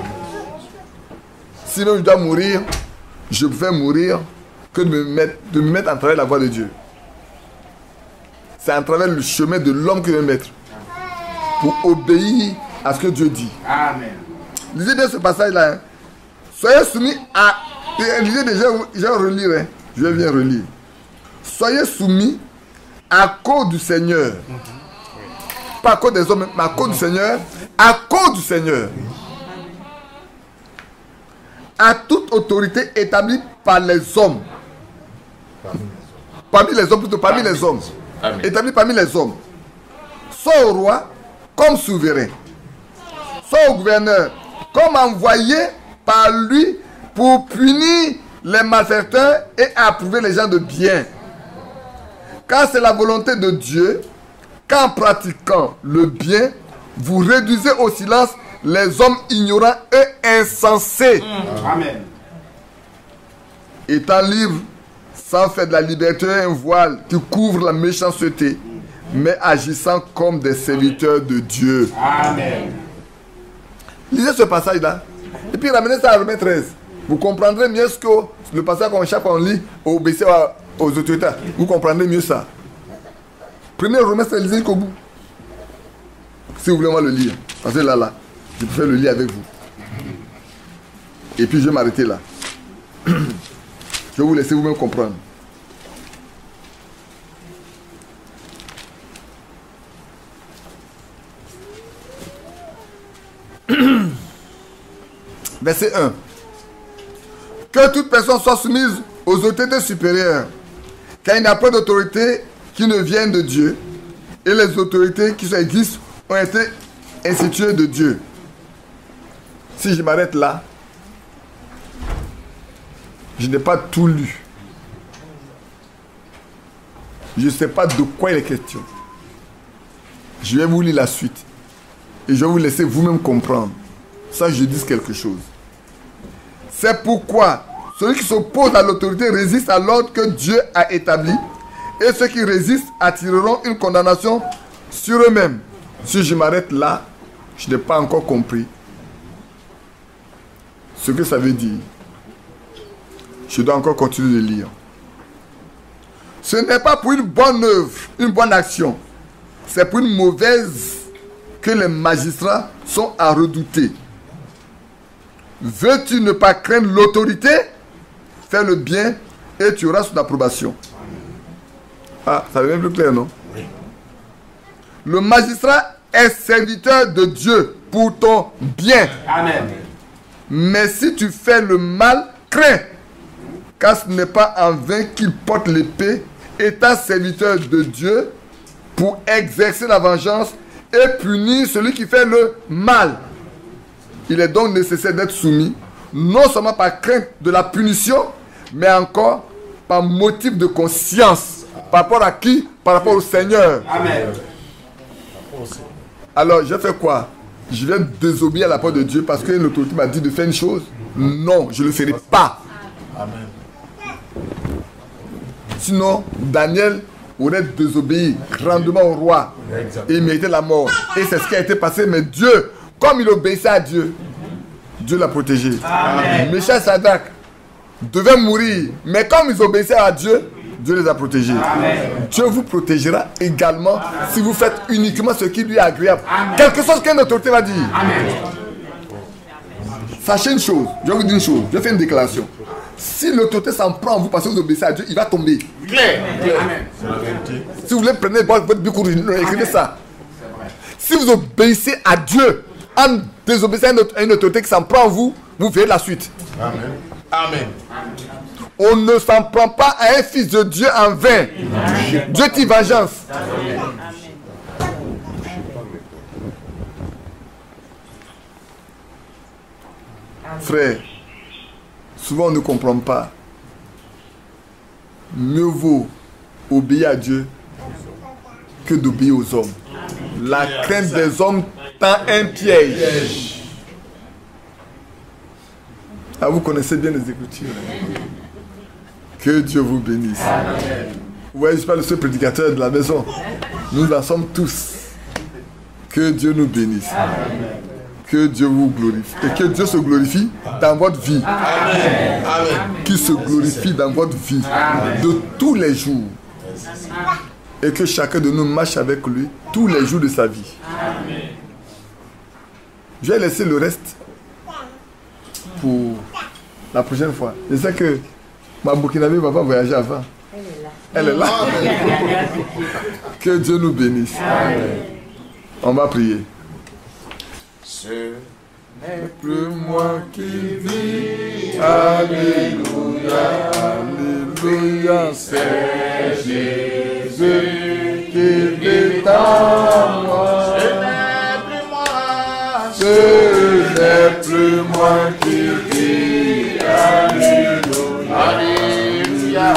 Sinon je dois mourir, je préfère mourir que de me mettre en travers la voie de Dieu. C'est en travers le chemin de l'homme que je vais mettre. Pour obéir à ce que Dieu dit. Amen. Lisez bien ce passage-là. Hein. Soyez soumis à... Lisez déjà, je vais relire. Hein. Je vais bien relire. Soyez soumis à cause du Seigneur. Pas à cause des hommes, mais à cause du Seigneur. À cause du Seigneur. À toute autorité établie par les hommes. Parmi les hommes, plutôt parmi les hommes. Établie parmi les hommes. Soit au roi, comme souverain. Soit au gouverneur, comme envoyé par lui pour punir les malfaiteurs et approuver les gens de bien. Car c'est la volonté de Dieu qu'en pratiquant le bien, vous réduisez au silence les hommes ignorants et insensés. Amen. Étant libres, sans faire de la liberté un voile qui couvre la méchanceté, mais agissant comme des serviteurs de Dieu. Amen. Lisez ce passage-là, et puis ramenez ça à Romains 13. Vous comprendrez mieux ce que le passage qu'on chaque fois on lit, obéissez aux autorités. Vous comprendrez mieux ça. Prenez Romains 13, lisez jusqu'au bout. Si vous voulez moi le lire. Parce que là, je préfère le lire avec vous. Et puis je vais m'arrêter là. Je vais vous laisser vous-même comprendre. Verset 1. Que toute personne soit soumise aux autorités supérieures, car il n'y a pas d'autorité qui ne vienne de Dieu, et les autorités qui existent ont été instituées de Dieu. Si je m'arrête là, je n'ai pas tout lu. Je ne sais pas de quoi il est question. Je vais vous lire la suite. Et je vais vous laisser vous-même comprendre. Ça, je dis quelque chose. C'est pourquoi celui qui s'oppose à l'autorité résiste à l'ordre que Dieu a établi. Et ceux qui résistent attireront une condamnation sur eux-mêmes. Si je m'arrête là, je n'ai pas encore compris ce que ça veut dire. Je dois encore continuer de lire. Ce n'est pas pour une bonne œuvre, une bonne action. C'est pour une mauvaise que les magistrats sont à redouter. Veux-tu ne pas craindre l'autorité? Fais le bien et tu auras son approbation. Ah, ça devient plus clair, non? Oui. Le magistrat est serviteur de Dieu pour ton bien. Amen. Mais si tu fais le mal, crains. car ce n'est pas en vain qu'il porte l'épée, étant serviteur de Dieu, pour exercer la vengeance et punir celui qui fait le mal. Il est donc nécessaire d'être soumis, non seulement par crainte de la punition, mais encore par motif de conscience. Par rapport à qui? Par rapport au Seigneur. Amen. Alors, je fais quoi? Je viens désobéir à la parole de Dieu parce que l'autorité m'a dit de faire une chose. Non, je ne le ferai pas. Amen. Sinon, Daniel aurait désobéi grandement au roi. Et il méritait la mort. Et c'est ce qui a été passé. Mais Dieu, comme il obéissait à Dieu, Dieu l'a protégé. Amen. Meshach et Shadrach devaient mourir. Mais comme ils obéissaient à Dieu, Dieu les a protégés. Amen. Dieu vous protégera également si vous faites uniquement ce qui lui est agréable. Quelque chose qu'une autorité va dire. Amen. Sachez une chose, je vais vous dire une chose, je vais faire une déclaration. Si l'autorité s'en prend en vous parce que vous obéissez à Dieu, il va tomber. Clair. Amen. C'est la vérité. Si vous voulez prendre votre bicourou, écrivez ça. Si vous obéissez à Dieu en désobéissant à une autorité qui s'en prend en vous, vous verrez la suite. Amen. Amen. On ne s'en prend pas à un fils de Dieu en vain. Dieu tire vengeance. Frère, souvent on ne comprend pas. Mieux vaut obéir à Dieu que d'obéir aux hommes. La crainte des hommes tend un piège. Ah, vous connaissez bien les Écritures. Que Dieu vous bénisse. Vous voyez, je ne suis pas le seul prédicateur de la maison. Nous en sommes tous. Que Dieu nous bénisse. Que Dieu vous glorifie. Et que Dieu se glorifie dans votre vie. Amen. Amen. Qu'il se glorifie dans votre vie de tous les jours. Et que chacun de nous marche avec lui tous les jours de sa vie. Je vais laisser le reste pour la prochaine fois. Je sais que ma Burkinabé ne va pas voyager avant. Elle est là. Que Dieu nous bénisse. On va prier. Ce n'est plus moi qui vis. Alléluia, Alléluia, c'est Jésus qui vit en moi. Ce n'est plus moi qui vis. Alléluia, Alléluia,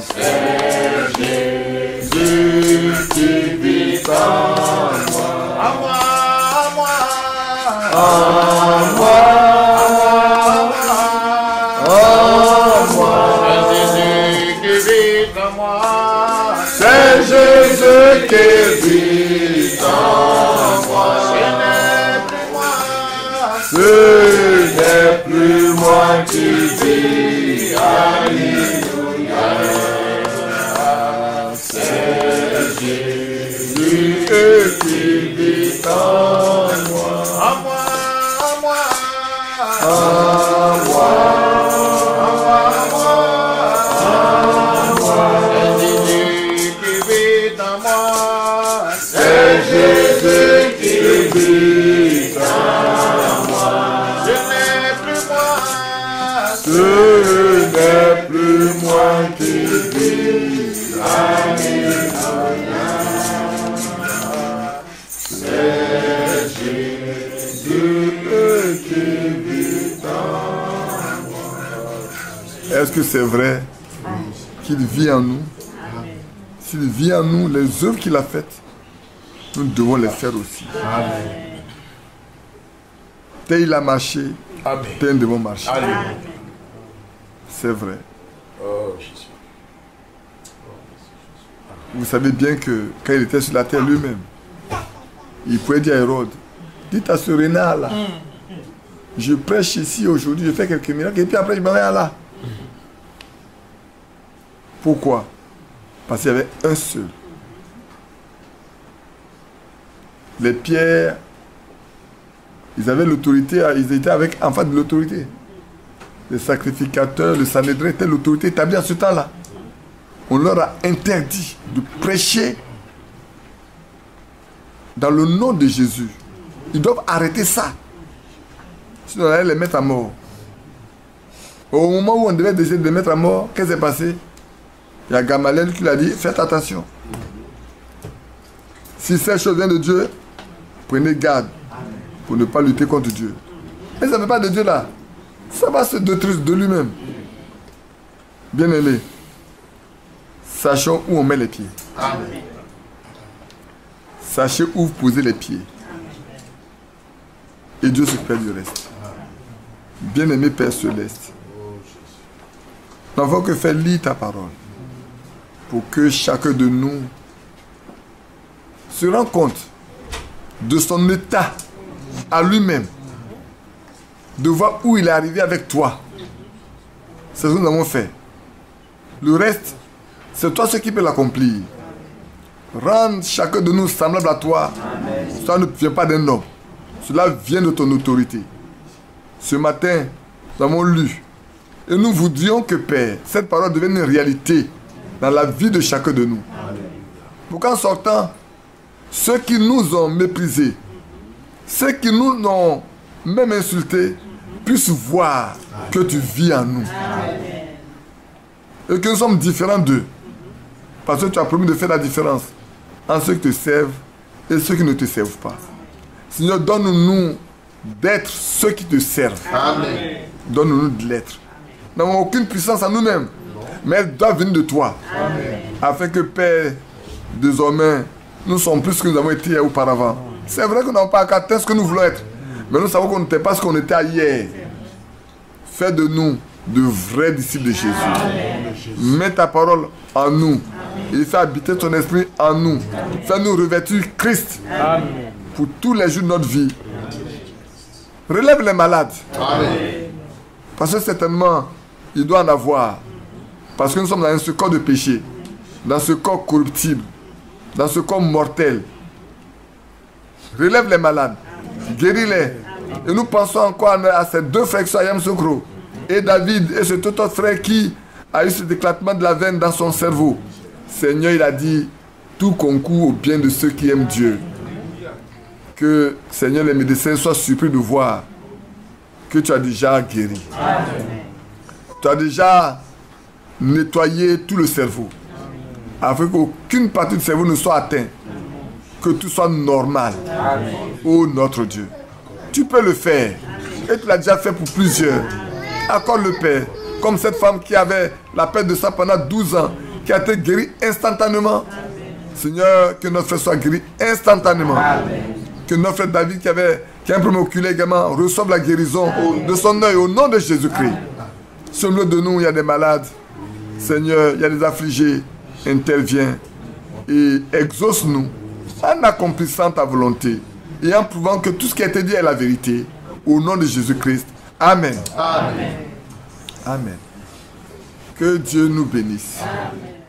c'est Jésus qui vit en moi. C'est Jésus qui vit en moi. Ce n'est plus moi qui vis. Alléluia. C'est Jésus qui vit en moi. C'est Jésus qui vit en moi. Ce n'est plus moi qui vis. Alléluia. C'est Jésus qui vit en moi. Est-ce que c'est vrai qu'il vit en nous? S'il vit en nous, les œuvres qu'il a faites, nous devons les faire aussi. Tel il a marché, tel nous devons marcher. C'est vrai. Vous savez bien que quand il était sur la terre lui-même, il pouvait dire à Hérode, dites à ce renard là, je prêche ici aujourd'hui, je fais quelques miracles et puis après je m'en vais à là. Pourquoi? Parce qu'il y avait un seul. Les pierres, ils avaient l'autorité, ils étaient en face de l'autorité. Les sacrificateurs, le Sanhédrin était l'autorité établie à ce temps-là. On leur a interdit de prêcher dans le nom de Jésus. Ils doivent arrêter ça. Sinon on allait les mettre à mort. Au moment où on devait décider de mettre à mort, qu'est-ce qui s'est passé? Il y a Gamaliel qui lui a dit, faites attention. Si cette chose vient de Dieu, prenez garde pour ne pas lutter contre Dieu. Mais ça ne vient pas de Dieu là. Ça va se détruire de lui-même. Bien-aimés, sachons où on met les pieds. Amen. Sachez où vous posez les pieds. Et Dieu s'occupe du reste. Bien-aimé Père Céleste, nous n'avons que faire lire ta parole pour que chacun de nous se rende compte de son état à lui-même, de voir où il est arrivé avec toi. C'est ce que nous avons fait. Le reste, c'est toi ce qui peut l'accomplir. Rendre chacun de nous semblable à toi. Ça ne vient pas d'un homme. Cela vient de ton autorité. Ce matin, nous avons lu. Et nous voudrions que, Père, cette parole devienne une réalité dans la vie de chacun de nous. Pour qu'en sortant, ceux qui nous ont méprisés, ceux qui nous ont même insultés, puissent voir que tu vis en nous. Et que nous sommes différents d'eux. Parce que tu as promis de faire la différence entre ceux qui te servent et ceux qui ne te servent pas. Seigneur, donne-nous d'être ceux qui te servent. Amen. Donne-nous de l'être. Nous n'avons aucune puissance en nous-mêmes, mais elle doit venir de toi. Amen. Afin que, Père, désormais, nous sommes plus ce que nous avons été auparavant. C'est vrai que nous n'avons pas atteint ce que nous voulons être, mais nous savons qu'on n'était pas ce qu'on était hier. Fais de nous de vrais disciples de Jésus. Amen. Mets ta parole en nous. Et fais habiter ton esprit en nous. Fais-nous revêtir Christ. Amen. Pour tous les jours de notre vie. Relève les malades. Amen. Parce que certainement, il doit en avoir. Parce que nous sommes dans ce corps de péché. Dans ce corps corruptible. Dans ce corps mortel. Relève les malades. Guéris-les. Et nous pensons encore à ces deux frères qui sont à Yamoussoukro. Et David et ce tout autre frère qui a eu cet éclatement de la veine dans son cerveau. Seigneur, il a dit, tout concourt au bien de ceux qui aiment Dieu. Que, Seigneur, les médecins soient surpris de voir que tu as déjà guéri. Amen. Tu as déjà nettoyé tout le cerveau. Afin qu'aucune partie du cerveau ne soit atteinte. Que tout soit normal. Amen. Oh notre Dieu. Tu peux le faire. Et tu l'as déjà fait pour plusieurs. Accorde le Père. Comme cette femme qui avait la perte de sang pendant 12 ans. Qui a été guérie instantanément. Amen. Seigneur, que notre frère soit guéri instantanément. Amen. Que notre frère David qui a un problème oculaire également reçoive la guérison de son œil au nom de Jésus-Christ. Sur le milieu de nous, il y a des malades. Seigneur, il y a des affligés. Interviens et exauce-nous en accomplissant ta volonté et en prouvant que tout ce qui a été dit est la vérité. Au nom de Jésus-Christ. Amen. Amen. Amen. Que Dieu nous bénisse. Amen.